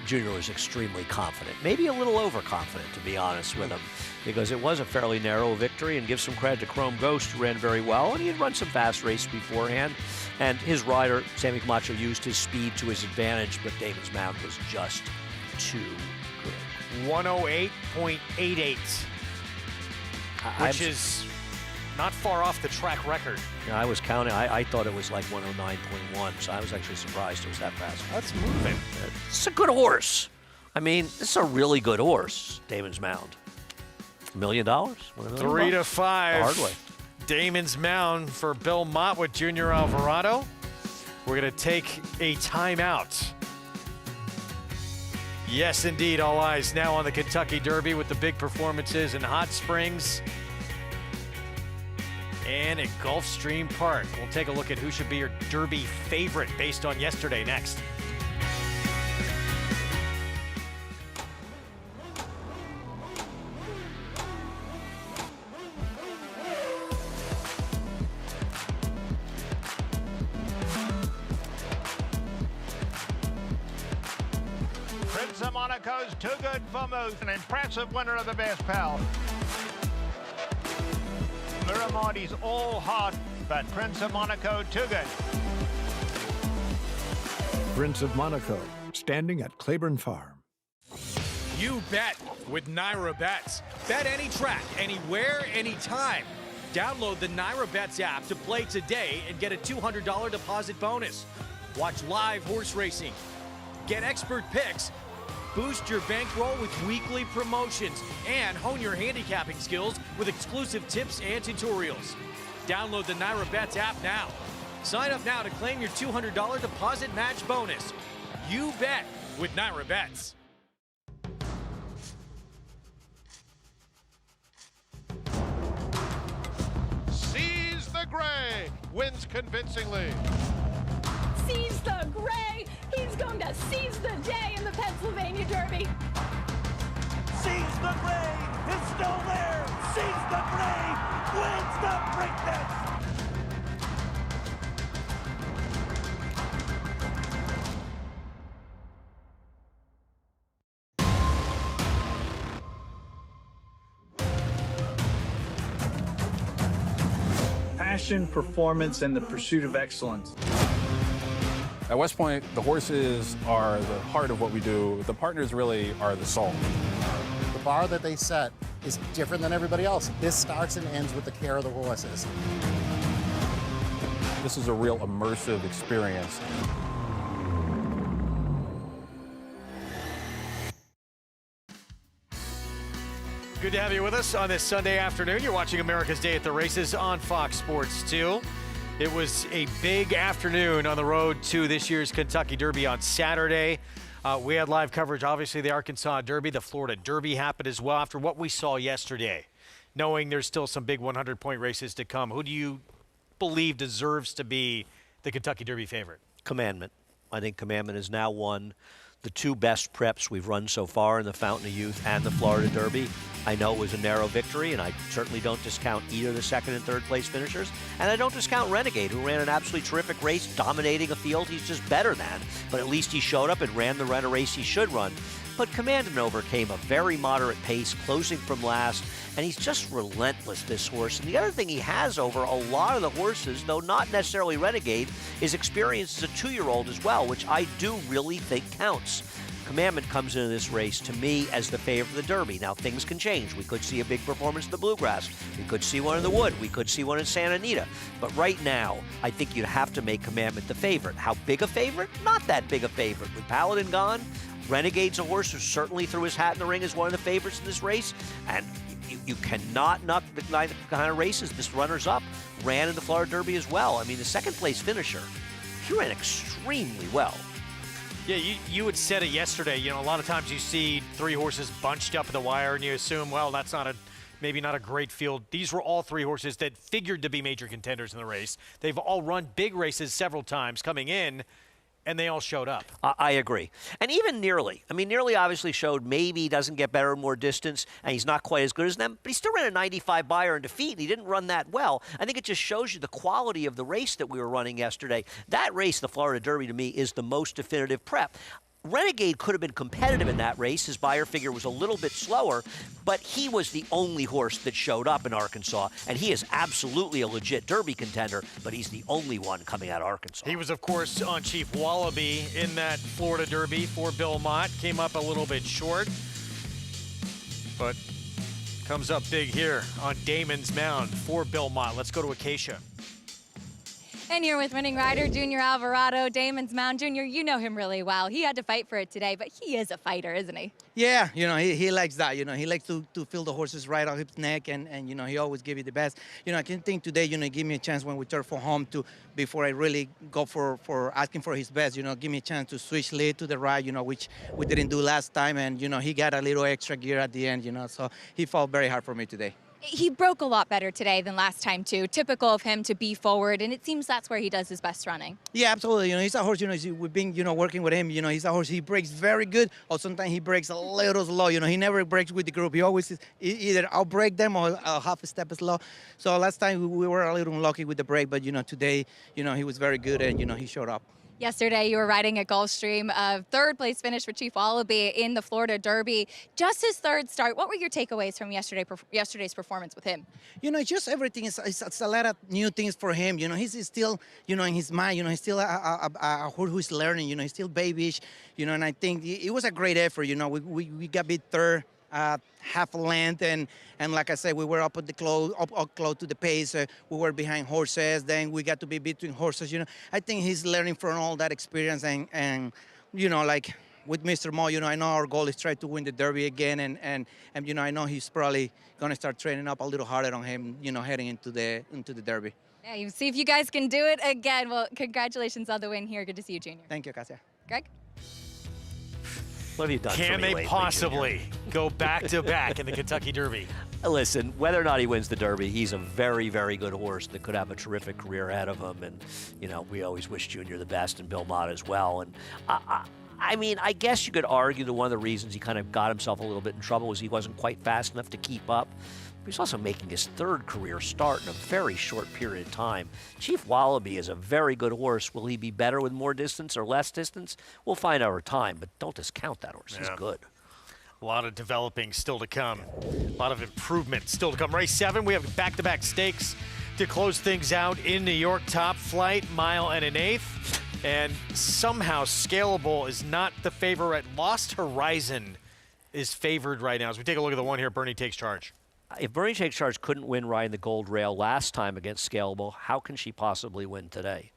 Junior was extremely confident, maybe a little overconfident, to be honest with him, because it was a fairly narrow victory. And give some credit to Chrome Ghost, who ran very well, and he had run some fast races beforehand. And his rider, Sammy Camacho, used his speed to his advantage, but Damon's Mound was just too good. 108.88, which is not far off the track record. Yeah, I was counting. I thought it was like 109.1, so I was actually surprised it was that fast. That's moving. It's a good horse. I mean, this is a really good horse, Damon's Mound. $1 million? 3 to 5. The hard way. Damon's Mound for Bill Mott with Junior Alvarado. We're going to take a timeout. Yes, indeed. All eyes now on the Kentucky Derby with the big performances in Hot Springs and at Gulfstream Park. We'll take a look at who should be your Derby favorite based on yesterday next. Prince of Monaco's too good for Moose, an impressive winner of the best pal. Miramondi's all hot, but Prince of Monaco too good. Prince of Monaco, standing at Claiborne Farm. You bet with NYRA Bets. Bet any track, anywhere, anytime. Download the NYRA Bets app to play today and get a $200 deposit bonus. Watch live horse racing. Get expert picks. Boost your bankroll with weekly promotions and hone your handicapping skills with exclusive tips and tutorials. Download the NYRA Bets app now. Sign up now to claim your $200 deposit match bonus. You bet with NYRA Bets. Seize the Gray wins convincingly. Seize the Gray! He's going to seize the day in the Pennsylvania Derby. Seize the Gray is still there. Seize the Gray wins the Preakness. Passion, performance, and the pursuit of excellence. At West Point, the horses are the heart of what we do. The partners really are the soul. The bar that they set is different than everybody else. This starts and ends with the care of the horses. This is a real immersive experience. Good to have you with us on this Sunday afternoon. You're watching America's Day at the Races on Fox Sports 2. It was a big afternoon on the road to this year's Kentucky Derby on Saturday. We had live coverage, obviously, the Arkansas Derby. The Florida Derby happened as well after what we saw yesterday. Knowing there's still some big 100-point races to come, who do you believe deserves to be the Kentucky Derby favorite? Commandment. I think Commandment has now won the two best preps we've run so far in the Fountain of Youth and the Florida Derby. I know it was a narrow victory, and I certainly don't discount either the second and third place finishers. And I don't discount Renegade, who ran an absolutely terrific race, dominating a field he's just better than. But at least he showed up and ran the race he should run. But Commandin' overcame a very moderate pace, closing from last, and he's just relentless, this horse. And the other thing he has over a lot of the horses, though not necessarily Renegade, is experience as a 2-year-old as well, which I do really think counts. Commandment comes into this race, to me, as the favorite of the Derby. Now, things can change. We could see a big performance in the Bluegrass. We could see one in the Wood. We could see one in Santa Anita. But right now, I think you'd have to make Commandment the favorite. How big a favorite? Not that big a favorite. With Paladin gone, Renegade's a horse who certainly threw his hat in the ring as one of the favorites in this race. And you cannot knock the kind of races this runners-up ran in the Florida Derby as well. I mean, the second-place finisher, he ran extremely well. Yeah, you had said it yesterday. You know, a lot of times you see 3 horses bunched up at the wire, and you assume, well, that's maybe not a great field. These were all 3 horses that figured to be major contenders in the race. They've all run big races several times coming in, and they all showed up. I agree. And even Nearly. I mean, Nearly obviously showed maybe he doesn't get better and more distance, and he's not quite as good as them, but he still ran a 95 buyer in defeat, and he didn't run that well. I think it just shows you the quality of the race that we were running yesterday. That race, the Florida Derby, to me, is the most definitive prep. Renegade could have been competitive in that race. His buyer figure was a little bit slower, but he was the only horse that showed up in Arkansas, and he is absolutely a legit Derby contender, but he's the only one coming out of Arkansas. He was, of course, on Chief Wallaby in that Florida Derby for Bill Mott. Came up a little bit short, but comes up big here on Damon's Mound for Bill Mott. Let's go to Acacia. And you're with winning rider Junior Alvarado, Damon's Mound. Junior, you know him really well. He had to fight for it today, but he is a fighter, isn't he? Yeah, you know, he likes that. You know, he likes to feel the horses right off his neck, and you know, he always give you the best. You know, I can think today, you know, give me a chance when we turn for home before I really go for asking for his best, you know, give me a chance to switch lead to the right, you know, which we didn't do last time, and, you know, he got a little extra gear at the end, you know, so he fought very hard for me today. He broke a lot better today than last time, too. Typical of him to be forward, and it seems that's where he does his best running. Yeah, absolutely. You know, he's a horse, you know, we've been, you know, working with him. You know, he's a horse, he breaks very good, or sometimes he breaks a little slow. You know, he never breaks with the group. He always is either I'll break them or half a step slow. So last time we were a little unlucky with the break, but, you know, today, you know, he was very good, and, you know, he showed up. Yesterday, you were riding at Gulfstream, a third-place finish for Chief Wallaby in the Florida Derby. Just his third start. What were your takeaways from yesterday's performance with him? You know, just everything is a lot of new things for him. You know, he's still, you know, in his mind, you know, he's still a horse who's learning. You know, he's still babyish. You know, and I think it was a great effort. You know, we got beat third. Half a length, and like I said, we were up at the close to the pace. We were behind horses. Then we got to be between horses. You know, I think he's learning from all that experience, and you know, like with Mr. Mo, you know, I know our goal is try to win the Derby again, and you know, I know he's probably gonna start training up a little harder on him, you know, heading into the Derby. Yeah, you see if you guys can do it again. Well, congratulations on the win here. Good to see you, Junior. Thank you, Cassia. Greg? What have you done for me Can they lately, possibly go back-to-back in the Kentucky Derby? Listen, whether or not he wins the Derby, he's a very, very good horse that could have a terrific career ahead of him. And, you know, we always wish Junior the best, and Bill Mott as well. And I mean, I guess you could argue that one of the reasons he kind of got himself a little bit in trouble was he wasn't quite fast enough to keep up. But he's also making his third career start in a very short period of time. Chief Wallaby is a very good horse. Will he be better with more distance or less distance? We'll find out over time, but don't discount that horse. He's good. A lot of developing still to come. A lot of improvement still to come. Race 7, we have back-to-back stakes to close things out in New York. Top Flight, mile and an eighth. And somehow Scalable is not the favorite. Lost Horizon is favored right now. As we take a look at the one here, Bernie takes charge. If Bernie Takes Charge couldn't win riding the gold rail last time against Scalable, how can she possibly win today?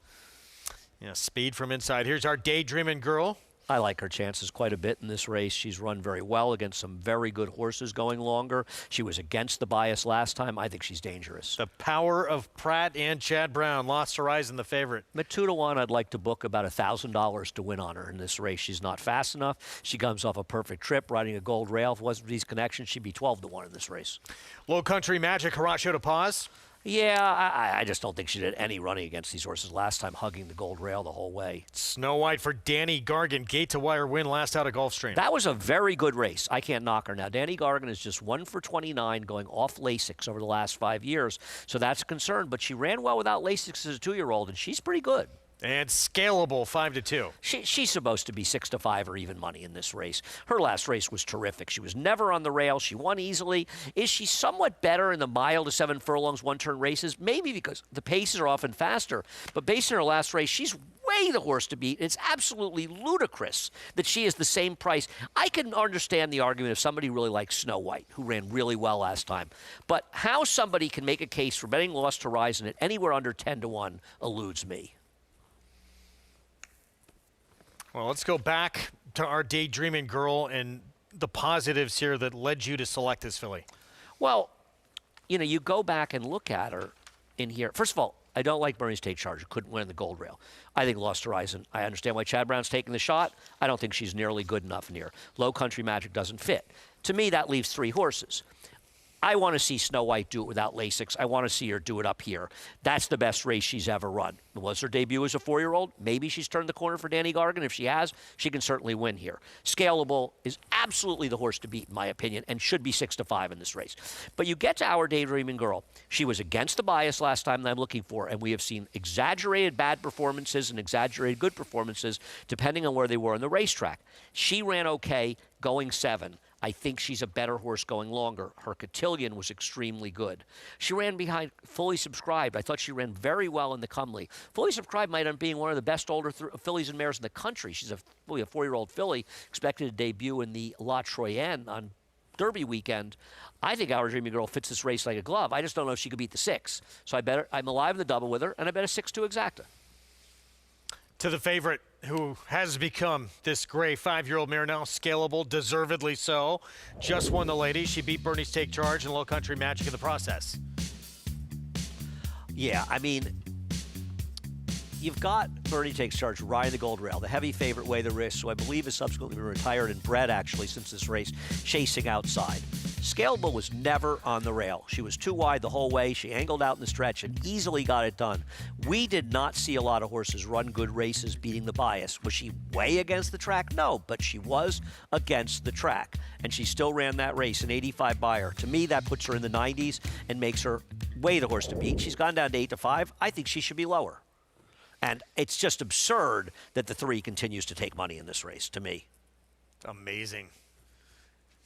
Yeah, speed from inside. Here's our Daydreaming Girl. I like her chances quite a bit in this race. She's run very well against some very good horses going longer. She was against the bias last time. I think she's dangerous. The power of Pratt and Chad Brown. Lost Horizon, the favorite. At 2-1, I'd like to book about $1,000 to win on her in this race. She's not fast enough. She comes off a perfect trip riding a gold rail. If it wasn't for these connections, she'd be 12-1 in this race. Low Country Magic, Horatio to pause. Yeah, I just don't think she did any running against these horses last time, hugging the gold rail the whole way. Snow White for Danny Gargan, gate-to-wire win last out of Gulfstream. That was a very good race. I can't knock her. Now, Danny Gargan is just 1 for 29 going off Lasix over the last 5 years, so that's a concern. But she ran well without Lasix as a 2-year-old, and she's pretty good. And Scalable 5-2. She's supposed to be 6-5 or even money in this race. Her last race was terrific. She was never on the rail. She won easily. Is she somewhat better in the mile to 7 furlongs one-turn races? Maybe because the paces are often faster. But based on her last race, she's way the horse to beat. It's absolutely ludicrous that she is the same price. I can understand the argument if somebody really likes Snow White, who ran really well last time. But how somebody can make a case for betting Lost Horizon at anywhere under 10-1 eludes me. Well, let's go back to our daydreaming girl and the positives here that led you to select this filly. Well, you know, you go back and look at her in here. First of all, I don't like Bernie's Take Charge, who couldn't win the Gold Rail. I think Lost Horizon. I understand why Chad Brown's taking the shot. I don't think she's nearly good enough in here. Low Country Magic doesn't fit. To me, that leaves 3 horses. I want to see Snow White do it without Lasix. I want to see her do it up here. That's the best race she's ever run. It was her debut as a 4-year-old. Maybe she's turned the corner for Danny Gargan. If she has, she can certainly win here. Scalable is absolutely the horse to beat, in my opinion, and should be 6-5 in this race. But you get to Our Daydreaming Girl. She was against the bias last time that I'm looking for, and we have seen exaggerated bad performances and exaggerated good performances depending on where they were on the racetrack. She ran okay going 7. I think she's a better horse going longer. Her cotillion was extremely good. She ran behind Fully Subscribed. I thought she ran very well in the Comely. Fully Subscribed might end up being one of the best older fillies and mares in the country. She's really a 4-year-old filly, expected to debut in the La Troyenne on Derby weekend. I think Our Dreaming Girl fits this race like a glove. I just don't know if she could beat the 6. So I'm alive in the double with her, and I bet a 6-2 exacta. To the favorite who has become this gray 5-year-old mare now, Scalable, deservedly so. Just won the Ladies. She beat Bernie's Take Charge and Low Country Magic in the process. Yeah, I mean, you've got Bernie Takes Charge riding the Gold Rail, the heavy favorite way the risk, so I believe has subsequently been retired and bred actually since this race, chasing outside. Scalable was never on the rail. She was too wide the whole way. She angled out in the stretch and easily got it done. We did not see a lot of horses run good races beating the bias. Was she way against the track? No, but she was against the track. And she still ran that race, an 85 buyer. To me, that puts her in the 90s and makes her way the horse to beat. She's gone down to 8-5. I think she should be lower. And it's just absurd that the 3 continues to take money in this race, to me. Amazing.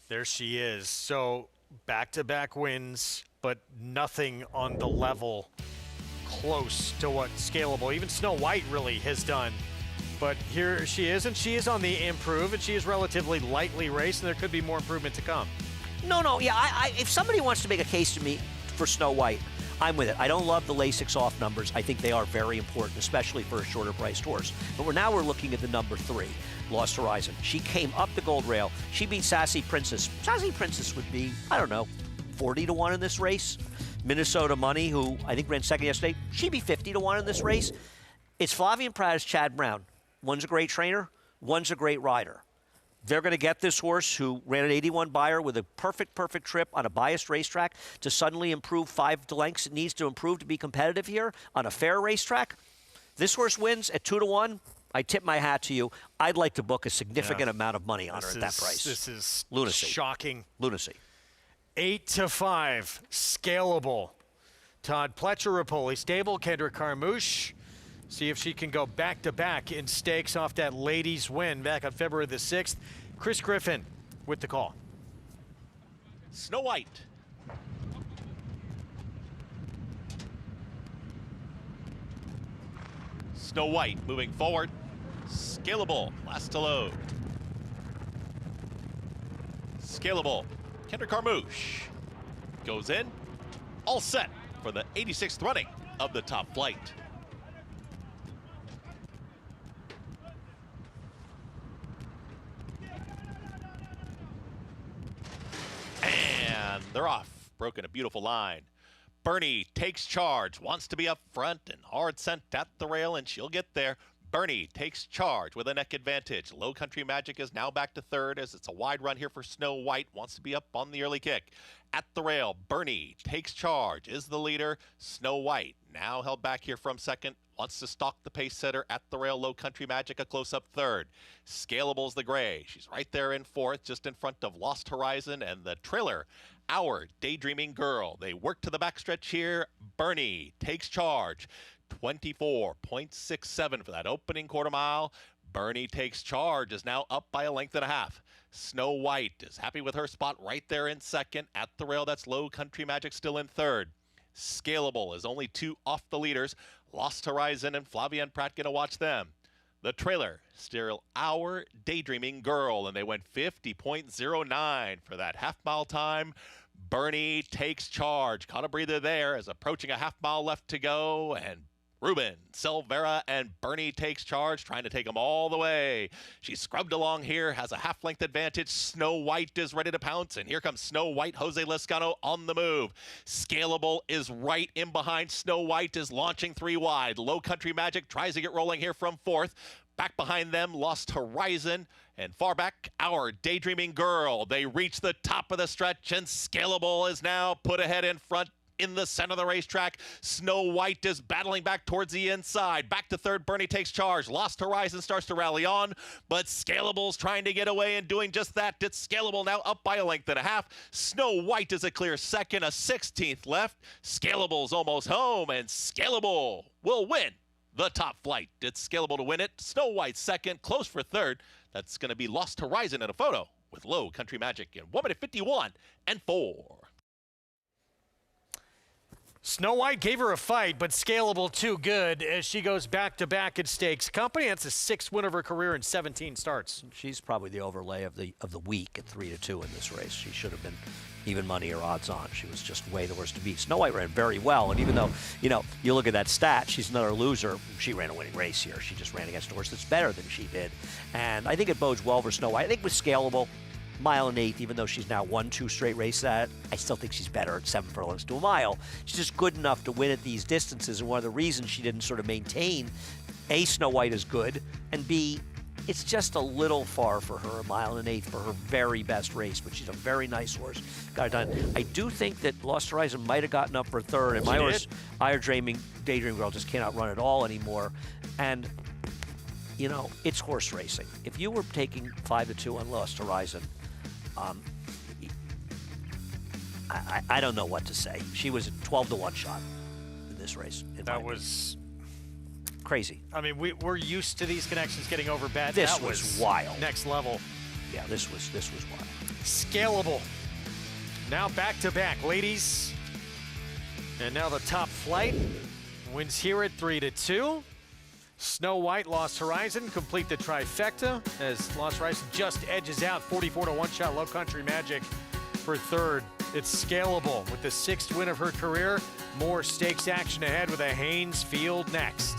There she is. So back-to-back wins, but nothing on the level close to what Scalable, even Snow White, really has done. But here she is, and she is on the improve, and she is relatively lightly raced, and there could be more improvement to come. No, yeah, if somebody wants to make a case to me for Snow White, I'm with it. I don't love the Lasix off numbers. I think they are very important, especially for a shorter priced horse. But now we're looking at the number 3, Lost Horizon. She came up the Gold Rail. She beat Sassy Princess. Sassy Princess would be, I don't know, 40-1 in this race. Minnesota Money, who I think ran second yesterday, she'd be 50-1 in this race. It's Flavian Pratt's Chad Brown. One's a great trainer, one's a great rider. They're going to get this horse who ran an 81 buyer with a perfect trip on a biased racetrack to suddenly improve 5 lengths it needs to improve to be competitive here on a fair racetrack. This horse wins at 2-1. I tip my hat to you. I'd like to book a significant amount of money on her at that price. This is lunacy. Shocking. Lunacy. 8-5. Scalable. Todd Pletcher, Rapoli Stable, Kendrick Carmouche. See if she can go back-to-back in stakes off that ladies win back on February the 6th. Chris Griffin with the call. Snow White. Snow White moving forward. Scalable, last to load. Scalable, Kendrick Carmouche goes in. All set for the 86th running of the Top Flight. And they're off. Broken a beautiful line. Bernie Takes Charge, wants to be up front and hard sent at the rail, and she'll get there. Bernie takes charge with a neck advantage. Low Country Magic is now back to third as it's a wide run here for Snow White. Wants to be up on the early kick. At the rail, Bernie takes charge, is the leader. Snow White now held back here from second. Wants to stalk the pace setter. At the rail, Low Country Magic a close-up third. Scalable's the gray. She's right there in fourth, just in front of Lost Horizon and the trailer, Our Daydreaming Girl. They work to the backstretch here. Bernie takes charge. 24.67 for that opening quarter mile. Bernie takes charge, is now up by a length and a half. Snow White is happy with her spot right there in second. At the rail, that's Low Country Magic still in third. Scalable is only 2 off the leaders. Lost Horizon and Flavian Pratt going to watch them. The trailer, still Our Daydreaming Girl, and they went 50.09 for that half-mile time. Bernie takes charge. Caught a breather there as approaching a half-mile left to go, and Ruben, Silvera, and Bernie takes charge, trying to take them all the way. She scrubbed along here, has a half-length advantage. Snow White is ready to pounce, and here comes Snow White. Jose Lescano on the move. Scalable is right in behind. Snow White is launching 3 wide. Low Country Magic tries to get rolling here from fourth. Back behind them, Lost Horizon, and far back, Our Daydreaming Girl. They reach the top of the stretch, and Scalable is now put ahead in front. In the center of the racetrack, Snow White is battling back towards the inside. Back to third, Bernie takes charge. Lost Horizon starts to rally on, but Scalable's trying to get away and doing just that. It's Scalable now up by a length and a half. Snow White is a clear second, a 16th left. Scalable's almost home, and Scalable will win the top flight. It's Scalable to win it. Snow White second, close for third. That's going to be Lost Horizon in a photo with Low Country Magic in 1 minute 51 and 4. Snow White gave her a fight, but Scalable too good as she goes back-to-back at Stakes Company. That's a 6th win of her career in 17 starts. She's probably the overlay of the week at 3-2 in this race. She should have been even money or odds on. She was just way the worst to beat. Snow White ran very well, and even though, you look at that stat, she's another loser. She ran a winning race here. She just ran against a horse that's better than she did. And I think it bodes well for Snow White. I think with Scalable, 1.8 miles, even though she's now won 2 straight races at it, I still think she's better at 7 furlongs to a mile. She's just good enough to win at these distances, and one of the reasons she didn't sort of maintain, A, Snow White is good, and B, it's just a little far for her, 1.8 miles for her very best race, but she's a very nice horse. Got it done. I do think that Lost Horizon might have gotten up for third, and my horse, Our Daydreaming Girl, just cannot run at all anymore. And, it's horse racing. If you were taking 5-2 on Lost Horizon, I don't know what to say. She was a 12-1 shot in this race. That was crazy. I mean, we're used to these connections getting over bet. This that was wild. Next level. Yeah, this was wild. Scalable. Now back-to-back, ladies. And now the top flight wins here at 3-2. Snow White, Lost Horizon complete the trifecta as Lost Horizon just edges out 44-1 shot Low Country Magic for third. It's Scalable with the 6th win of her career. More stakes action ahead with a Haynesfield next.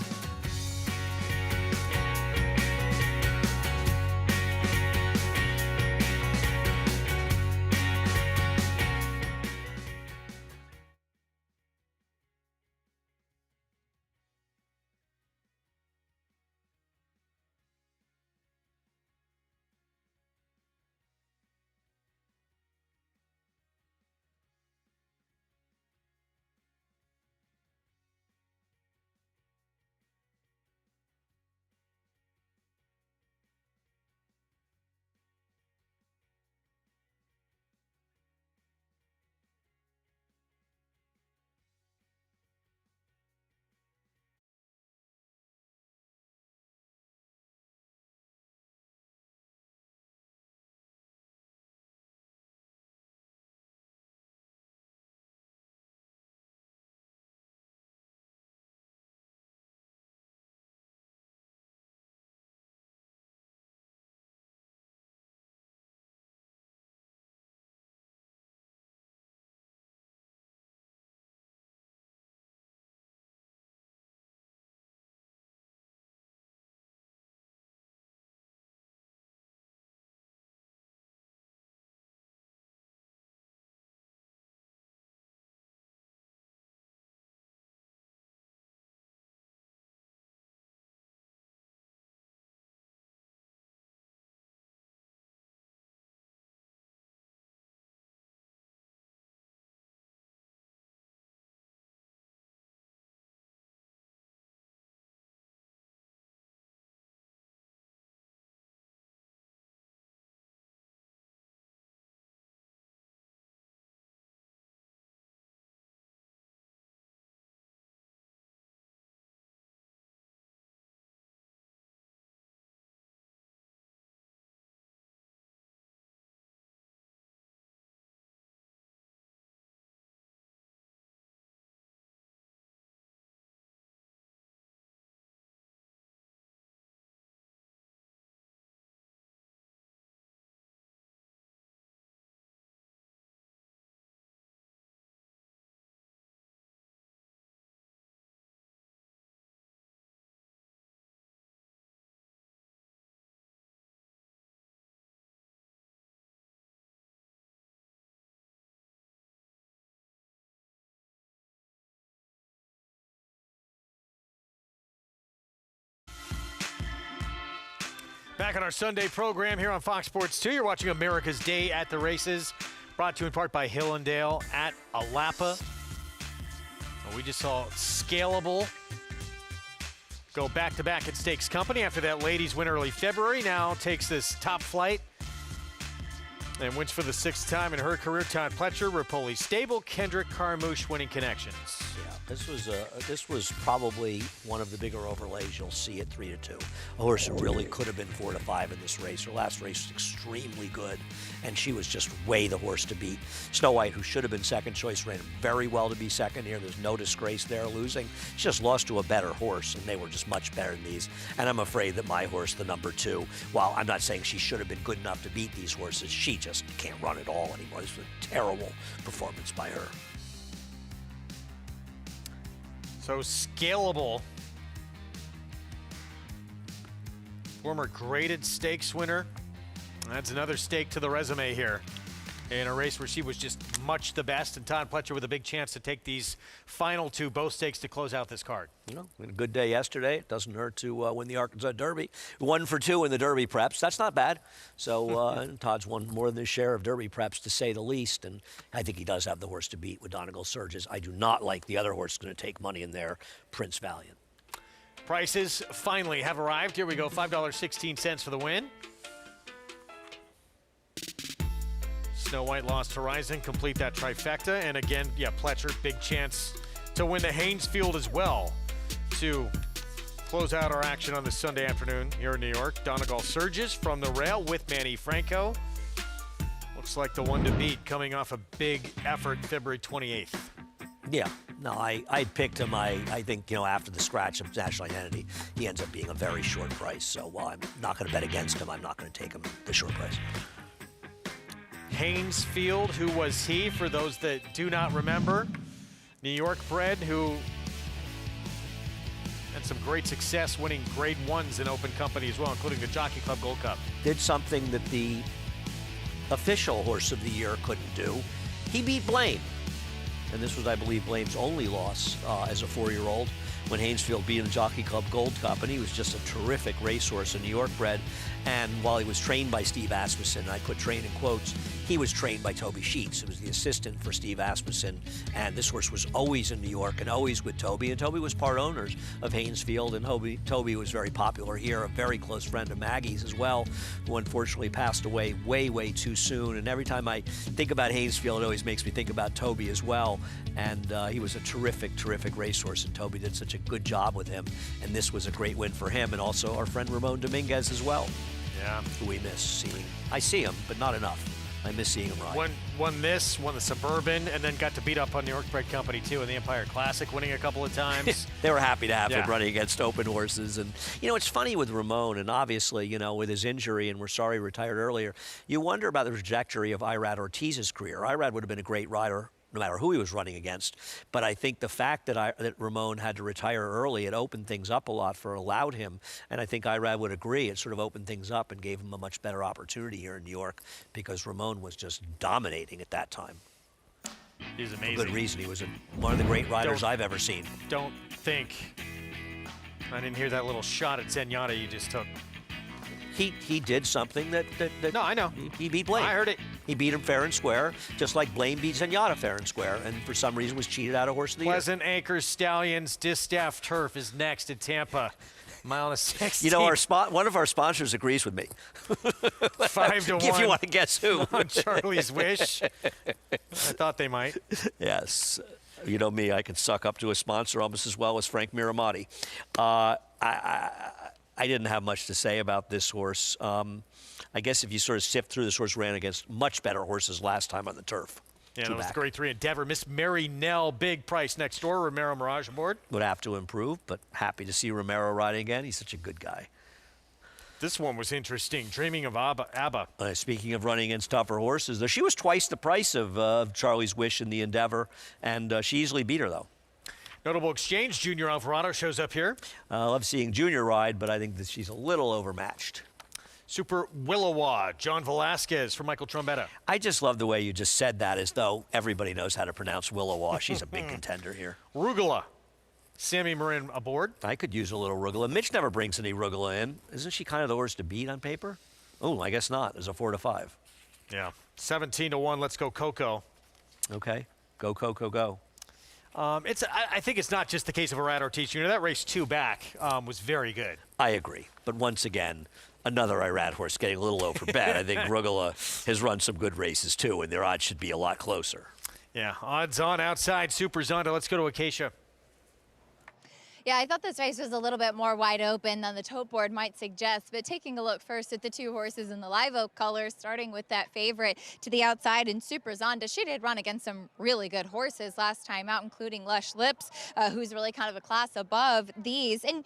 Back on our Sunday program here on Fox Sports 2. You're watching America's Day at the Races, brought to you in part by Hillendale at Alapa. Well, we just saw Scalable go back-to-back at Stakes Company after that ladies win early February. Now takes this top flight and wins for the 6th time in her career. Todd Pletcher, Rapoli Stable, Kendrick Carmouche winning connections. Yeah, this was probably one of the bigger overlays you'll see at 3-2. A horse who really could have been 4-5 in this race. Her last race was extremely good, and she was just way the horse to beat. Snow White, who should have been second choice, ran very well to be second here. There's no disgrace there losing. She just lost to a better horse, and they were just much better than these. And I'm afraid that my horse, the number 2, while I'm not saying she should have been good enough to beat these horses, she just can't run at all anymore. This was a terrible performance by her. So Scalable, former graded stakes winner. That's another stake to the resume here in a race where she was just much the best, and Todd Pletcher with a big chance to take these final 2 both stakes to close out this card. You know, we had a good day yesterday. It doesn't hurt to win the Arkansas Derby. 1 for 2 in the Derby preps. That's not bad. So Todd's won more than his share of Derby preps, to say the least, and I think he does have the horse to beat with Donegal Surges. I do not like the other horse going to take money in there, Prince Valiant. Prices finally have arrived. Here we go, $5.16 for the win. Snow White Lost Horizon, complete that trifecta. And again, yeah, Pletcher, big chance to win the Haynesfield as well to close out our action on this Sunday afternoon here in New York. Donegal Surges from the rail with Manny Franco. Looks like the one to beat, coming off a big effort February 28th. Yeah, no, I picked him. I think, you know, after the scratch of National Identity, he ends up being a very short price. So while I'm not going to bet against him, I'm not going to take him the short price. Haynesfield, who was he, for those that do not remember? New York bred who had some great success winning grade 1s in open company as well, including the Jockey Club Gold Cup. Did something that the official horse of the year couldn't do. He beat Blame. And this was, I believe, Blame's only loss as a 4-year-old when Haynesfield beat the Jockey Club Gold Cup. And he was just a terrific racehorse, a New York bred. And while he was trained by Steve Asmussen, I put train in quotes, he was trained by Toby Sheets, who was the assistant for Steve Asmussen. And this horse was always in New York and always with Toby. And Toby was part owners of Haynesfield, and Toby was very popular here, a very close friend of Maggie's as well, who unfortunately passed away way, way too soon. And every time I think about Haynesfield, it always makes me think about Toby as well. And he was a terrific, terrific racehorse, and Toby did such a good job with him. And this was a great win for him, and also our friend Ramon Dominguez as well. Yeah. Who we miss seeing. I see him, but not enough. I miss seeing him ride. Won the Suburban, and then got to beat up on New York bred company too in the Empire Classic, winning a couple of times. They were happy to have him running against open horses. And, you know, it's funny with Ramon, and obviously, you know, with his injury, and we're sorry he retired earlier, you wonder about the trajectory of Irad Ortiz's career. Irad would have been a great rider no matter who he was running against. But I think the fact that Ramon had to retire early, it opened things up a lot allowed him. And I think Irad would agree. It sort of opened things up and gave him a much better opportunity here in New York, because Ramon was just dominating at that time. He's amazing. For good reason. He was one of the great riders I've ever seen. Don't think I didn't hear that little shot at Zenyatta you just took. He did something that no, I know. He beat Blame. I heard it. He beat him fair and square, just like Blame beat Zenyatta fair and square, and for some reason was cheated out of Horse of the Year. Pleasant Acres Stallions Distaff Turf is next at Tampa. Mile and a 16. You know, one of our sponsors agrees with me. 5-1. If you want to guess who. On Charlie's Wish. I thought they might. Yes. You know me, I can suck up to a sponsor almost as well as Frank Miramati. I didn't have much to say about this horse. I guess if you sort of sift through, this horse ran against much better horses last time on the turf. Yeah, it was the grade 3 Endeavor. Miss Mary Nell, big price next door. Romero Mirage aboard. Would have to improve, but happy to see Romero riding again. He's such a good guy. This one was interesting. Dreaming of ABBA. Speaking of running against tougher horses, though, she was twice the price of Charlie's Wish in the Endeavor, and she easily beat her, though. Notable Exchange, Junior Alvarado shows up here. I love seeing Junior ride, but I think that she's a little overmatched. Super Willowa, John Velasquez for Michael Trombetta. I just love the way you just said that, as though everybody knows how to pronounce Willowa. She's a big contender here. Rugula. Sammy Marin aboard. I could use a little Rugula. Mitch never brings any Rugula in. Isn't she kind of the horse to beat on paper? Oh, I guess not. There's a 4-5. Yeah. 17-1. Let's go Coco. Okay. Go, Coco, go. I think it's not just the case of Arad Ortiz Jr. That race 2 back was very good. I agree. But once again, another Irad horse getting a little low for bet. I think Rugula has run some good races too, and their odds should be a lot closer. Yeah, odds on outside Super Zonda. Let's go to Acacia. Yeah, I thought this race was a little bit more wide open than the tote board might suggest, but taking a look first at the 2 horses in the Live Oak colors, starting with that favorite to the outside in Super Zonda. She did run against some really good horses last time out, including Lush Lips, who's really kind of a class above these. And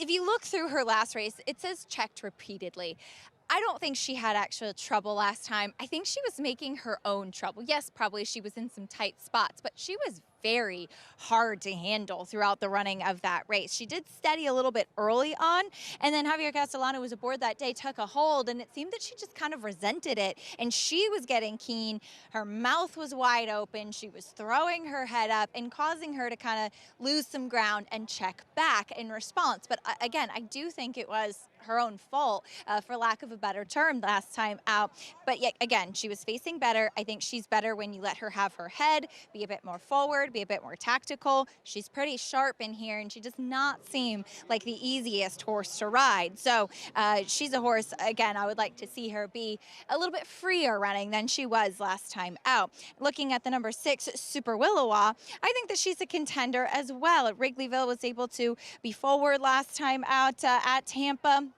if you look through her last race, it says checked repeatedly. I don't think she had actual trouble last time. I think she was making her own trouble. Yes, probably she was in some tight spots, but she was very hard to handle throughout the running of that race. She did steady a little bit early on, and then Javier Castellano was aboard that day, took a hold, and it seemed that she just kind of resented it, and she was getting keen. Her mouth was wide open. She was throwing her head up and causing her to kind of lose some ground and check back in response. But again, I do think it was her own fault, for lack of a better term, last time out. But yet, again, she was facing better. I think she's better when you let her have her head, be a bit more forward, be a bit more tactical. She's pretty sharp in here, and she does not seem like the easiest horse to ride. So she's a horse, again, I would like to see her be a little bit freer running than she was last time out. Looking at the number 6, Super Willowa, I think that she's a contender as well. Wrigleyville was able to be forward last time out at Tampa.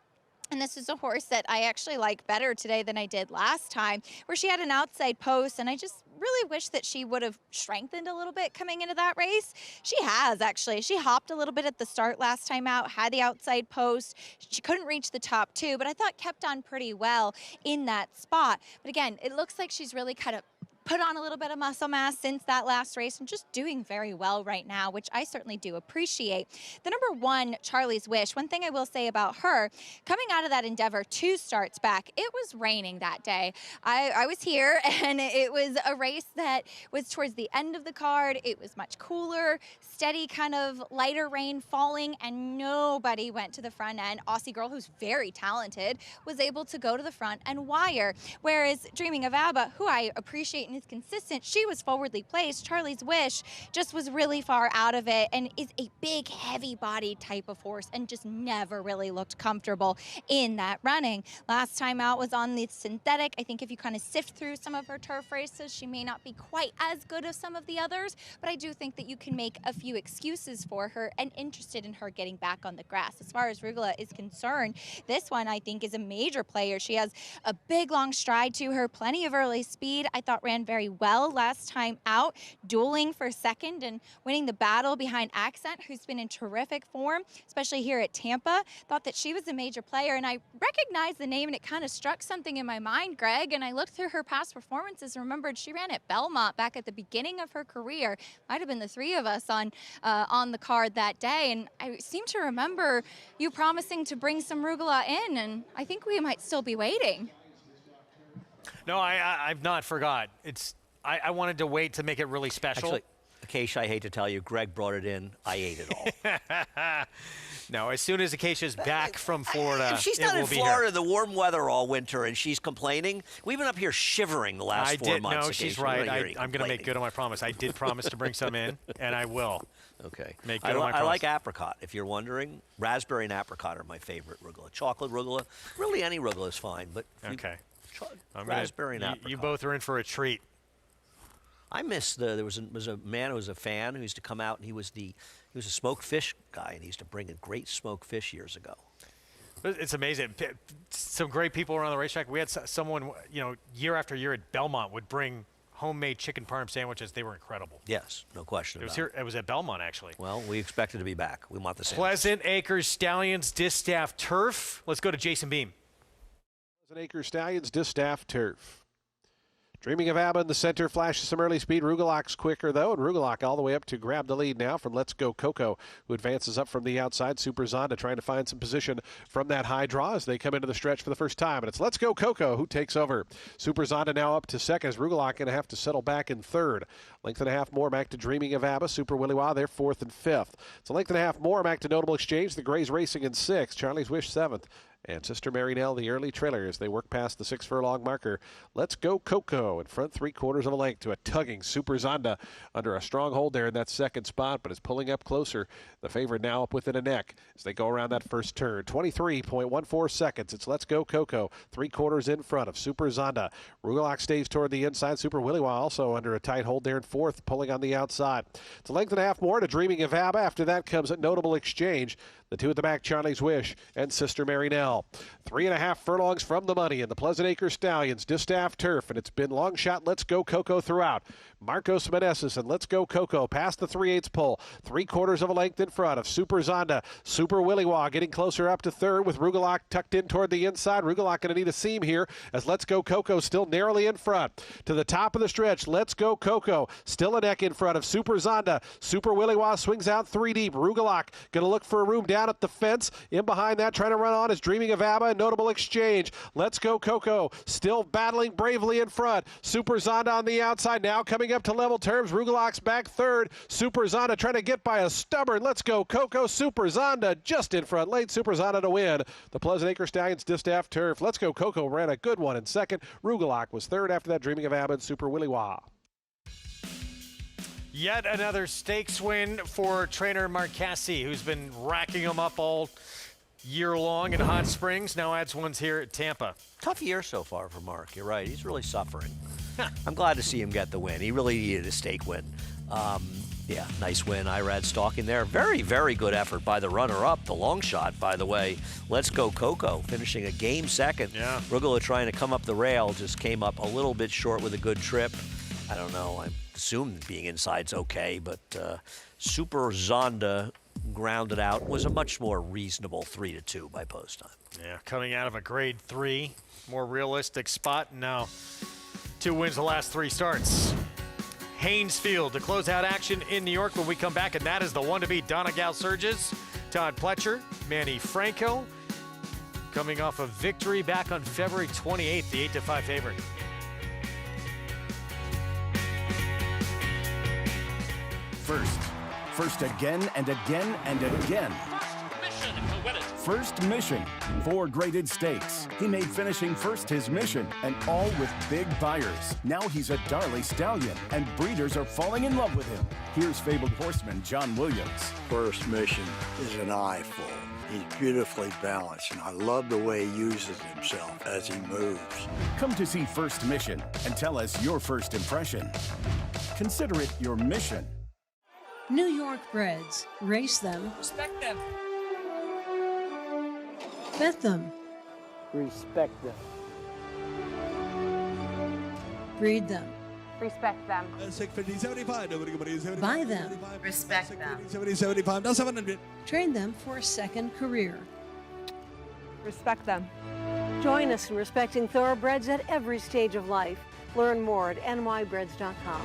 And this is a horse that I actually like better today than I did last time, where she had an outside post, and I just really wish that she would have strengthened a little bit coming into that race. She has, actually. She hopped a little bit at the start last time out, had the outside post. She couldn't reach the top 2, but I thought kept on pretty well in that spot. But again, it looks like she's really kind of put on a little bit of muscle mass since that last race and just doing very well right now, which I certainly do appreciate. The number 1, Charlie's Wish, one thing I will say about her, coming out of that Endeavor 2 starts back, it was raining that day. I was here, and it was a race that was towards the end of the card. It was much cooler, steady kind of lighter rain falling, and nobody went to the front end. Aussie Girl, who's very talented, was able to go to the front and wire, whereas Dreaming of ABBA, who I appreciate and is consistent, she was forwardly placed. Charlie's Wish just was really far out of it and is a big, heavy body type of horse and just never really looked comfortable in that running. Last time out was on the synthetic. I think if you kind of sift through some of her turf races, she may not be quite as good as some of the others, but I do think that you can make a few excuses for her and interested in her getting back on the grass. As far as Rugula is concerned, this one I think is a major player. She has a big, long stride to her, plenty of early speed. I thought ran very well last time out, dueling for second and winning the battle behind Accent, who's been in terrific form, especially here at Tampa. Thought that she was a major player, and I recognized the name, and it kind of struck something in my mind, Greg, and I looked through her past performances and remembered she ran at Belmont back at the beginning of her career. Might have been the 3 of us on the card that day, and I seem to remember you promising to bring some Rugula in, and I think we might still be waiting. No, I've not forgot. I wanted to wait to make it really special. Actually, Acacia, I hate to tell you, Greg brought it in. I ate it all. No, as soon as Acacia's back from Florida, if she's not in Florida, the warm weather all winter, and she's complaining, we've been up here shivering the last 4 months. No, she's right. I'm going to make good on my promise. I did promise to bring some in, and I will. Okay. Make good on my promise. I like apricot, if you're wondering. Raspberry and apricot are my favorite Rugula. Chocolate Rugula, really any Rugula is fine, but okay. Raspberry and apricot. You both are in for a treat. I miss there was a man who was a fan who used to come out, and he was a smoked fish guy, and he used to bring in great smoked fish years ago. It's amazing. Some great people around the racetrack. We had someone, year after year at Belmont would bring homemade chicken parm sandwiches. They were incredible. Yes, no question about it. It was at Belmont, actually. Well, we expected to be back. We want the sandwiches. Pleasant Acres Stallions Distaff Turf. Let's go to Jason Beam. Pleasant Acres Stallions Distaff Turf. Dreaming of ABBA in the center, flashes some early speed. Rugelach's quicker, though, and Rugelach all the way up to grab the lead now from Let's Go Coco, who advances up from the outside. Super Zonda trying to find some position from that high draw as they come into the stretch for the first time, and it's Let's Go Coco who takes over. Super Zonda now up to second as Rugelach going to have to settle back in third. Length and a half more back to Dreaming of ABBA. Super Willy Wah, they're fourth and fifth. It's a length and a half more back to Notable Exchange. The Grays racing in sixth. Charlie's Wish seventh. And Sister Mary Nell, the early trailer, as they work past the 6 furlong marker. Let's Go Coco in front 3/4 of a length to a tugging Super Zonda under a strong hold there in that second spot, but is pulling up closer. The favorite now up within a neck as they go around that first turn. 23.14 seconds. It's Let's Go Coco, 3/4 in front of Super Zonda. Rugelach stays toward the inside. Super Willy Wah also under a tight hold there in fourth, pulling on the outside. It's a length and a half more to Dreaming of ABBA. After that comes a Notable Exchange. The two at the back, Charlie's Wish and Sister Mary Nell. 3.5 furlongs from the money in the Pleasant Acres Stallions distaff turf, and it's been long shot Let's Go Coco throughout. Marcos Meneses and Let's Go Coco past the 3/8 pole, 3/4 of a length in front of Super Zonda. Super Willy Wah getting closer up to third with Rugelach tucked in toward the inside. Rugelach going to need a seam here as Let's Go Coco still narrowly in front. To the top of the stretch, Let's Go Coco still a neck in front of Super Zonda. Super Willy Wah swings out 3 deep. Rugelach going to look for a room down at the fence. In behind that, trying to run on is Dreaming of ABBA and Notable Exchange. Let's Go Coco still battling bravely in front. Super Zonda on the outside now coming up to level terms. Rugelach's back third. Super Zonda trying to get by a stubborn Let's Go Coco. Super Zonda just in front. Late Super Zonda to win the Pleasant Acre Stallions distaff turf. Let's Go Coco ran a good one in second. Rugelach was third after that. Dreaming of ABBA and Super Willy Wah. Yet another stakes win for trainer Marcassi, who's been racking them up all year long in Hot Springs. Now adds ones here at Tampa. Tough year so far for Mark. You're right. He's really suffering. I'm glad to see him get the win. He really needed a stake win. Yeah, nice win. Irad stalking there. Very, very good effort by the runner-up, the long shot, by the way. Let's Go Coco, finishing a game second. Yeah. Rugolo trying to come up the rail, just came up a little bit short with a good trip. I don't know. I assume being inside's okay, but Super Zonda grounded out was a much more reasonable 3-2 by post time. Yeah, coming out of a grade 3, more realistic spot. Now 2 wins the last 3 starts. Haynesfield to close out action in New York when we come back, and that is the one to beat. Donegal Surges, Todd Pletcher, Manny Franco, coming off a victory back on February 28th, the 8-5 favorite. First again and again and again. First mission, 4 graded stakes. He made finishing first his mission, and all with big buyers. Now he's a Darley Stallion, and breeders are falling in love with him. Here's fabled horseman John Williams. First mission is an eyeful. He's beautifully balanced, and I love the way he uses himself as he moves. Come to see First Mission and tell us your first impression. Consider it your mission. New York breds. Race them. Respect them. Bet them. Respect them. Breed them. Respect them. Buy them. Respect them. Train them for a second career. Respect them. Join us in respecting thoroughbreds at every stage of life. Learn more at nybreds.com.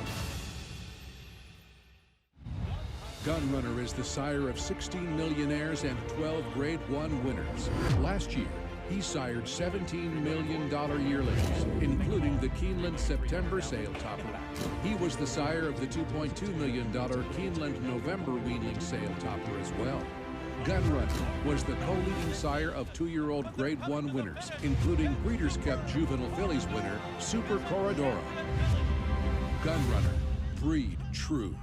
Gunrunner is the sire of 16 millionaires and 12 Grade 1 winners. Last year, he sired $17 million yearlings, including the Keeneland September sale topper. He was the sire of the $2.2 million Keeneland November weanling sale topper as well. Gunrunner was the co-leading sire of 2-year-old Grade 1 winners, including Breeders' Cup Juvenile Fillies winner Super Corridoro. Gunrunner, breed true.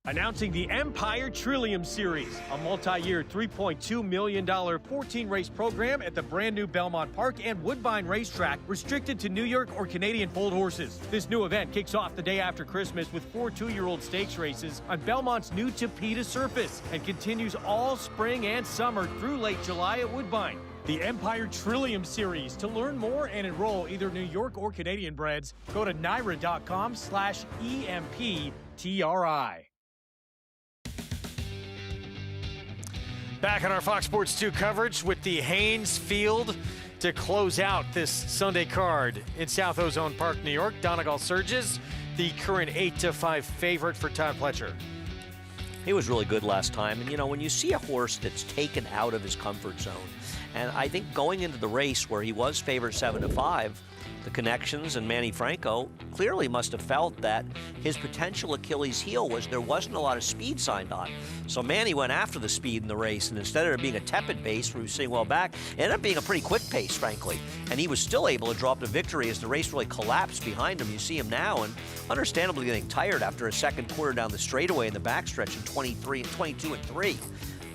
Announcing the Empire Trillium Series, a multi-year $3.2 million 14-race program at the brand new Belmont Park and Woodbine Racetrack, restricted to New York or Canadian foaled horses. This new event kicks off the day after Christmas with 4 2-year-old stakes races on Belmont's new Tapeta surface and continues all spring and summer through late July at Woodbine. The Empire Trillium Series. To learn more and enroll either New York or Canadian breds, go to NYRA.com/EMPTRI. Back on our Fox Sports 2 coverage with the Haynesfield to close out this Sunday card in South Ozone Park, New York. Donegal Surges, the current 8-5 favorite for Todd Pletcher. He was really good last time. And, you know, when you see a horse that's taken out of his comfort zone, and I think going into the race where he was favored 7-5, the connections and Manny Franco clearly must have felt that his potential Achilles heel was there wasn't a lot of speed signed on. So Manny went after the speed in the race, and instead of it being a tepid pace where he was sitting well back, it ended up being a pretty quick pace, frankly. And he was still able to drop to victory as the race really collapsed behind him. You see him now, and understandably getting tired after a second quarter down the straightaway in the backstretch in 22 and 3.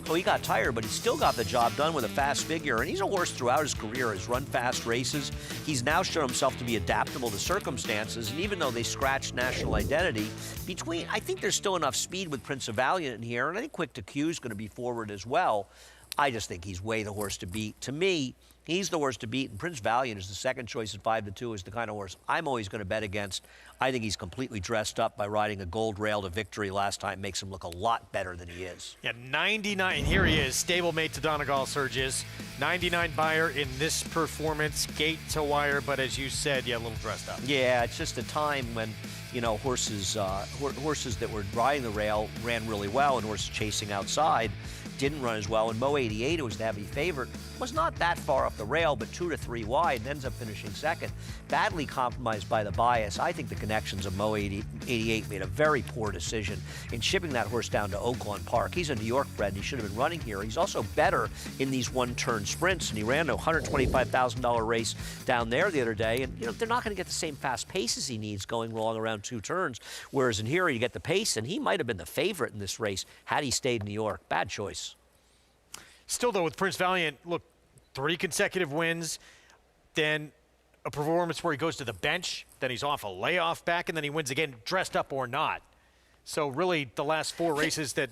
So he got tired, but he still got the job done with a fast figure. And he's a horse throughout his career, has run fast races. He's now shown himself to be adaptable to circumstances. And even though they scratched national identity, I think there's still enough speed with Prince of Valiant in here. And I think Quick to Q is going to be forward as well. I just think he's way the horse to beat. To me, he's the horse to beat, and Prince Valiant is the second choice at 5-2, is the kind of horse I'm always going to bet against. I think he's completely dressed up by riding a gold rail to victory last time. Makes him look a lot better than he is. Yeah, 99. Here he is, stablemate to Donegal Surges. 99 buyer in this performance, gate to wire, but as you said, yeah, a little dressed up. Yeah, it's just a time when, you know, horses that were riding the rail ran really well, and horses chasing outside didn't run as well. And Mo 88, who was the heavy favorite, was not that far off the rail, but 2 to 3 wide, and ends up finishing second. Badly compromised by the bias. I think the connections of Mo 88 made a very poor decision in shipping that horse down to Oaklawn Park. He's a New York bred, and he should have been running here. He's also better in these one-turn sprints, and he ran a $125,000 race down there the other day, and, you know, they're not going to get the same fast paces he needs going long around 2 turns, whereas in here you get the pace, and he might have been the favorite in this race had he stayed in New York. Bad choice. Still, though, with Prince Valiant, look, 3 consecutive wins, then a performance where he goes to the bench, then he's off a layoff back, and then he wins again, dressed up or not. So really, the last 4 races that...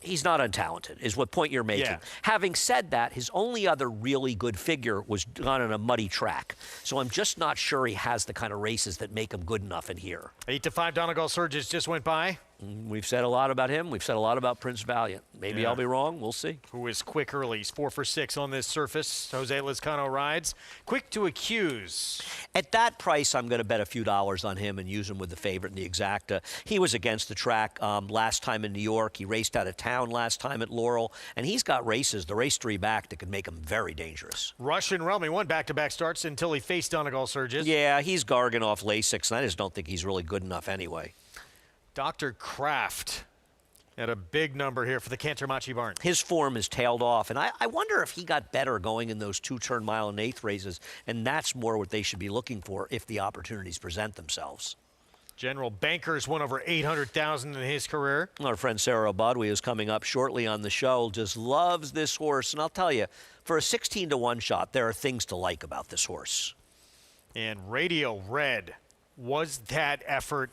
He's not untalented, is what point you're making. Yeah. Having said that, his only other really good figure was done on a muddy track. So I'm just not sure he has the kind of races that make him good enough in here. 8-5 Donegal Surges just went by. We've said a lot about him. We've said a lot about Prince Valiant. Maybe I'll be wrong. We'll see. Who is quick early. He's 4 for 6 on this surface. Jose Lizcano rides. Quick to accuse. At that price, I'm going to bet a few dollars on him and use him with the favorite in the exacta. He was against the track last time in New York. He raced out of town last time at Laurel. And he's got races, the race 3 back, that could make him very dangerous. Russian Realm, he won back-to-back starts until he faced Donegal Surges. Yeah, he's garging off Lasix, and I just don't think he's really good enough anyway. Dr. Kraft at a big number here for the Cantermachi Barn. His form has tailed off, and I wonder if he got better going in those 2-turn mile and eighth races, and that's more what they should be looking for if the opportunities present themselves. General Bankers won over $800,000 in his career. Our friend Sarah Obadwi is coming up shortly on the show, just loves this horse, and I'll tell you, for a 16-to-1 shot, there are things to like about this horse. And Radio Red, was that effort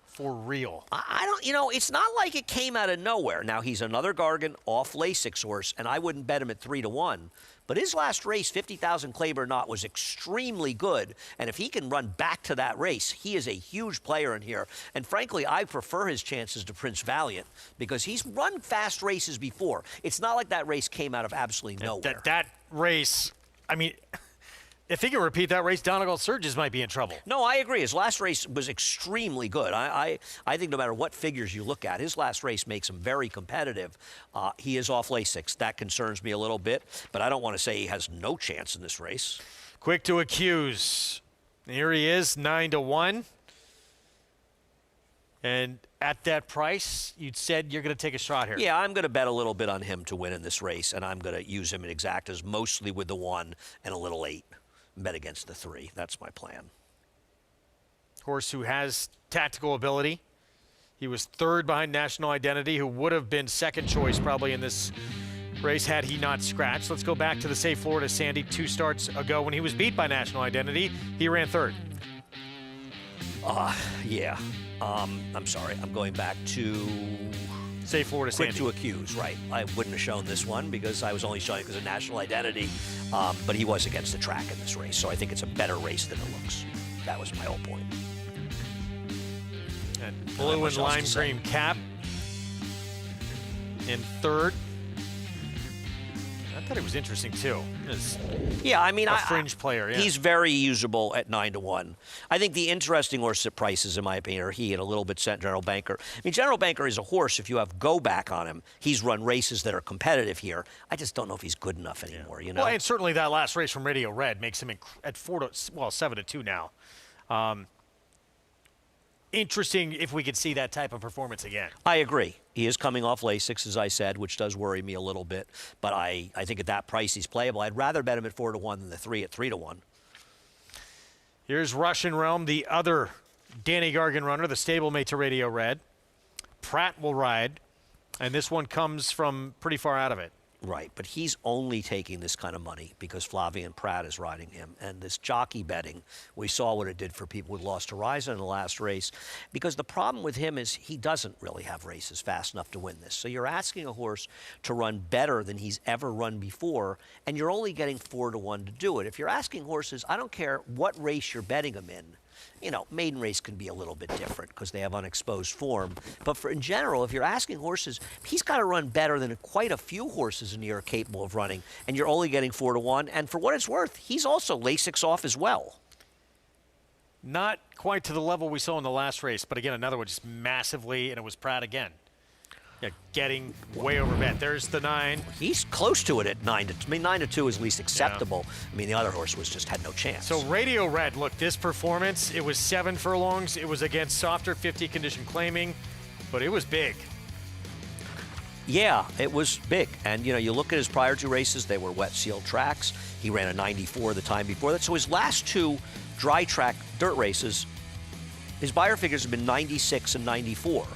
for real? I don't, you know, it's not like it came out of nowhere. Now, he's another Gargan off Lasix horse, and I wouldn't bet him at 3-1. But his last race, 50,000 Claiborne Knot, was extremely good. And if he can run back to that race, he is a huge player in here. And frankly, I prefer his chances to Prince Valiant because he's run fast races before. It's not like that race came out of absolutely nowhere. That race, I mean... If he can repeat that race, Donegal Surges might be in trouble. No, I agree. His last race was extremely good. I think no matter what figures you look at, his last race makes him very competitive. He is off Lasix. That concerns me a little bit, but I don't want to say he has no chance in this race. Quick to accuse. Here he is, 9-1. And at that price, you'd said you're going to take a shot here. Yeah, I'm going to bet a little bit on him to win in this race, and I'm going to use him in exactas, mostly with the 1 and a little 8. Bet against the 3. That's my plan. Horse who has tactical ability. He was 3rd behind National Identity, who would have been 2nd choice probably in this race had he not scratched. Let's go back to the Safe Florida Sandy 2 starts ago when he was beat by National Identity. He ran 3rd. Yeah. I'm sorry. I'm going back to... Safe Florida Sandy. Quick to accuse, right. I wouldn't have shown this one because I was only showing it because of National Identity, but he was against the track in this race, so I think it's a better race than it looks. That was my whole point. And blue and lime cream cap in 3rd. I thought he was interesting too. Yeah, I mean, a fringe player. Yeah. He's very usable at 9-1. I think the interesting horse at prices, in my opinion, are he and a little bit General Banker. I mean, General Banker is a horse. If you have go back on him, he's run races that are competitive here. I just don't know if he's good enough anymore. You know. Well, and certainly that last race from Radio Red makes him at 7-2 now. Interesting if we could see that type of performance again. I agree. He is coming off Lasix, as I said, which does worry me a little bit. But I think at that price he's playable. I'd rather bet him at 4-1 than the 3 at 3-1. Here's Russian Realm, the other Danny Gargan runner, the stablemate to Radio Red. Pratt will ride, and this one comes from pretty far out of it. Right, but he's only taking this kind of money because Flavien Prat is riding him. And this jockey betting, we saw what it did for people who lost to Ryza in the last race. Because the problem with him is he doesn't really have races fast enough to win this. So you're asking a horse to run better than he's ever run before, and you're only getting 4-1 to do it. If you're asking horses, I don't care what race you're betting them in. You know, maiden race can be a little bit different because they have unexposed form. But in general, if you're asking horses, he's got to run better than quite a few horses in the year are capable of running, and you're only getting 4-1. And for what it's worth, he's also Lasix off as well. Not quite to the level we saw in the last race, but again, another one just massively, and it was Pratt again. Yeah, getting way over bet. There's the 9. He's close to it at 9. I mean, 9-2 is least acceptable. Yeah. I mean, the other horse just had no chance. So Radio Red, look, this performance, it was 7 furlongs. It was against softer 50 condition claiming, but it was big. Yeah, it was big. And, you know, you look at his prior 2 races, they were wet sealed tracks. He ran a 94 the time before that. So his last 2 dry track dirt races, his Beyer figures have been 96 and 94.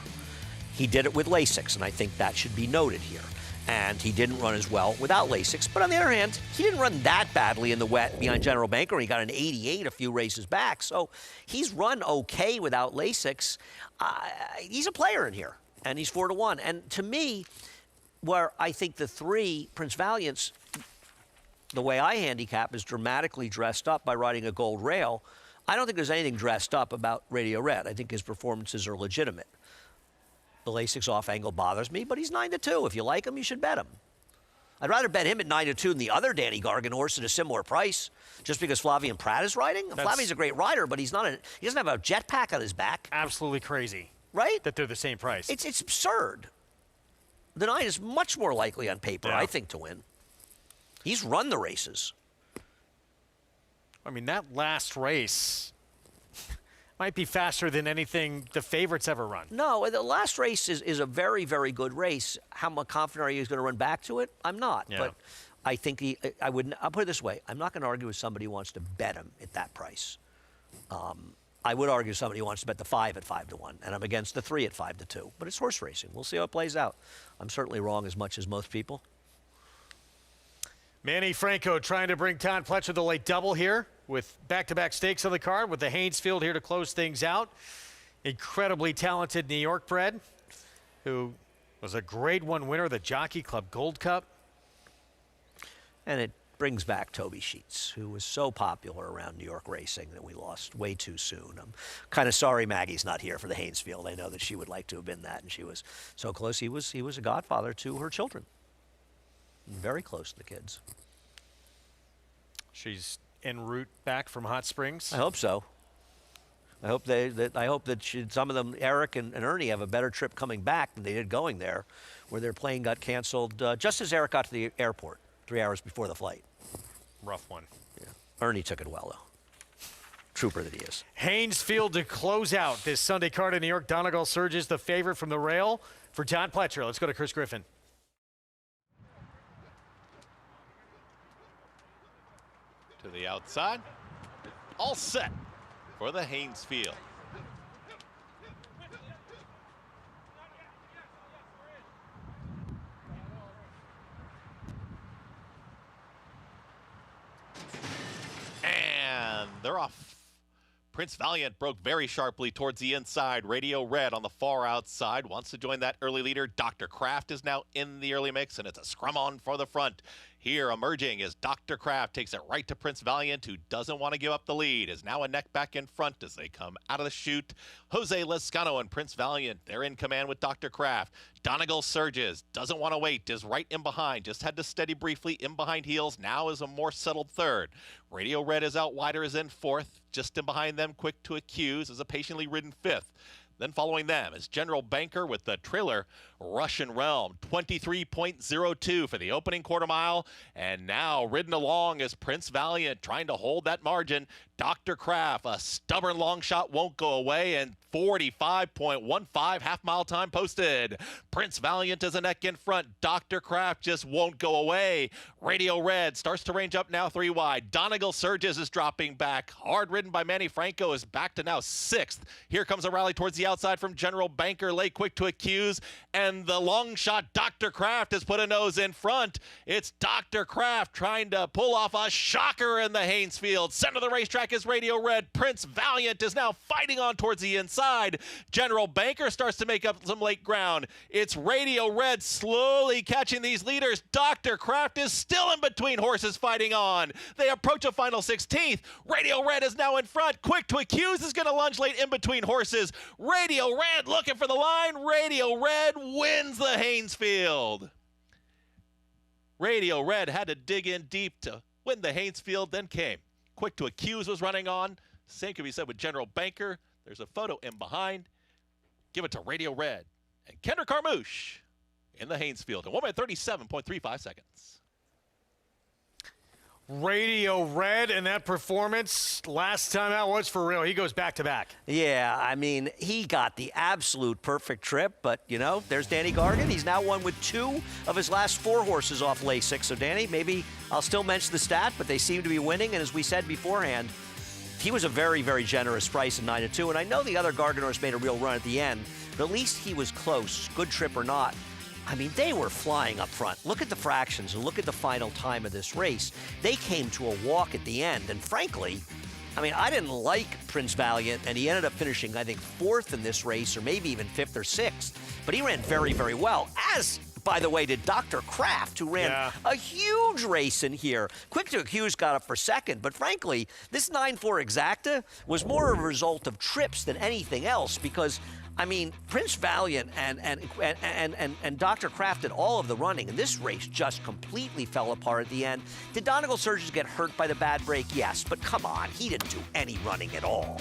He did it with Lasix, and I think that should be noted here. And he didn't run as well without Lasix. But on the other hand, he didn't run that badly in the wet behind General Banker. He got an 88 a few races back. So he's run okay without Lasix. He's a player in here, and he's 4-1. And to me, where I think the 3, Prince Valiant's, the way I handicap, is dramatically dressed up by riding a gold rail. I don't think there's anything dressed up about Radio Red. I think his performances are legitimate. The Lasix off angle bothers me, but he's 9-2. If you like him, you should bet him. I'd rather bet him at 9-2 than the other Danny Gargan horse at a similar price, just because Flavien Prat is riding. Flavien's a great rider, but he doesn't have a jetpack on his back. Absolutely crazy. Right? That they're the same price. It's absurd. The 9 is much more likely on paper, I think, to win. He's run the races. I mean, that last race might be faster than anything the favorites ever run. No, the last race is a very, very good race. How much confident are you he's going to run back to it? I'm not. Yeah. But I think I'll put it this way. I'm not going to argue with somebody who wants to bet him at that price. I would argue somebody who wants to bet the 5 at 5-1, and I'm against the 3 at 5-2. But it's horse racing. We'll see how it plays out. I'm certainly wrong as much as most people. Manny Franco trying to bring Todd Pletcher the late double here with back-to-back stakes on the card with the Haynesfield here to close things out. Incredibly talented New York bred who was a Grade 1 winner of the Jockey Club Gold Cup. And it brings back Toby Sheets, who was so popular around New York racing that we lost way too soon. I'm kind of sorry Maggie's not here for the Haynesfield. I know that she would like to have been that, and she was so close. He was a godfather to her children. Very close to the kids. She's en route back from Hot Springs. I hope so. I hope that some of them, Eric and Ernie, have a better trip coming back than they did going there, where their plane got canceled just as Eric got to the airport 3 hours before the flight. Rough one. Yeah. Ernie took it well, though. Trooper that he is. Haynesfield to close out this Sunday card in New York. Donegal Surges, the favorite from the rail for Todd Pletcher. Let's go to Chris Griffin. To the outside. All set for the Haynesfield. And they're off. Prince Valiant broke very sharply towards the inside. Radio Red on the far outside wants to join that early leader. Dr. Kraft is now in the early mix, and it's a scrum on for the front. Here emerging is Dr. Kraft, takes it right to Prince Valiant, who doesn't want to give up the lead, is now a neck back in front as they come out of the chute. Jose Lescano and Prince Valiant, they're in command with Dr. Kraft. Donegal surges, doesn't want to wait, is right in behind, just had to steady briefly in behind heels, now is a more settled third. Radio Red is out wider, is in fourth, just in behind them, Quick to Accuse is a patiently ridden fifth. Then following them is General Banker with the trailer Russian Realm, 23.02 for the opening quarter mile. And now ridden along is Prince Valiant trying to hold that margin. Dr. Kraft, a stubborn long shot, won't go away, and 45.15 half-mile time posted. Prince Valiant is a neck in front. Dr. Kraft just won't go away. Radio Red starts to range up now 3 wide. Donegal Surges is dropping back. Hard ridden by Manny Franco is back to now 6th. Here comes a rally towards the outside from General Banker, lay Quick to Accuse, and the long shot Dr. Kraft has put a nose in front. It's Dr. Kraft trying to pull off a shocker in the Haynesfield. Center of the racetrack is Radio Red. Prince Valiant is now fighting on towards the inside. General Banker starts to make up some late ground. It's Radio Red slowly catching these leaders. Dr. Kraft is still in between horses fighting on. They approach a final 16th. Radio Red is now in front. Quick to Accuse is going to lunge late in between horses. Radio Red looking for the line. Radio Red wins the Haynesfield. Radio Red had to dig in deep to win the Haynesfield, then came. Quick to Accuse was running on. Same could be said with General Banker. There's a photo in behind. Give it to Radio Red. And Kendrick Carmouche in the Haynesfield in 1 minute 37.35 seconds. Radio Red and that performance last time out was for real. He goes back to back. Yeah, I mean, he got the absolute perfect trip, but, you know, there's Danny Gargan. He's now won with 2 of his last 4 horses off Lasix. So, Danny, maybe I'll still mention the stat, but they seem to be winning. And as we said beforehand, he was a very, very generous price in 9-2. And I know the other Gargan horse made a real run at the end, but at least he was close, good trip or not. I mean, they were flying up front. Look at the fractions and look at the final time of this race. They came to a walk at the end. And frankly, I mean, I didn't like Prince Valiant, and he ended up finishing, I think, 4th in this race, or maybe even 5th or 6th. But he ran very, very well, as, by the way, did Dr. Kraft, who ran a huge race in here. Quick to Accuse got up for 2nd, but frankly, this 9-4 Exacta was more a result of trips than anything else, because I mean, Prince Valiant and Dr. Kraft did all of the running, and this race just completely fell apart at the end. Did Donegal Surges get hurt by the bad break? Yes, but come on, he didn't do any running at all.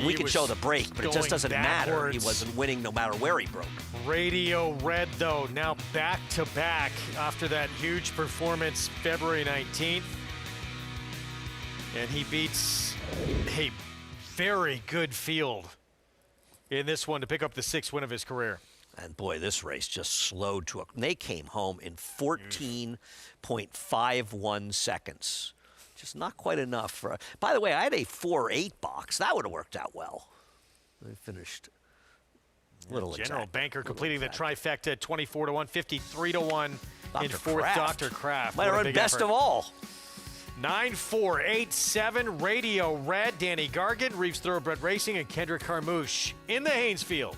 We could show the break, but it just doesn't matter. He wasn't winning no matter where he broke. Radio Red, though, now back-to-back after that huge performance February 19th. And he beats a very good field in this one to pick up the 6th win of his career. And boy, this race just slowed to a... They came home in 14.51 seconds. Just not quite enough for... By the way, I had a 4-8 box. That would have worked out well. I finished little General exact. Banker completing the trifecta, 24-1, 53-1 in 4th. Kraft. Dr. Kraft. Might have run best of all. 9-4-8-7, Radio Red, Danny Gargan, Reeves Thoroughbred Racing, and Kendrick Carmouche in the Haynesfield.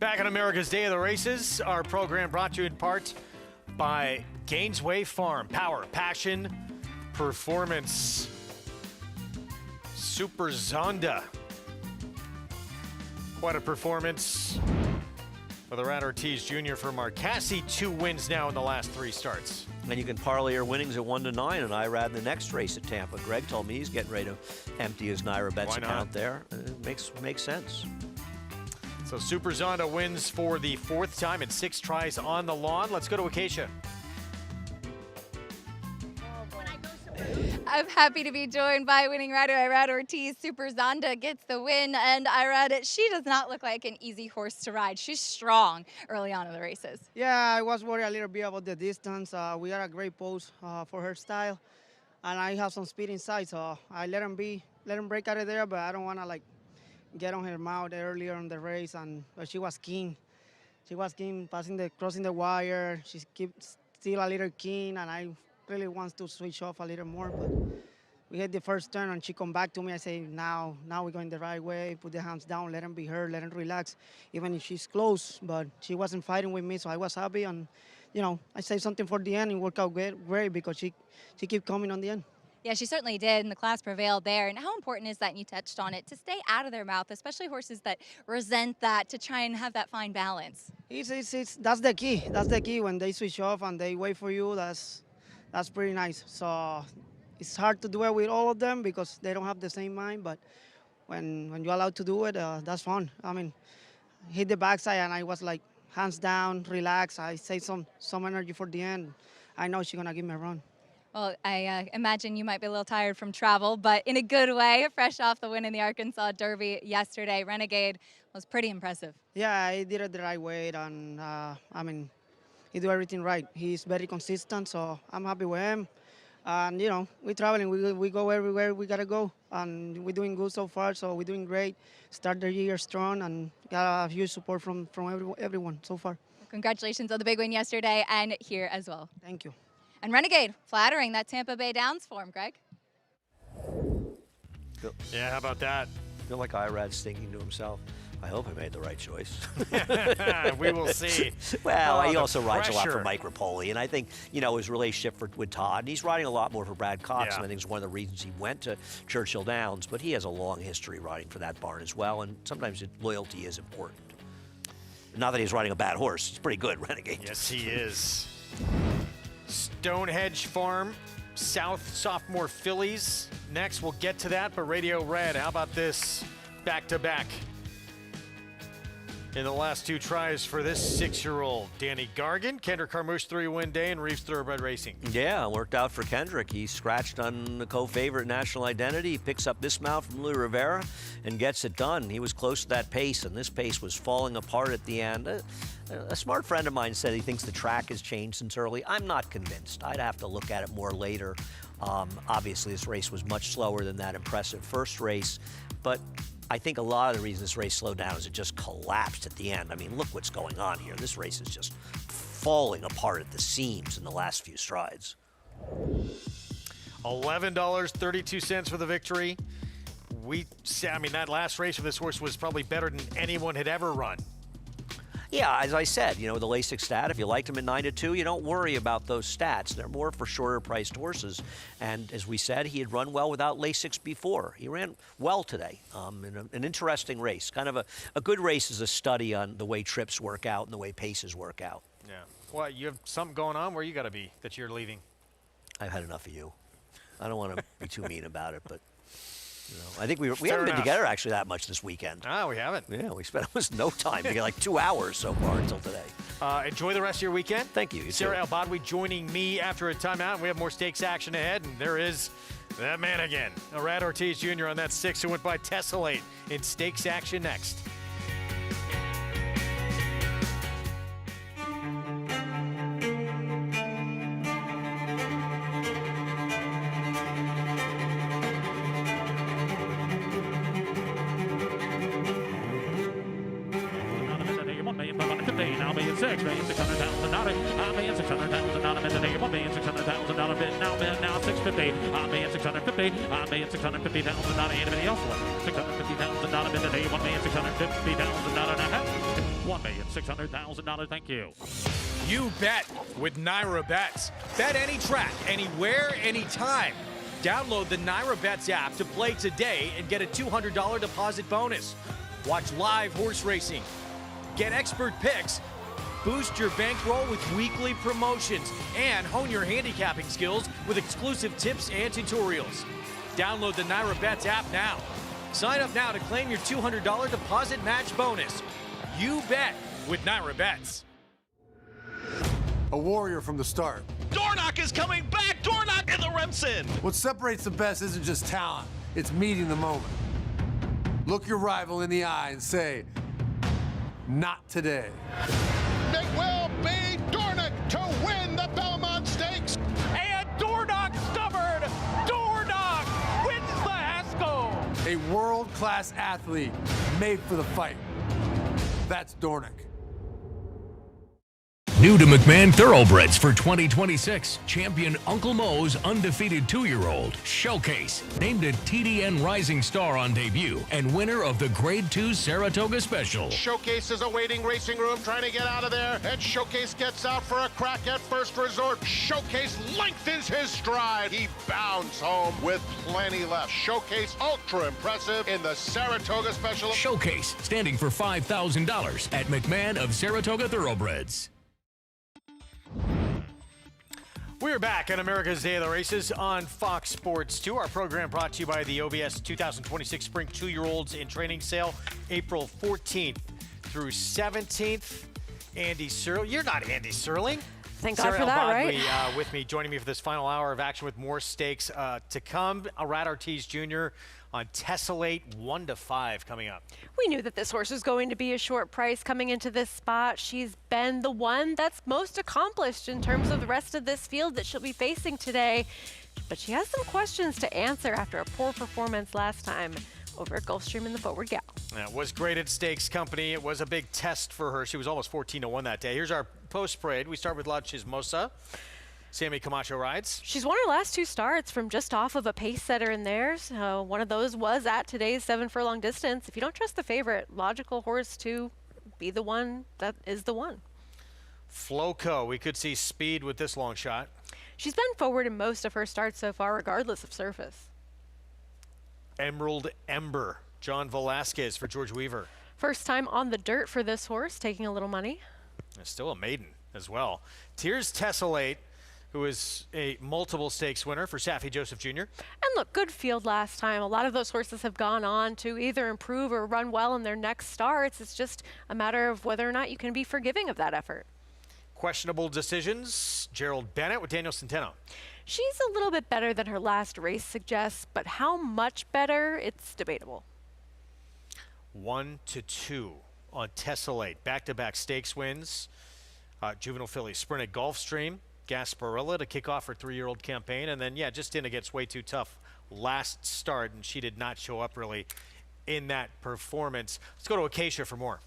Back on America's Day of the Races, our program brought to you in part by Gainesway Farm. Power, passion, performance. Super Zonda. Quite a performance for the Rat Ortiz Jr. from Marcassi. 2 wins now in the last 3 starts. And you can parlay your winnings at 1-9 and IRAD in the next race at Tampa. Greg told me he's getting ready to empty his NYRA Bets account there. It makes sense. So Super Zonda wins for the 4th time in 6 tries on the lawn. Let's go to Acacia. I'm happy to be joined by winning rider Irad Ortiz. Super Zonda gets the win, and Irad, she does not look like an easy horse to ride. She's strong early on in the races. Yeah, I was worried a little bit about the distance. We got a great pose for her style, and I have some speed inside, so I let him break out of there, but I don't want to like get on her mouth earlier in the race, but she was keen. She was keen crossing the wire. She keeps still a little keen, and I really wants to switch off a little more, but we hit the first turn and she come back to me. I say, now we're going the right way, put the hands down, let him be her, let him relax, even if she's close, but she wasn't fighting with me, so I was happy, and I saved something for the end and worked out great because she kept coming on the end. Yeah, she certainly did, and the class prevailed there. And how important is that, and you touched on it, to stay out of their mouth, especially horses that resent that, to try and have that fine balance? That's the key. That's the key. When they switch off and they wait for you, that's pretty nice. So it's hard to do it with all of them because they don't have the same mind, but when you're allowed to do it, that's fun. I mean, hit the backside and I was like, hands down, relax. I saved some energy for the end. I know she's going to give me a run. Well, I imagine you might be a little tired from travel, but in a good way, fresh off the win in the Arkansas Derby yesterday. Renegade was pretty impressive. Yeah, he did it the right way, and I mean, he do everything right. He's very consistent, so I'm happy with him. And we're traveling. We go everywhere we gotta go, and we're doing good so far. So we're doing great. Start the year strong, and got a huge support from everyone so far. Well, congratulations on the big win yesterday, and here as well. Thank you. And Renegade, flattering that Tampa Bay Downs form, Greg. Yeah, how about that? I feel like Irad's thinking to himself, I hope I made the right choice. We will see. Well, he also rides a lot for Mike Rapoli, and I think, his relationship with Todd, and he's riding a lot more for Brad Cox, and I think it's one of the reasons he went to Churchill Downs, but he has a long history riding for that barn as well, and sometimes loyalty is important. Not that he's riding a bad horse. He's pretty good, Renegade. Yes, he is. Stonehenge Farm, South Sophomore fillies. Next, we'll get to that, but Radio Red, how about this? Back-to-back. In the last 2 tries for this 6-year-old. Danny Gargan, Kendrick Carmouche 3-win day, and Reeves Thoroughbred Racing. Yeah, worked out for Kendrick. He scratched on the co-favorite National Identity. He picks up this mount from Louis Rivera and gets it done. He was close to that pace, and this pace was falling apart at the end. A smart friend of mine said he thinks the track has changed since early. I'm not convinced. I'd have to look at it more later. Obviously, this race was much slower than that impressive first race, but I think a lot of the reason this race slowed down is it just collapsed at the end. I mean, look what's going on here. This race is just falling apart at the seams in the last few strides. $11.32 for the victory. That last race for this horse was probably better than anyone had ever run. Yeah, as I said, the LASIK stat, if you liked him at 9-2, you don't worry about those stats. They're more for shorter priced horses. And as we said, he had run well without LASIKs before. He ran well today in an interesting race. Kind of a good race is a study on the way trips work out and the way paces work out. Yeah. Well, you have something going on where you got to be that you're leaving. I've had enough of you. I don't want to be too mean about it, but I think we haven't been together actually that much this weekend. Ah, we haven't. Yeah, we spent almost no time. We got like 2 hours so far until today. Enjoy the rest of your weekend. Thank you. Sarah El-Badwi joining me after a timeout. We have more stakes action ahead, and there is that man again, Irad Ortiz Jr. on that 6 who went by Tessellate in stakes action next. $6,600,000 $1,600,000 bid today. $1,600,000 bid now 650. $1,650,000 $1,650,000. Anybody else? $650,000 bid today. $1,650,000. $1,600,000, thank you. You bet with NYRA Bets. Bet any track, anywhere, anytime. Download the NYRA Bets app to play today and get a $200 deposit bonus. Watch live horse racing. Get expert picks. Boost your bankroll with weekly promotions and hone your handicapping skills with exclusive tips and tutorials. Download the NYRA Bets app now. Sign up now to claim your $200 deposit match bonus. You bet with NYRA Bets. A warrior from the start. Dornock is coming back. Dornock in the Remsen. What separates the best isn't just talent, it's meeting the moment. Look your rival in the eye and say, not today. It will be Dornock to win the Belmont Stakes. And Dornock stubborn. Dornock wins the Haskell. A world-class athlete made for the fight. That's Dornock. New to McMahon Thoroughbreds for 2026, champion Uncle Mo's undefeated 2-year-old, Showcase, named a TDN Rising Star on debut, and winner of the Grade 2 Saratoga Special. Showcase is awaiting racing room, trying to get out of there, and Showcase gets out for a crack at first resort. Showcase lengthens his stride. He bounds home with plenty left. Showcase ultra impressive in the Saratoga Special. Showcase, standing for $5,000 at McMahon of Saratoga Thoroughbreds. We're back on America's Day of the Races on Fox Sports 2. Our program brought to you by the OBS 2026 Spring 2-Year-Olds in Training Sale, April 14th through 17th. Andy Serling. You're not Andy Serling. Thank God Sarah for that, Elbagui, right? with me, joining me for this final hour of action with more stakes to come. Rad Ortiz Jr. on Tessellate 1-5 coming up. We knew that this horse was going to be a short price coming into this spot. She's been the one that's most accomplished in terms of the rest of this field that she'll be facing today. But she has some questions to answer after a poor performance last time over at Gulfstream in the Forward Gal. It was great at Stakes Company. It was a big test for her. She was almost 14-1 that day. Here's our post-parade. We start with La Chismosa. Sammy Camacho rides. She's won her last 2 starts from just off of a pace setter in there. So one of those was at today's 7 furlong distance. If you don't trust the favorite, logical horse to be the one that is the one. Floco, we could see speed with this long shot. She's been forward in most of her starts so far, regardless of surface. Emerald Ember, John Velasquez for George Weaver. First time on the dirt for this horse, taking a little money. There's still a maiden as well. Tears Tessellate, who is a multiple stakes winner for Saffie Joseph Jr. And look, good field last time. A lot of those horses have gone on to either improve or run well in their next starts. It's just a matter of whether or not you can be forgiving of that effort. Questionable decisions, Gerald Bennett with Daniel Centeno. She's a little bit better than her last race suggests, but how much better, it's debatable. 1-2 on Tessellate. Back-to-back stakes wins. Juvenile filly sprinted Gulfstream. Gasparilla to kick off her 3-year-old campaign. And then, just in against Way Too Tough last start, and she did not show up really in that performance. Let's go to Acacia for more.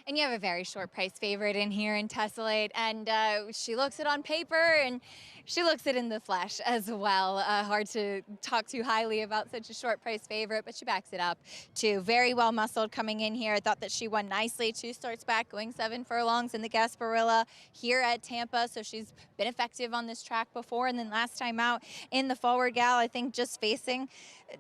And you have a very short price favorite in here in Tessellate, and she looks it on paper, and she looks it in the flesh as well. Hard to talk too highly about such a short price favorite, but she backs it up too. Very well muscled coming in here. I thought that she won nicely 2 starts back, going 7 furlongs in the Gasparilla here at Tampa. So she's been effective on this track before. And then last time out in the Forward Gal, I think just facing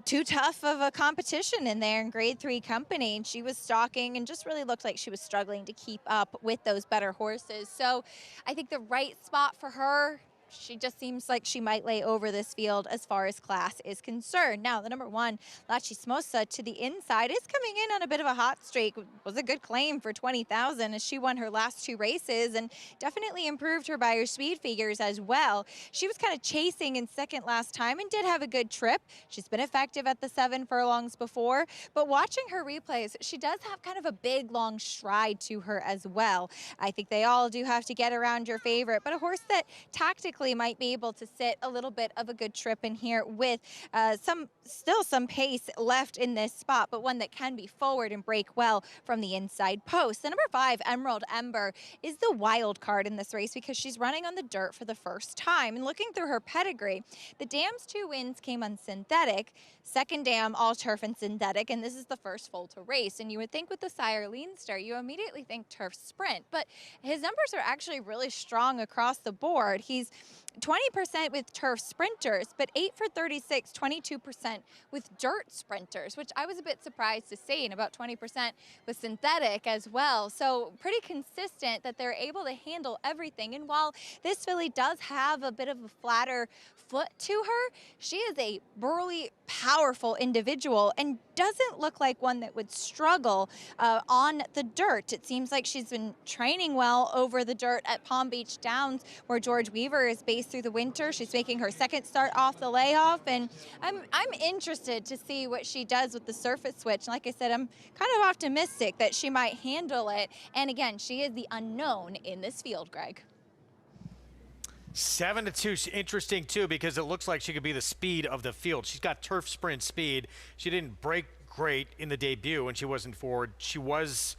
too tough of a competition in there in Grade 3 company. And she was stalking and just really looked like she was struggling to keep up with those better horses. So I think the right spot for her, she just seems like she might lay over this field as far as class is concerned. Now, the number 1, La Chismosa, to the inside is coming in on a bit of a hot streak. Was a good claim for 20,000 as she won her last 2 races and definitely improved her by her speed figures as well. She was kind of chasing in second last time and did have a good trip. She's been effective at the 7 furlongs before, but watching her replays, she does have kind of a big, long stride to her as well. I think they all do have to get around your favorite, but a horse that tactically hopefully might be able to sit a little bit of a good trip in here with still some pace left in this spot, but one that can be forward and break well from the inside post. The number 5, Emerald Ember, is the wild card in this race because she's running on the dirt for the first time. And looking through her pedigree, the dam's 2 wins came on synthetic, second dam all turf and synthetic, and this is the first foal to race. And you would think with the sire Lean Star, you immediately think turf sprint, but his numbers are actually really strong across the board. He's 20% with turf sprinters, but 8 for 36, 22% with dirt sprinters, which I was a bit surprised to see, and about 20% with synthetic as well. So pretty consistent that they're able to handle everything. And while this filly does have a bit of a flatter foot to her, she is a burly, powerful individual and doesn't look like one that would struggle on the dirt. It seems like she's been training well over the dirt at Palm Beach Downs, where George Weaver is based through the winter. She's making her second start off the layoff, and I'm interested to see what she does with the surface switch. Like I said, I'm kind of optimistic that she might handle it. And again, she is the unknown in this field, Greg. 7-2, interesting too, because it looks like she could be the speed of the field. She's got turf sprint speed. She didn't break great in the debut when she wasn't forward. She was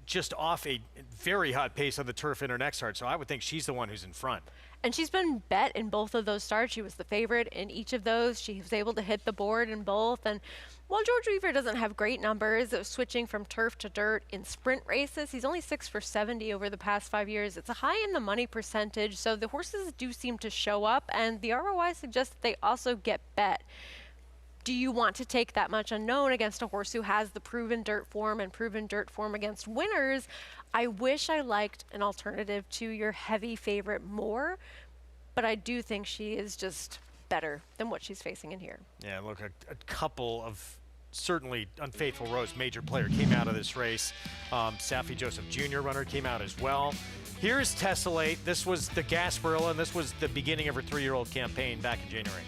just off a very hot pace on the turf in her next start, so I would think she's the one who's in front. And she's been bet in both of those starts. She was the favorite in each of those. She was able to hit the board in both. And while George Weaver doesn't have great numbers of switching from turf to dirt in sprint races, he's only 6 for 70 over the past 5 years. It's a high in the money percentage, so the horses do seem to show up, and the ROI suggests that they also get bet. Do you want to take that much unknown against a horse who has the proven dirt form and proven dirt form against winners? I wish I liked an alternative to your heavy favorite more, but I do think she is just better than what she's facing in here. Yeah, look, a couple of certainly unfaithful rows. Major player came out of this race. Safi Joseph Jr. runner came out as well. Here's Tessellate. This was the Gasparilla, and this was the beginning of her 3-year-old campaign back in January.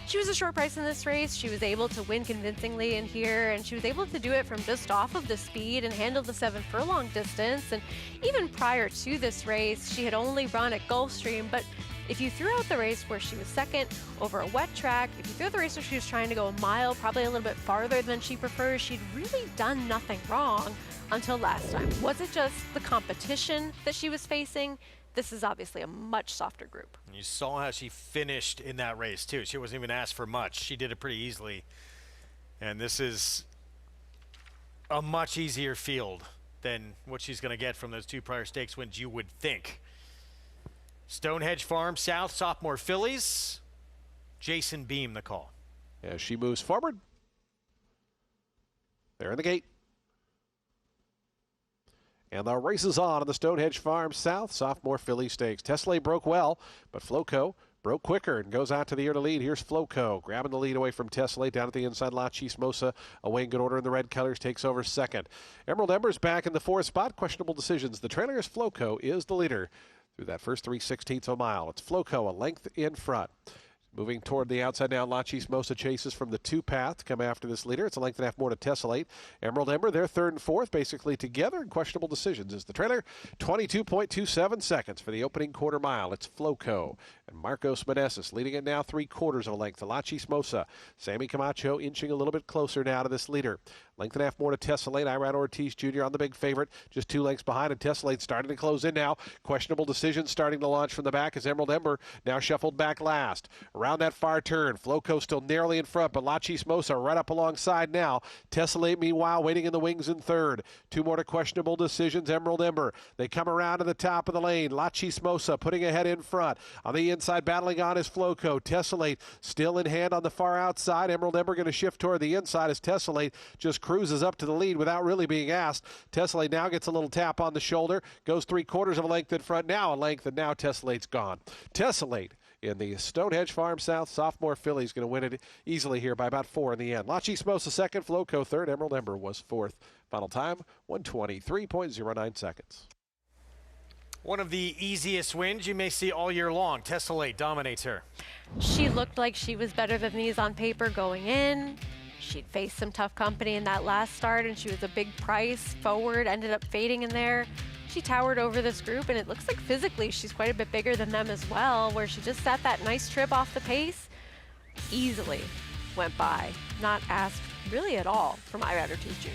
She was a short price in this race. She was able to win convincingly in here, and she was able to do it from just off of the speed and handle the 7 furlong distance. And even prior to this race, she had only run at Gulfstream, but if you threw out the race where she was second over a wet track, if you threw out the race where she was trying to go a mile, probably a little bit farther than she prefers, she'd really done nothing wrong until last time. Was it just the competition that she was facing? This is obviously a much softer group. You saw how she finished in that race, too. She wasn't even asked for much. She did it pretty easily. And this is a much easier field than what she's going to get from those 2 prior stakes wins, you would think. Stonehenge Farm South, sophomore fillies. Jason Beam, the call. As she moves forward. They're in the gate. And the race is on the Stonehenge Farm South sophomore filly stakes. Tessellate broke well, but Floco broke quicker and goes out to the ear to lead. Here's Floco grabbing the lead away from Tessellate down at the inside. La Chismosa away in good order in the red colors, takes over second. Emerald Ember's back in the 4th spot. Questionable decisions. The trailer is Floco, is the leader through that first 3/16 of a mile. It's Floco, a length in front. Moving toward the outside now, La Chismosa chases from the 2 path to come after this leader. It's a length and a half more to Tessellate. Emerald Ember, they're 3rd and 4th, basically together in questionable decisions. Is the trailer 22.27 seconds for the opening quarter mile. It's Floco and Marcos Meneses leading it now 3/4 of a length to La Chismosa. Sammy Camacho inching a little bit closer now to this leader. Length and a half more to Tessellate. Irad Ortiz Jr. on the big favorite, just 2 lengths behind, and Tessellate starting to close in now. Questionable decisions starting to launch from the back as Emerald Ember now shuffled back last. Around that far turn, Floco still narrowly in front, but La Chismosa right up alongside now. Tessellate, meanwhile, waiting in the wings in 3rd. 2 more to questionable decisions. Emerald Ember, they come around to the top of the lane. La Chismosa putting ahead in front. On the inside, battling on is Floco. Tessellate still in hand on the far outside. Emerald Ember going to shift toward the inside as Tessellate just cruises up to the lead without really being asked. Tessellate now gets a little tap on the shoulder, goes 3/4 of a length in front, now a length, and now Tessellate's gone. Tessellate in the Stonehenge Farm South sophomore filly is going to win it easily here by about 4 in the end. La Chismosa 2nd, Floco 3rd, Emerald Ember was 4th. Final time, 1:23.09 seconds. One of the easiest wins you may see all year long. Tessellate dominates her. She looked like she was better than these on paper going in. She'd faced some tough company in that last start, and she was a big price forward, ended up fading in there. She towered over this group, and it looks like physically she's quite a bit bigger than them as well, where she just sat that nice trip off the pace, easily went by, not asked really at all from Ira Ortiz Jr.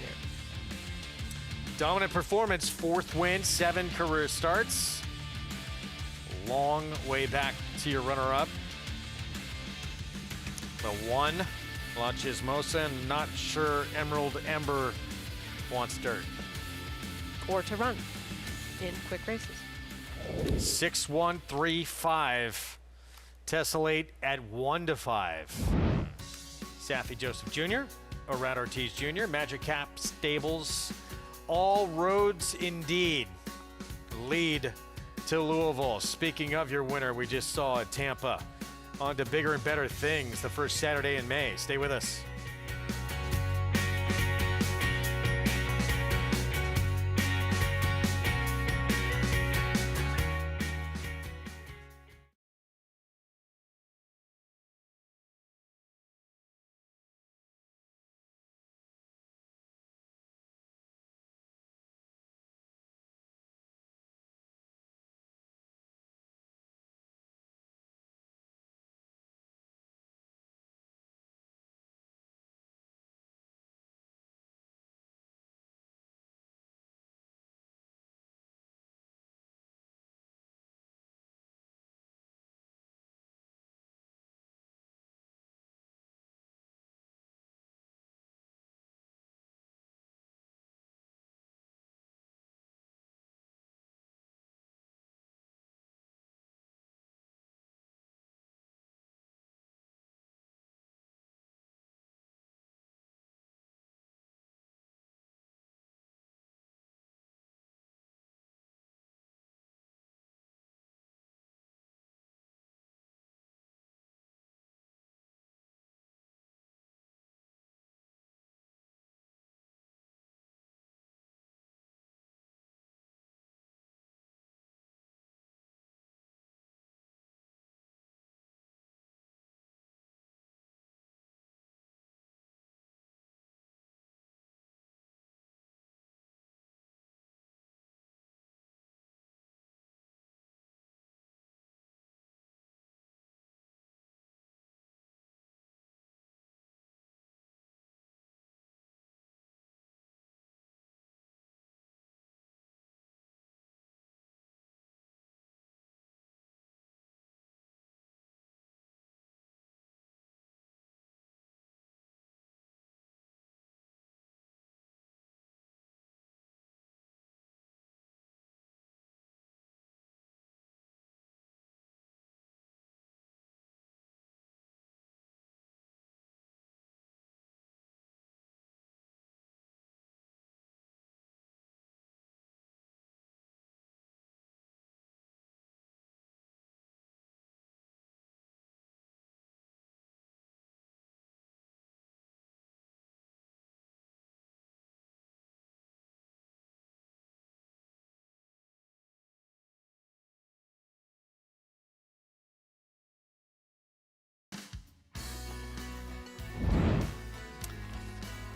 Dominant performance, 4th win, 7 career starts. Long way back to your runner-up. The 1, La Chismosa, and not sure Emerald Ember wants dirt. Or to run in quick races. 6-1-3-5. Tessellate at 1-5. Safi Joseph Jr., Ira Ortiz Jr., Magic Cap Stables. All roads indeed lead to Louisville. Speaking of your winner, we just saw at Tampa. On to bigger and better things the first Saturday in May. Stay with us.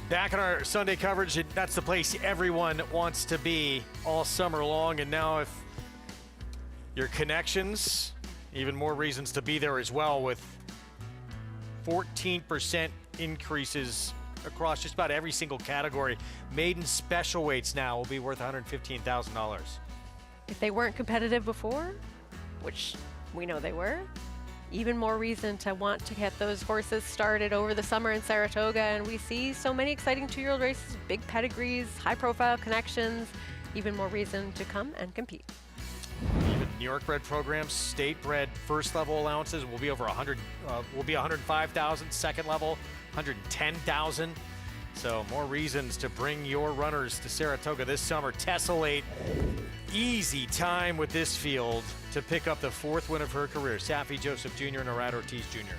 Back in our Sunday coverage, that's the place everyone wants to be all summer long. And now if your connections, even more reasons to be there as well, with 14% increases across just about every single category. Maiden special weights now will be worth $115,000. If they weren't competitive before, which we know they were, even more reason to want to get those horses started over the summer in Saratoga. And we see so many exciting 2-year-old races, big pedigrees, high-profile connections, even more reason to come and compete. Even New York bred programs, state bred first level allowances will be over 100, will be 105,000, second level 110,000. So more reasons to bring your runners to Saratoga this summer. Tessellate, easy time with this field to pick up the 4th win of her career. Safi Joseph Jr. and Ira Ortiz Jr.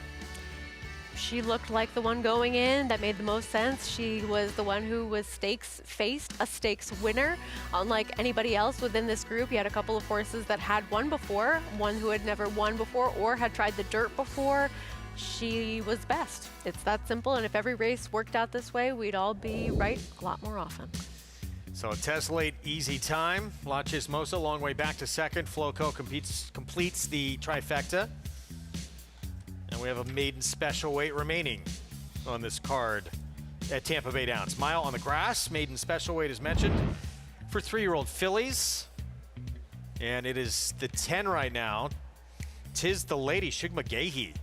She looked like the one going in. That made the most sense. She was the one who was faced a stakes winner. Unlike anybody else within this group, you had a couple of horses that had won before, one who had never won before or had tried the dirt before. She was best. It's that simple, and if every race worked out this way, we'd all be right a lot more often. So Teslate, easy time. La Chismosa, long way back to second. Floco completes the trifecta. And we have a maiden special weight remaining on this card at Tampa Bay Downs. Mile on the grass, maiden special weight is mentioned for 3-year-old fillies. And it is the 10 right now. Tis the Lady, Shug McGahee,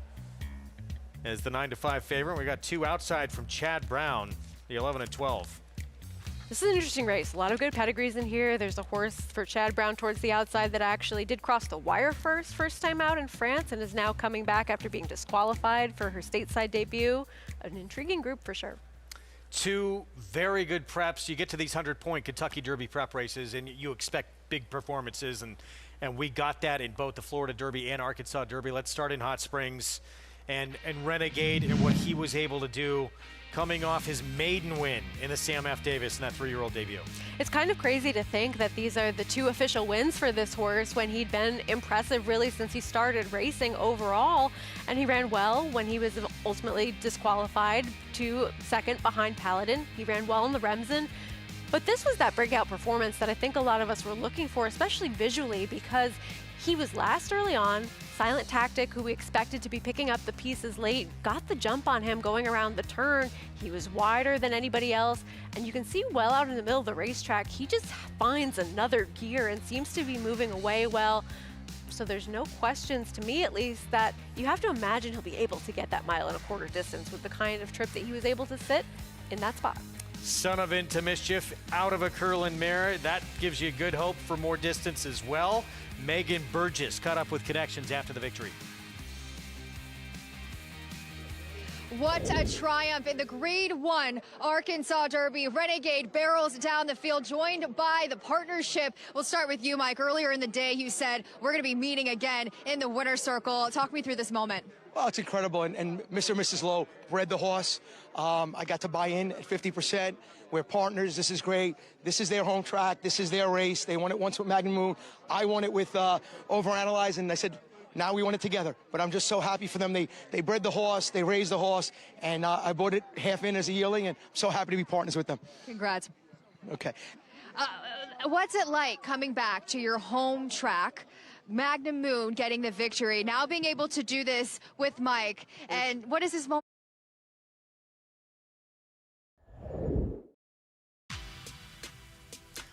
as the 9-5 favorite. We got 2 outside from Chad Brown, the 11 and 12. This is an interesting race. A lot of good pedigrees in here. There's a horse for Chad Brown towards the outside that actually did cross the wire first time out in France, and is now coming back after being disqualified for her stateside debut. An intriguing group for sure. 2 very good preps. You get to these 100-point Kentucky Derby prep races, and you expect big performances, and we got that in both the Florida Derby and Arkansas Derby. Let's start in Hot Springs, and Renegade and what he was able to do, coming off his maiden win in the Sam F. Davis in that 3-year-old debut. It's kind of crazy to think that these are the 2 official wins for this horse when he'd been impressive really since he started racing overall. And he ran well when he was ultimately disqualified to second behind Paladin. He ran well in the Remsen. But this was that breakout performance that I think a lot of us were looking for, especially visually, because he was last early on. Silent Tactic, who we expected to be picking up the pieces late, got the jump on him going around the turn. He was wider than anybody else, and you can see well out in the middle of the racetrack, he just finds another gear and seems to be moving away well. So there's no questions, to me at least, that you have to imagine he'll be able to get that 1.25 mile distance with the kind of trip that he was able to sit in that spot. Son of Into Mischief out of a Curlin mare. That gives you good hope for more distance as well. Megan Burgess caught up with connections after the victory. What a triumph in the Grade 1 Arkansas Derby. Renegade barrels down the field, joined by the partnership. We'll start with you, Mike. Earlier in the day, you said we're going to be meeting again in the winner's circle. Talk me through this moment. Well, it's incredible, and Mr. and Mrs. Lowe bred the horse. I got to buy in at 50%. We're partners. This is great. This is their home track. This is their race. They won it once with Maiden Moon. I won it with Overanalyze, and I said, now we won it together. But I'm just so happy for them. They bred the horse, they raised the horse, and I bought it half in as a yearling, and I'm so happy to be partners with them. Congrats. Okay. What's it like coming back to your home track? Magnum Moon getting the victory, now being able to do this with Mike, and what is this moment?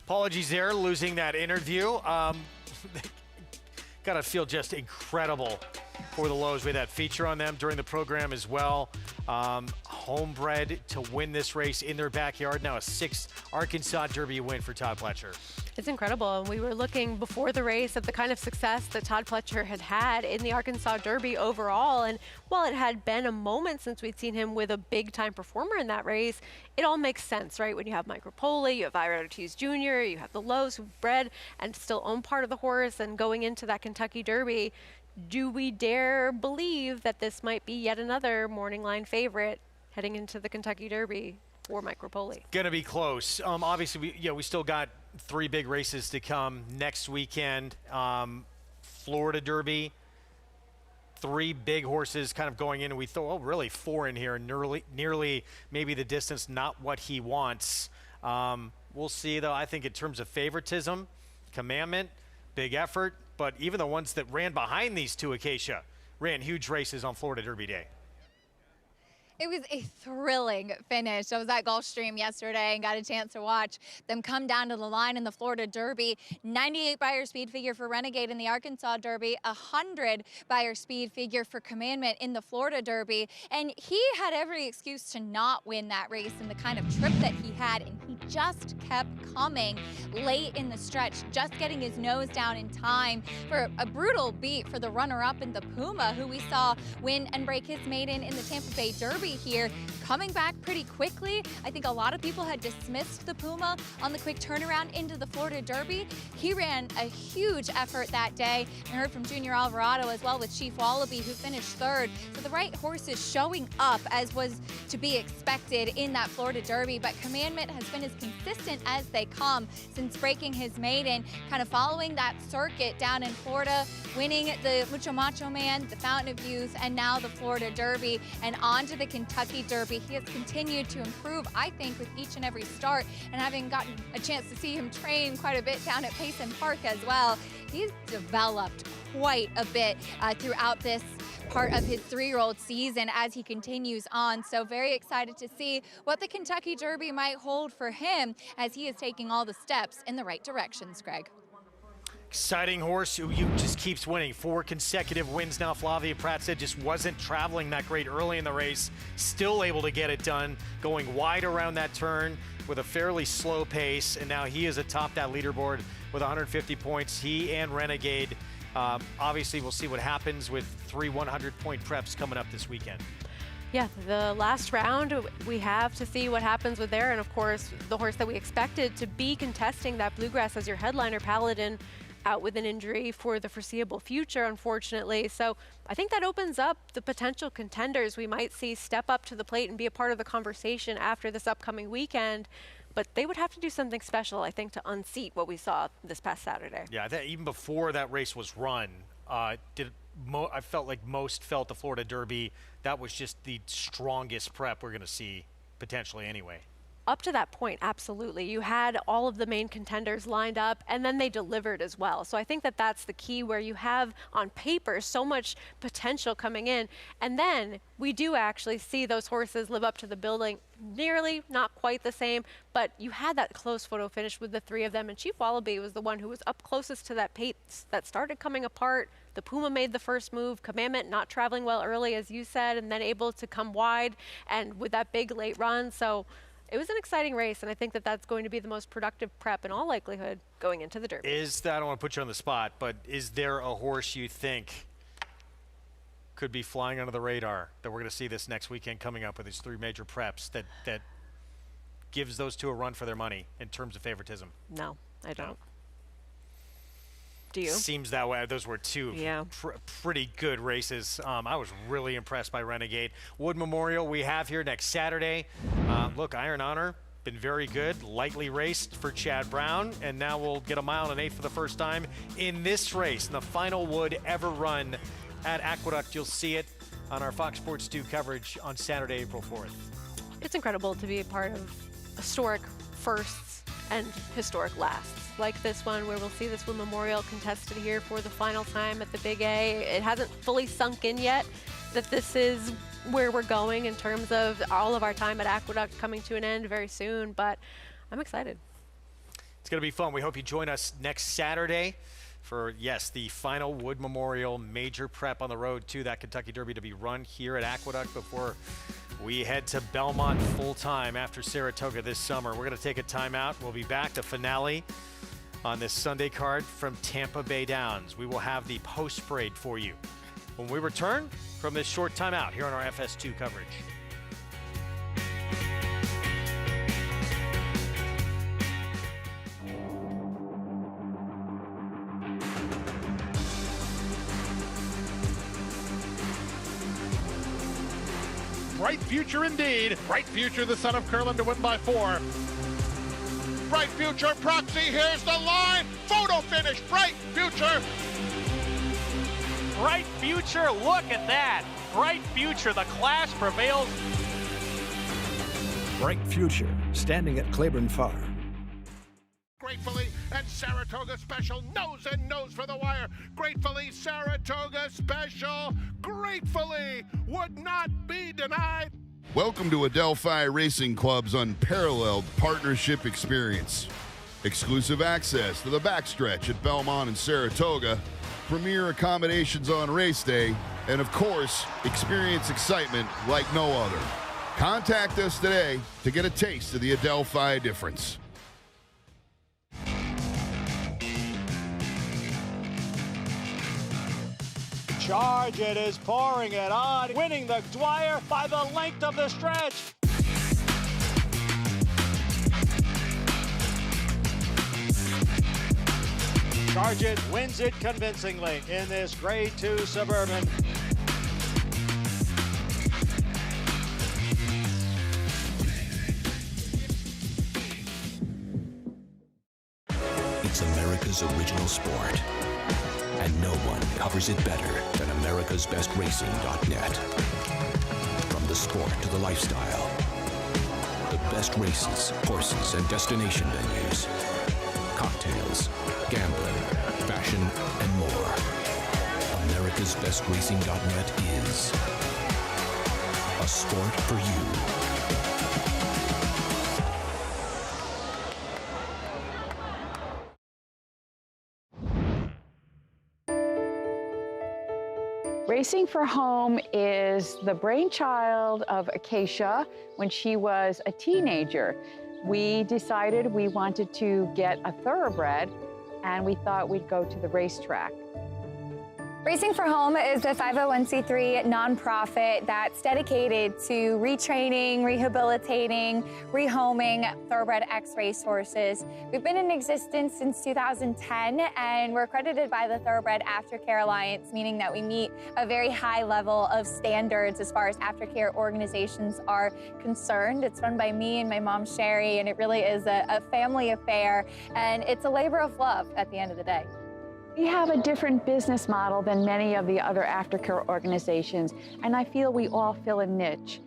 Apologies there, losing that interview. Gotta feel just incredible for the Lows with that feature on them during the program as well. Homebred to win this race in their backyard. Now a 6th Arkansas Derby win for Todd Pletcher. It's incredible, and we were looking before the race at the kind of success that Todd Pletcher had in the Arkansas Derby overall, and while it had been a moment since we'd seen him with a big-time performer in that race, it all makes sense, right? When you have Mike Rapoli, you have Ira Ortiz Jr., you have the Lows who've bred and still own part of the horse, and going into that Kentucky Derby, do we dare believe that this might be yet another morning line favorite heading into the Kentucky Derby for Mike Rapoli? Gonna be close. Obviously, we still got 3 big races to come next weekend. Florida Derby, 3 big horses kind of going in, and we thought, oh, really 4 in here, nearly maybe the distance, not what he wants. We'll see, though. I think in terms of favoritism, Commandment, big effort, but even the ones that ran behind these 2 Acacia ran huge races on Florida Derby Day. It was a thrilling finish. I was at Gulfstream yesterday and got a chance to watch them come down to the line in the Florida Derby. 98 buyer speed figure for Renegade in the Arkansas Derby, 100 buyer speed figure for Commandment in the Florida Derby. And he had every excuse to not win that race in the kind of trip that he had, and he just kept coming late in the stretch, just getting his nose down in time for a brutal beat for the runner-up in the Puma, who we saw win and break his maiden in the Tampa Bay Derby here, coming back pretty quickly. I think a lot of people had dismissed the Puma on the quick turnaround into the Florida Derby. He ran a huge effort that day. I heard from Junior Alvarado as well with Chief Wallaby, who finished 3rd. So the right horses showing up as was to be expected in that Florida Derby, but Commandment has been as consistent as they come since breaking his maiden, kind of following that circuit down in Florida, winning the Mucho Macho Man, the Fountain of Youth, and now the Florida Derby, and on to the Kentucky Derby. He has continued to improve, I think, with each and every start, and having gotten a chance to see him train quite a bit down at Payson Park as well, he's developed quite a bit throughout this part of his 3-year-old season as he continues on. So very excited to see what the Kentucky Derby might hold for him as he is taking all the steps in the right directions, Greg. Exciting horse who just keeps winning. 4 consecutive wins now. Flavia Pratt said just wasn't traveling that great early in the race. Still able to get it done, going wide around that turn with a fairly slow pace. And now he is atop that leaderboard with 150 points. He and Renegade. Obviously, we'll see what happens with 3 100-point preps coming up this weekend. Yeah, the last round, we have to see what happens with there. And of course, the horse that we expected to be contesting that Bluegrass as your headliner, Paladin, out with an injury for the foreseeable future, unfortunately. So I think that opens up the potential contenders we might see step up to the plate and be a part of the conversation after this upcoming weekend. But they would have to do something special, I think, to unseat what we saw this past Saturday. Yeah, even before that race was run, I felt like most felt the Florida Derby, that was just the strongest prep we're going to see potentially anyway. Up to that point, absolutely. You had all of the main contenders lined up, and then they delivered as well. So I think that that's the key, where you have on paper so much potential coming in, and then we do actually see those horses live up to the billing. Nearly, not quite the same, but you had that close photo finish with the 3 of them, and Chief Wallaby was the one who was up closest to that pace that started coming apart. The Puma made the first move, Commandment not traveling well early, as you said, and then able to come wide and with that big late run. So it was an exciting race, and I think that that's going to be the most productive prep in all likelihood going into the Derby. I don't want to put you on the spot, but is there a horse you think could be flying under the radar that we're going to see this next weekend coming up with these 3 major preps that gives those 2 a run for their money in terms of favoritism? No, I don't. No. Do you? Seems that way. Those were 2 pretty good races. I was really impressed by Renegade. Wood Memorial we have here next Saturday. Look, Iron Honor, been very good. Lightly raced for Chad Brown, and now we'll get a 1 1/8 for the first time in this race, in the final Wood ever run at Aqueduct. You'll see it on our Fox Sports 2 coverage on Saturday, April 4th. It's incredible to be a part of historic firsts and historic lasts like this one, where we'll see this Wood Memorial contested here for the final time at the Big A. It hasn't fully sunk in yet that this is where we're going in terms of all of our time at Aqueduct coming to an end very soon, but I'm excited. It's going to be fun. We hope you join us next Saturday for, yes, the final Wood Memorial major prep on the road to that Kentucky Derby to be run here at Aqueduct before we head to Belmont full-time after Saratoga this summer. We're going to take a timeout. We'll be back to finale on this Sunday card from Tampa Bay Downs. We will have the post-parade for you when we return from this short timeout here on our FS2 coverage. Bright future indeed. Bright future, the son of Curlin to win by 4. Bright future, Proxy, here's the line. Photo finish, Bright future. Bright future, look at that. Bright future, the class prevails. Bright future, standing at Claiborne Farm. Gratefully, and Saratoga Special, nose and nose for the wire. Gratefully, Saratoga Special, gratefully, would not be denied. Welcome to Adelphi Racing Club's unparalleled partnership experience. Exclusive access to the backstretch at Belmont and Saratoga, premier accommodations on race day, and of course, experience excitement like no other. Contact us today to get a taste of the Adelphi difference. Charge, it is pouring it on, winning the Dwyer by the length of the stretch. Charge It wins it convincingly in this Grade 2 Suburban. It's America's original sport, and no one covers it better than America'sBestRacing.net. From the sport to the lifestyle. The best races, horses, and destination venues. Cocktails, gambling, fashion, and more. America'sBestRacing.net is a sport for you. Racing for Home is the brainchild of Acacia when she was a teenager. We decided we wanted to get a thoroughbred, and we thought we'd go to the racetrack. Racing for Home is a 501c3 nonprofit that's dedicated to retraining, rehabilitating, rehoming thoroughbred X racehorses. We've been in existence since 2010, and we're accredited by the Thoroughbred Aftercare Alliance, meaning that we meet a very high level of standards as far as aftercare organizations are concerned. It's run by me and my mom, Sherry, and it really is a family affair, and it's a labor of love at the end of the day. We have a different business model than many of the other aftercare organizations, and I feel we all fill a niche.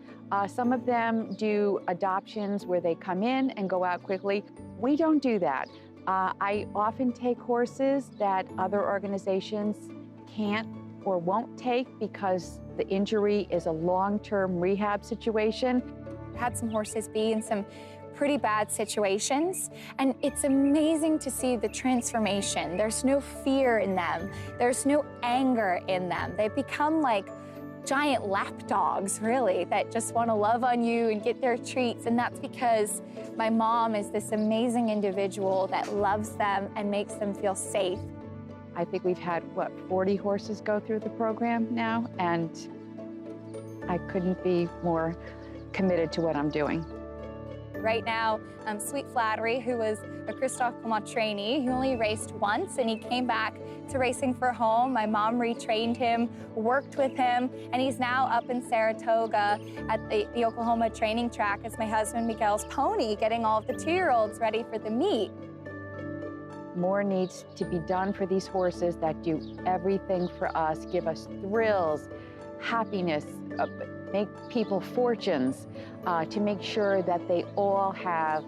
Some of them do adoptions where they come in and go out quickly. We don't do that. I often take horses that other organizations can't or won't take because the injury is a long-term rehab situation. I had some horses be in some pretty bad situations, and it's amazing to see the transformation. There's no fear in them. There's no anger in them. They become like giant lap dogs, really, that just want to love on you and get their treats, and that's because my mom is this amazing individual that loves them and makes them feel safe. I think we've had, 40 horses go through the program now, and I couldn't be more committed to what I'm doing. Right now, Sweet Flattery, who was a Christophe Clement trainee, he only raced once and he came back to Racing for Home. My mom retrained him, worked with him, and he's now up in Saratoga at the Oklahoma training track as my husband Miguel's pony, getting all of the 2-year-olds ready for the meet. More needs to be done for these horses that do everything for us, give us thrills, happiness, make people fortunes, to make sure that they all have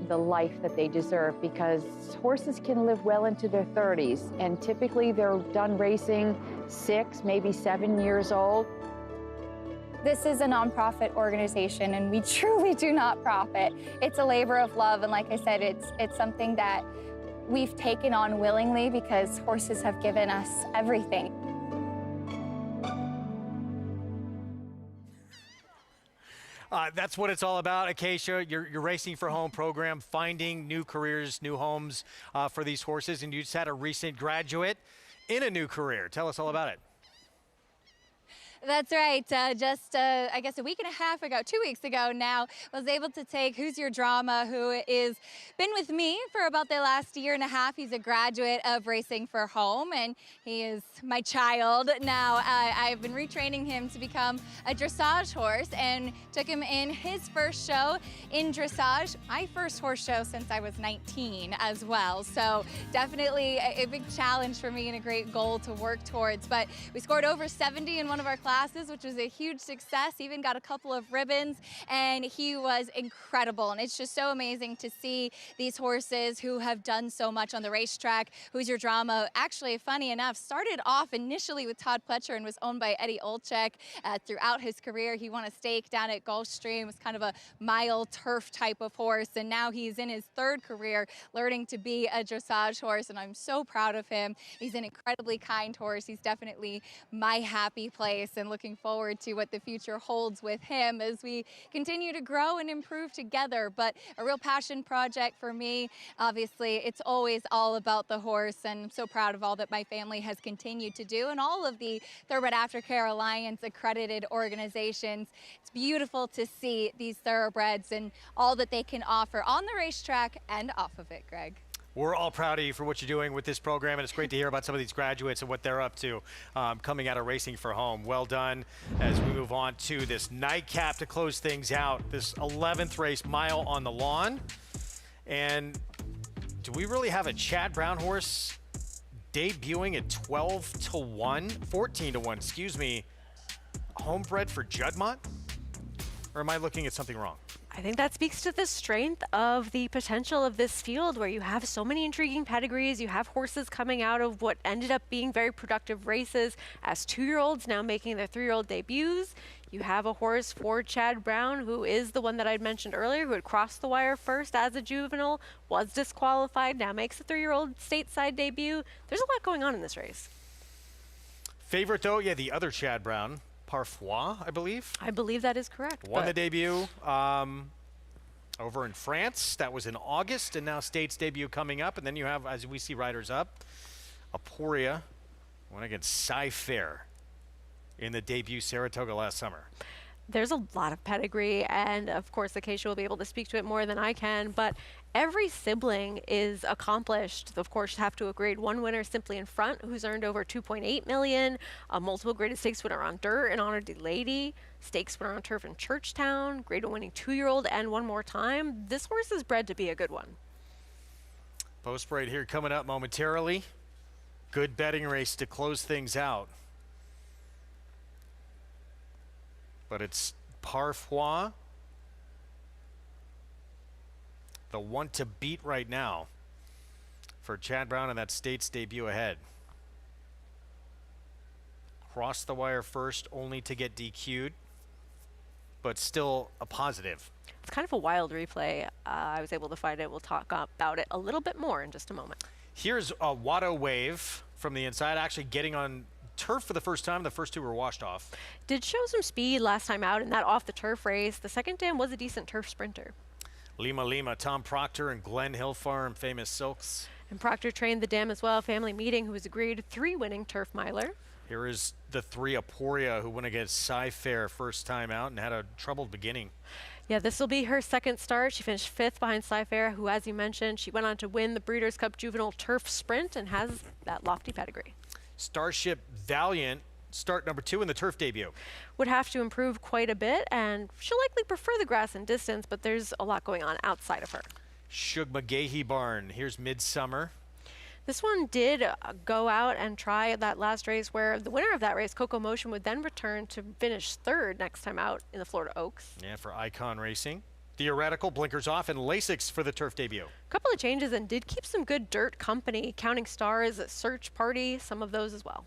the life that they deserve, because horses can live well into their 30s, and typically they're done racing 6, maybe 7 years old. This is a nonprofit organization, and we truly do not profit. It's a labor of love, and like I said, it's something that we've taken on willingly because horses have given us everything. That's what it's all about, Acacia, your Racing for Home program, finding new careers, new homes for these horses. And you just had a recent graduate in a new career. Tell us all about it. That's right. I guess a week and a half ago, 2 weeks ago now, was able to take Who's Your Drama, who is been with me for about the last year and a half. He's a graduate of Racing for Home, and he is my child. Now, I've been retraining him to become a dressage horse and took him in his first show in dressage. My first horse show since I was 19 as well. So definitely a big challenge for me and a great goal to work towards. But we scored over 70 in one of our classes, which was a huge success. Even got a couple of ribbons, and he was incredible. And it's just so amazing to see these horses who have done so much on the racetrack. Who's Your Drama, actually, funny enough, started off initially with Todd Pletcher and was owned by Eddie Olczyk. Throughout his career, he won a stake down at Gulfstream. It was kind of a mile turf type of horse, and now he's in his third career learning to be a dressage horse, and I'm so proud of him. He's an incredibly kind horse. He's definitely my happy place, and looking forward to what the future holds with him as we continue to grow and improve together. But a real passion project for me. Obviously, it's always all about the horse, and I'm so proud of all that my family has continued to do and all of the Thoroughbred Aftercare Alliance accredited organizations. It's beautiful to see these thoroughbreds and all that they can offer on the racetrack and off of it, Greg. We're all proud of you for what you're doing with this program, and it's great to hear about some of these graduates and what they're up to coming out of Racing for Home. Well done. As we move on to this nightcap to close things out, this 11th race, Mile on the Lawn. And do we really have a Chad Brown horse debuting at 14 to 1, excuse me, homebred for Juddmonte? Or am I looking at something wrong? I think that speaks to the strength of the potential of this field, where you have so many intriguing pedigrees. You have horses coming out of what ended up being very productive races as 2-year-olds now making their 3-year-old debuts. You have a horse for Chad Brown, who is the one that I'd mentioned earlier, who had crossed the wire first as a juvenile, was disqualified, now makes a 3-year-old stateside debut. There's a lot going on in this race. Favorite, though, yeah, the other Chad Brown, Parfois, I believe. I believe that is correct. Won the debut over in France. That was in August, and now State's debut coming up. And then you have, as we see riders up, Aporia went against Cy-Fair in the debut Saratoga last summer. There's a lot of pedigree, and of course Acacia will be able to speak to it more than I can, but every sibling is accomplished. Of course, you have to a Grade 1 winner simply in front, who's earned over $2.8 million, a multiple graded stakes winner on dirt in Honor de Lady, stakes winner on turf in Churchtown, Grade 1 winning 2-year-old, and one more time. This horse is bred to be a good one. Post right here coming up momentarily. Good betting race to close things out. But it's Parfois, the one to beat right now for Chad Brown in that State's debut ahead. Crossed the wire first, only to get DQ'd, but still a positive. It's kind of a wild replay. I was able to find it. We'll talk about it a little bit more in just a moment. Here's a Watto Wave from the inside, actually getting on turf for the first time. The first two were washed off. Did show some speed last time out in that off the turf race. The second dam was a decent turf sprinter. Lima, Tom Proctor and Glenn Hill Farm, Famous Silks. And Proctor trained the dam as well. Family Meeting, who was a Grade 3 winning turf miler. Here is the 3 Aporia, who went against Cy-Fair first time out and had a troubled beginning. Yeah, this will be her second start. She finished 5th behind Cy-Fair, who, as you mentioned, she went on to win the Breeders' Cup Juvenile Turf Sprint and has that lofty pedigree. Starship Valiant, start number 2 in the turf debut. Would have to improve quite a bit, and she'll likely prefer the grass and distance, but there's a lot going on outside of her. Shug McGahee Barn, here's Midsummer. This one did go out and try that last race, where the winner of that race, Coco Motion, would then return to finish 3rd next time out in the Florida Oaks. Yeah, for Icon Racing. Theoretical, blinkers off, and Lasix for the turf debut. A couple of changes, and did keep some good dirt company. Counting Stars, Search Party, some of those as well.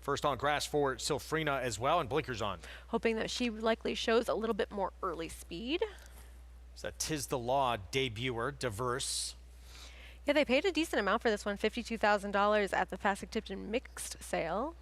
First on grass for Silfrina as well, and blinkers on. Hoping that she likely shows a little bit more early speed. It's that Tis the Law debuter, Diverse. Yeah, they paid a decent amount for this one, $52,000 at the Fasig-Tipton mixed sale.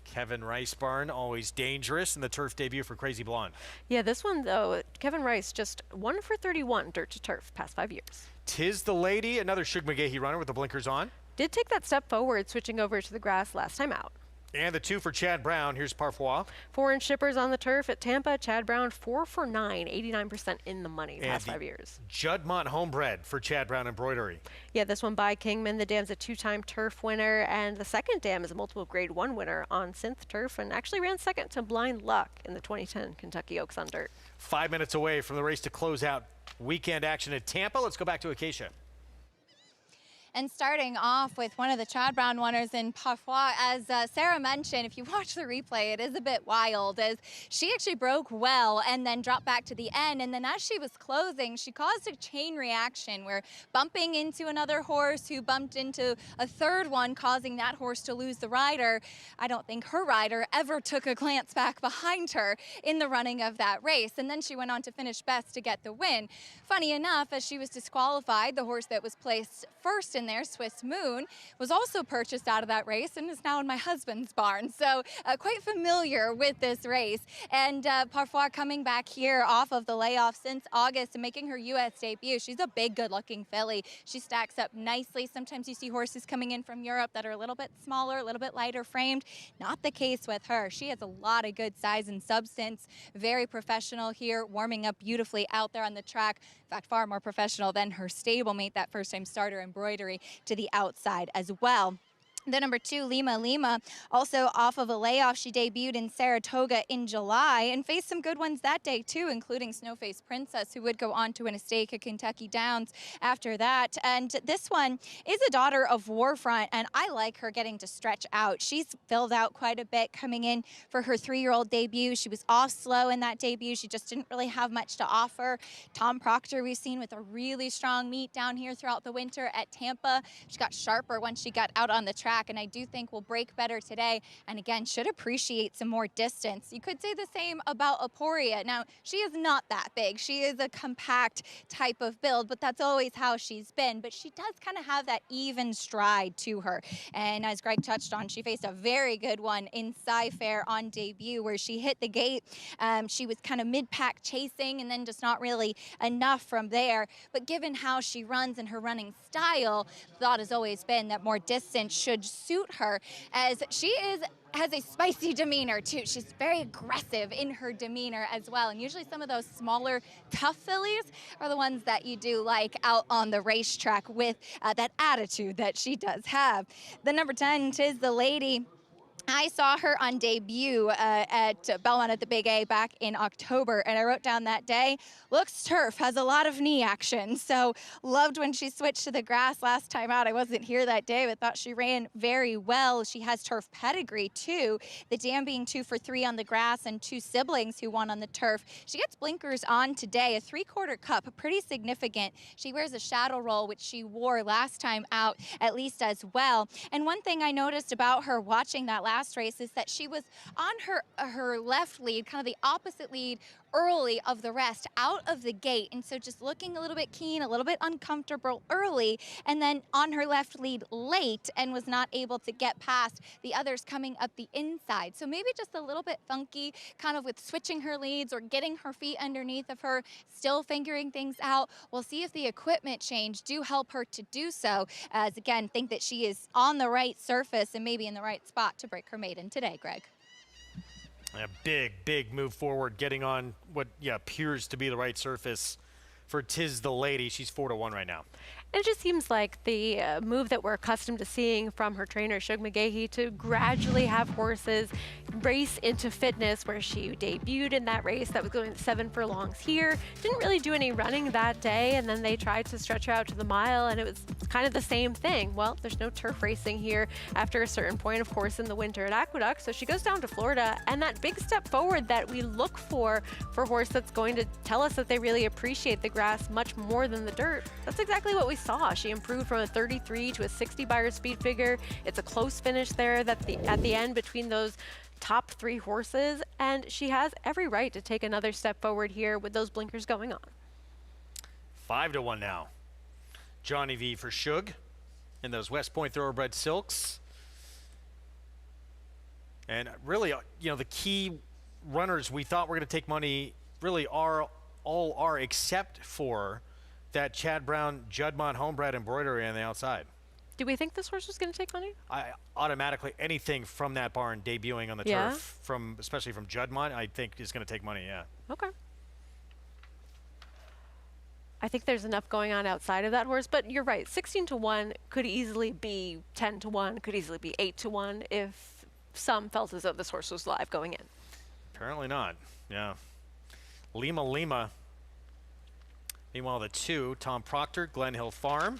Kevin Rice Barn, always dangerous in the turf debut for Crazy Blonde. Yeah, this one, though, Kevin Rice just 1 for 31 dirt to turf past 5 years. Tis the Lady, another Shug McGahee runner with the blinkers on. Did take that step forward, switching over to the grass last time out. And the 2 for Chad Brown. Here's Parfois. Foreign shippers on the turf at Tampa. Chad Brown 4 for 9, 89% in the money past 5 years. Juddmonte Homebred for Chad Brown Embroidery. Yeah, this one by Kingman. The dam's a 2-time turf winner, and the second dam is a multiple Grade 1 winner on synth turf, and actually ran second to Blind Luck in the 2010 Kentucky Oaks on dirt. 5 minutes away from the race to close out weekend action at Tampa. Let's go back to Acacia. And starting off with one of the Chad Brown winners in Parfois, as Sarah mentioned, if you watch the replay, it is a bit wild, as she actually broke well and then dropped back to the end. And then as she was closing, she caused a chain reaction where bumping into another horse who bumped into a third one, causing that horse to lose the rider. I don't think her rider ever took a glance back behind her in the running of that race. And then she went on to finish best to get the win. Funny enough, as she was disqualified, the horse that was placed first in there, Swiss Moon, was also purchased out of that race and is now in my husband's barn. So quite familiar with this race. And Parfois coming back here off of the layoff since August and making her U.S. debut. She's a big, good-looking filly. She stacks up nicely. Sometimes you see horses coming in from Europe that are a little bit smaller, a little bit lighter framed. Not the case with her. She has a lot of good size and substance. Very professional here, warming up beautifully out there on the track. In fact, far more professional than her stablemate, that first-time starter Embroidery, to the outside as well. The number 2, Lima Lima, also off of a layoff. She debuted in Saratoga in July and faced some good ones that day too, including Snowface Princess, who would go on to win a stake at Kentucky Downs after that. And this one is a daughter of Warfront, and I like her getting to stretch out. She's filled out quite a bit coming in for her 3-year-old debut. She was off slow in that debut. She just didn't really have much to offer. Tom Proctor we've seen with a really strong meet down here throughout the winter at Tampa. She got sharper once she got out on the track, and I do think will break better today, and again should appreciate some more distance. You could say the same about Aporia. Now, she is not that big. She is a compact type of build, but that's always how she's been. But she does kind of have that even stride to her, and as Greg touched on, she faced a very good one in Sci-Fair on debut where she hit the gate. She was kind of mid-pack chasing and then just not really enough from there, but given how she runs and her running style, the thought has always been that more distance should suit her, as she has a spicy demeanor too. She's very aggressive in her demeanor as well, and usually some of those smaller, tough fillies are the ones that you do like out on the racetrack with that attitude that she does have. The number 10, Tis the Lady. I saw her on debut at Belmont at the Big A back in October, and I wrote down that day, looks turf, has a lot of knee action. So loved when she switched to the grass last time out. I wasn't here that day, but thought she ran very well. She has turf pedigree too. The dam being 2 for 3 on the grass and 2 siblings who won on the turf. She gets blinkers on today, a 3/4 cup, pretty significant. She wears a shadow roll, which she wore last time out at least as well. And one thing I noticed about her watching that last race is that she was on her left lead, kind of the opposite lead early of the rest out of the gate, and so just looking a little bit keen, a little bit uncomfortable early, and then on her left lead late and was not able to get past the others coming up the inside. So maybe just a little bit funky kind of with switching her leads or getting her feet underneath of her, still figuring things out. We'll see if the equipment change do help her to do so, as again think that she is on the right surface and maybe in the right spot to break her maiden today, Greg. A big move forward, getting on what appears to be the right surface for Tis the Lady. She's 4-1 right now. It just seems like the move that we're accustomed to seeing from her trainer, Shug McGahee, to gradually have horses race into fitness, where she debuted in that race that was going 7 furlongs here. Didn't really do any running that day, and then they tried to stretch her out to the mile, and it was kind of the same thing. Well, there's no turf racing here after a certain point, of course, in the winter at Aqueduct, so she goes down to Florida, and that big step forward that we look for a horse that's going to tell us that they really appreciate the grass much more than the dirt. That's exactly what we saw. She improved from a 33 to a 60 by her speed figure. It's a close finish there at the end between those top 3 horses, and she has every right to take another step forward here with those blinkers going on. 5-1 now. Johnny V for Shug in those West Point Thoroughbred Silks. And really, the key runners we thought were going to take money really all are except for that Chad Brown, Juddmonte homebred embroidery on the outside. Do we think this horse was going to take money? Automatically, anything from that barn debuting on the turf, especially from Juddmonte, I think is going to take money, yeah. Okay. I think there's enough going on outside of that horse, but you're right. 16-1 could easily be 10-1, could easily be 8-1 if some felt as though this horse was live going in. Apparently not, yeah. Lima Lima. Meanwhile, the 2, Tom Proctor, Glen Hill Farm,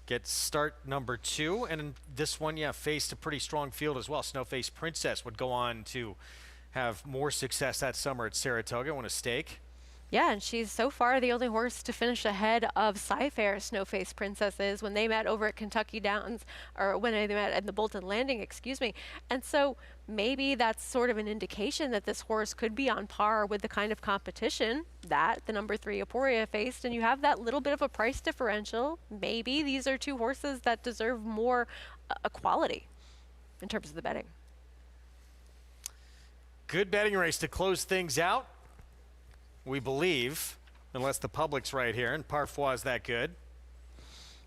gets start number 2. And this one, faced a pretty strong field as well. Snowface Princess would go on to have more success that summer at Saratoga, win a stake. Yeah, and she's so far the only horse to finish ahead of Sci-Fair Snowface Princess is when they met over at Kentucky Downs, or when they met at the Bolton Landing, excuse me. And so maybe that's sort of an indication that this horse could be on par with the kind of competition that the number 3 Aporia faced, and you have that little bit of a price differential. Maybe these are 2 horses that deserve more equality in terms of the betting. Good betting race to close things out. We believe, unless the public's right here, and Parfois is that good.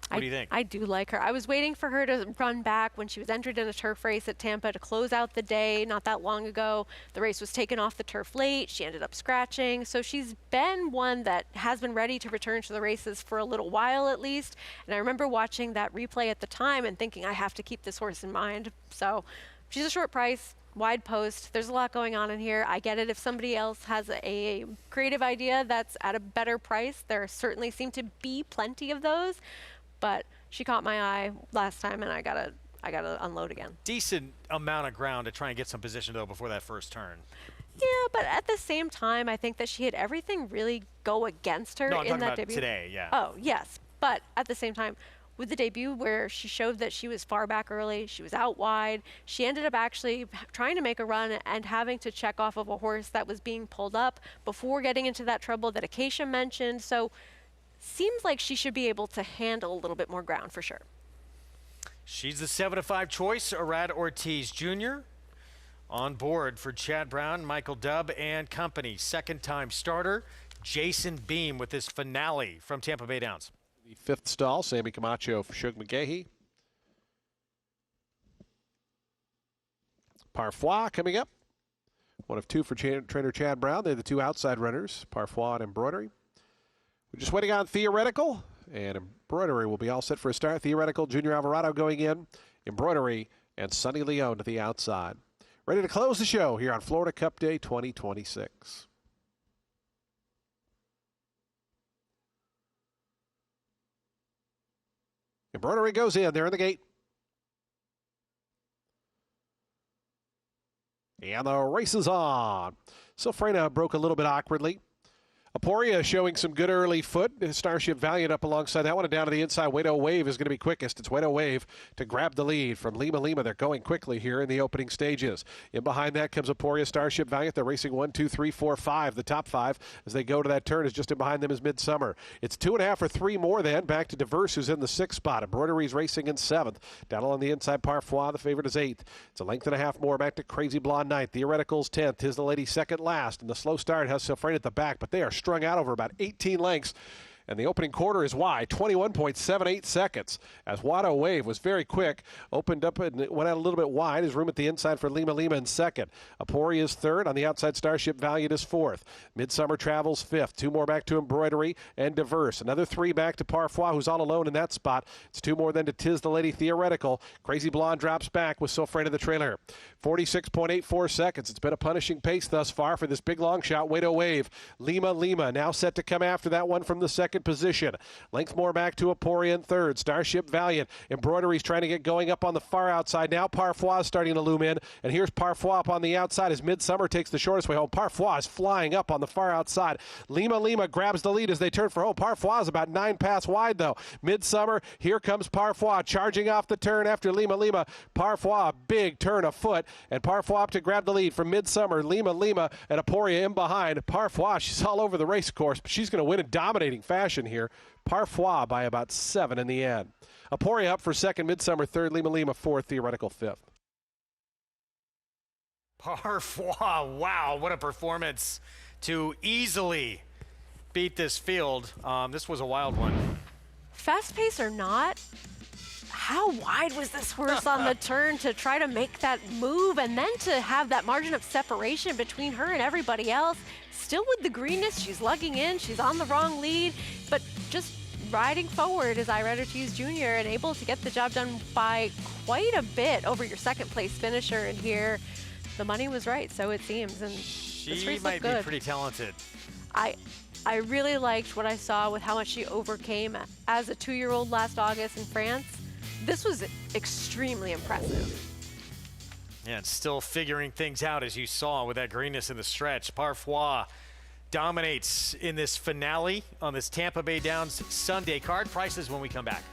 What do you think? I do like her. I was waiting for her to run back when she was entered in a turf race at Tampa to close out the day not that long ago. The race was taken off the turf late. She ended up scratching. So she's been one that has been ready to return to the races for a little while at least. And I remember watching that replay at the time and thinking, I have to keep this horse in mind. So she's a short price, wide post. There's a lot going on in here. I get it if somebody else has a creative idea that's at a better price. There certainly seem to be plenty of those. But she caught my eye last time, and I gotta unload again. Decent amount of ground to try and get some position, though, before that first turn. Yeah, but at the same time, I think that she had everything really go against her No, I'm in talking that about debut. today, yeah. Oh, yes. But at the same time, with the debut where she showed that she was far back early, she was out wide, she ended up actually trying to make a run and having to check off of a horse that was being pulled up before getting into that trouble that Acacia mentioned. So seems like she should be able to handle a little bit more ground for sure. She's the 7-5 choice. Arad Ortiz Jr. on board for Chad Brown, Michael Dubb and company. Second-time starter, Jason Beam with this finale from Tampa Bay Downs. The fifth stall, Sammy Camacho for Shug McGahee. Parfois coming up. One of two for trainer Chad Brown. They're the two outside runners, Parfois and Embroidery. We're just waiting on Theoretical, and Embroidery will be all set for a start. Theoretical, Junior Alvarado going in, Embroidery, and Sonny Leone to the outside. Ready to close the show here on Florida Cup Day 2026. Embroidery goes in. They're in the gate. And the race is on. So Freyna broke a little bit awkwardly. Aporia showing some good early foot. Starship Valiant up alongside that one and down to the inside. Wado Wave is going to be quickest. It's Wado Wave to grab the lead from Lima Lima. They're going quickly here in the opening stages. In behind that comes Aporia, Starship Valiant. They're racing 1, 2, 3, 4, 5. The top 5 as they go to that turn is just in behind them is Midsummer. It's 2.5 or 3 more then. Back to Diverse, who's in the 6th spot. Embroidery's racing in 7th. Down along the inside, Parfois, the favorite is 8th. It's a length and a half more back to Crazy Blonde 9th. Theoretical's 10th. Tis the Lady second last. And the slow start has Sofrain at the back, but they are strung out over about 18 lengths. And the opening quarter is wide, 21.78 seconds. As Wado Wave was very quick, opened up and went out a little bit wide. His room at the inside for Lima Lima in second. Aporia is third. On the outside, Starship Valiant is fourth. Midsummer travels fifth. 2 more back to Embroidery and Diverse. Another 3 back to Parfois, who's all alone in that spot. It's 2 more then to Tis the Lady Theoretical. Crazy Blonde drops back with Sofrain of the trailer. 46.84 seconds. It's been a punishing pace thus far for this big long shot, Wado Wave. Lima Lima now set to come after that one from the second position. Length more back to Aporia in third. Starship Valiant. Embroidery's trying to get going up on the far outside. Now Parfois starting to loom in. And here's Parfois up on the outside as Midsummer takes the shortest way home. Parfois is flying up on the far outside. Lima Lima grabs the lead as they turn for home. Parfois is about 9 paths wide though. Midsummer, here comes Parfois charging off the turn after Lima Lima. Parfois, big turn of foot. And Parfois up to grab the lead from Midsummer. Lima Lima and Aporia in behind. Parfois, she's all over the race course, but she's going to win in dominating fashion here. Parfois by about 7 in the end. Aporia up for second, Midsummer third, Lima Lima fourth, Theoretical fifth. Parfois, wow, what a performance to easily beat this field. This was a wild one. Fast pace or not, how wide was this horse on the turn to try to make that move and then to have that margin of separation between her and everybody else? Still with the greenness, she's lugging in, she's on the wrong lead, but just riding forward is NYRA Bets Jr. and able to get the job done by quite a bit over your second place finisher. And here, the money was right, so it seems. And this race might looked good. be pretty talented. I really liked what I saw with how much she overcame as a 2-year-old last August in France. This was extremely impressive. Yeah, and still figuring things out, as you saw with that greenness in the stretch. Parfois dominates in this finale on this Tampa Bay Downs Sunday card. Prices when we come back.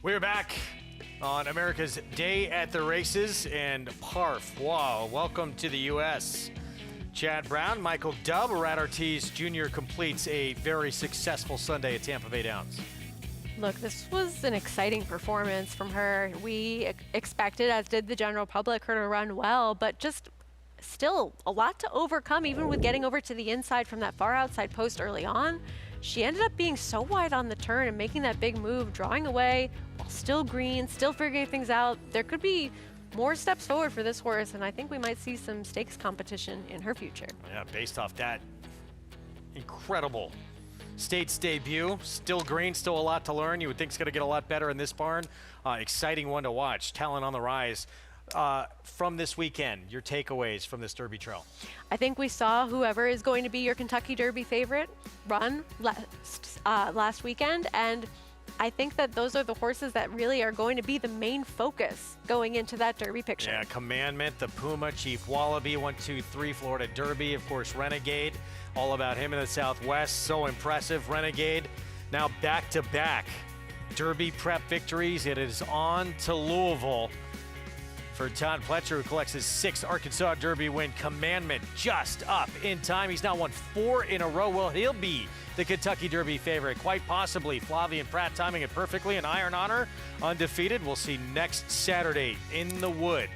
We're back on America's Day at the Races, and Parf, wow, welcome to the U.S. Chad Brown, Michael Dubb, Rat Ortiz Jr. completes a very successful Sunday at Tampa Bay Downs. Look, this was an exciting performance from her. We expected, as did the general public, her to run well, but just still a lot to overcome, even with getting over to the inside from that far outside post early on. She ended up being so wide on the turn and making that big move, drawing away while still green, still figuring things out. There could be more steps forward for this horse, and I think we might see some stakes competition in her future. Yeah, based off that incredible States debut, still green, still a lot to learn. You would think it's going to get a lot better in this barn. Exciting one to watch. Talent on the rise. From this weekend, your takeaways from this Derby trail? I think we saw whoever is going to be your Kentucky Derby favorite run last weekend, and I think that those are the horses that really are going to be the main focus going into that Derby picture. Yeah, Commandment, the Puma, Chief Wallaby, 1, 2, 3, Florida Derby, of course, Renegade, all about him in the Southwest, so impressive, Renegade. Now back-to-back Derby prep victories. It is on to Louisville for Todd Pletcher, who collects his 6th Arkansas Derby win. Commandment just up in time. He's now won 4 in a row. Well, he'll be the Kentucky Derby favorite. Quite possibly. Flavian Pratt timing it perfectly. An Iron Honor undefeated. We'll see next Saturday in the Wood.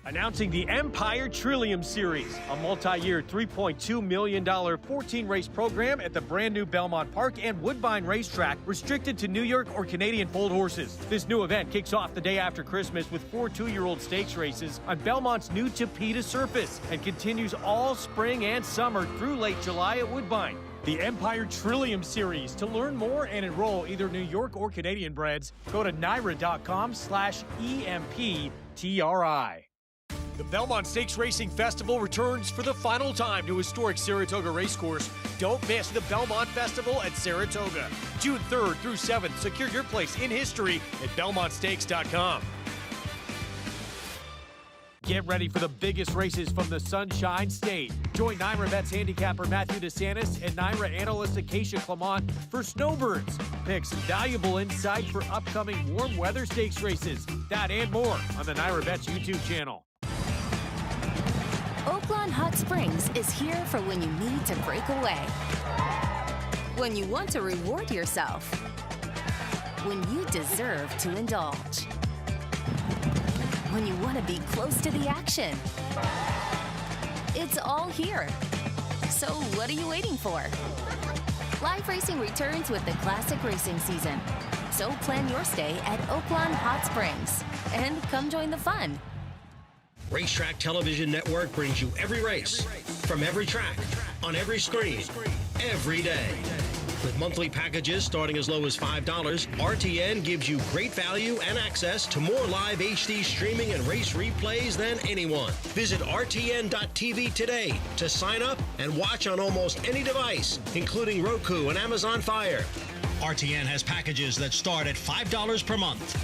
Announcing the Empire Trillium Series, a multi-year $3.2 million 14-race program at the brand new Belmont Park and Woodbine Racetrack, restricted to New York or Canadian foaled horses. This new event kicks off the day after Christmas with 4 two-year-old stakes races on Belmont's new Tapeta surface and continues all spring and summer through late July at Woodbine. The Empire Trillium Series. To learn more and enroll either New York or Canadian breds, go to NYRA.com/EMPTRI. The Belmont Stakes Racing Festival returns for the final time to historic Saratoga Racecourse. Don't miss the Belmont Festival at Saratoga. June 3rd through 7th. Secure your place in history at BelmontStakes.com. Get ready for the biggest races from the Sunshine State. Join NYRA Bets handicapper Matthew DeSantis and NYRA analyst Acacia Clement for Snowbirds. Picks, valuable insight for upcoming warm weather stakes races. That and more on the NYRA Bets YouTube channel. Oaklawn Hot Springs is here for when you need to break away, when you want to reward yourself, when you deserve to indulge, when you want to be close to the action. It's all here. So what are you waiting for? Live racing returns with the classic racing season. So plan your stay at Oaklawn Hot Springs and come join the fun. Racetrack Television Network brings you every race, from every track, on every screen, every day. With monthly packages starting as low as $5, RTN gives you great value and access to more live HD streaming and race replays than anyone. Visit RTN.tv today to sign up and watch on almost any device, including Roku and Amazon Fire. RTN has packages that start at $5 per month.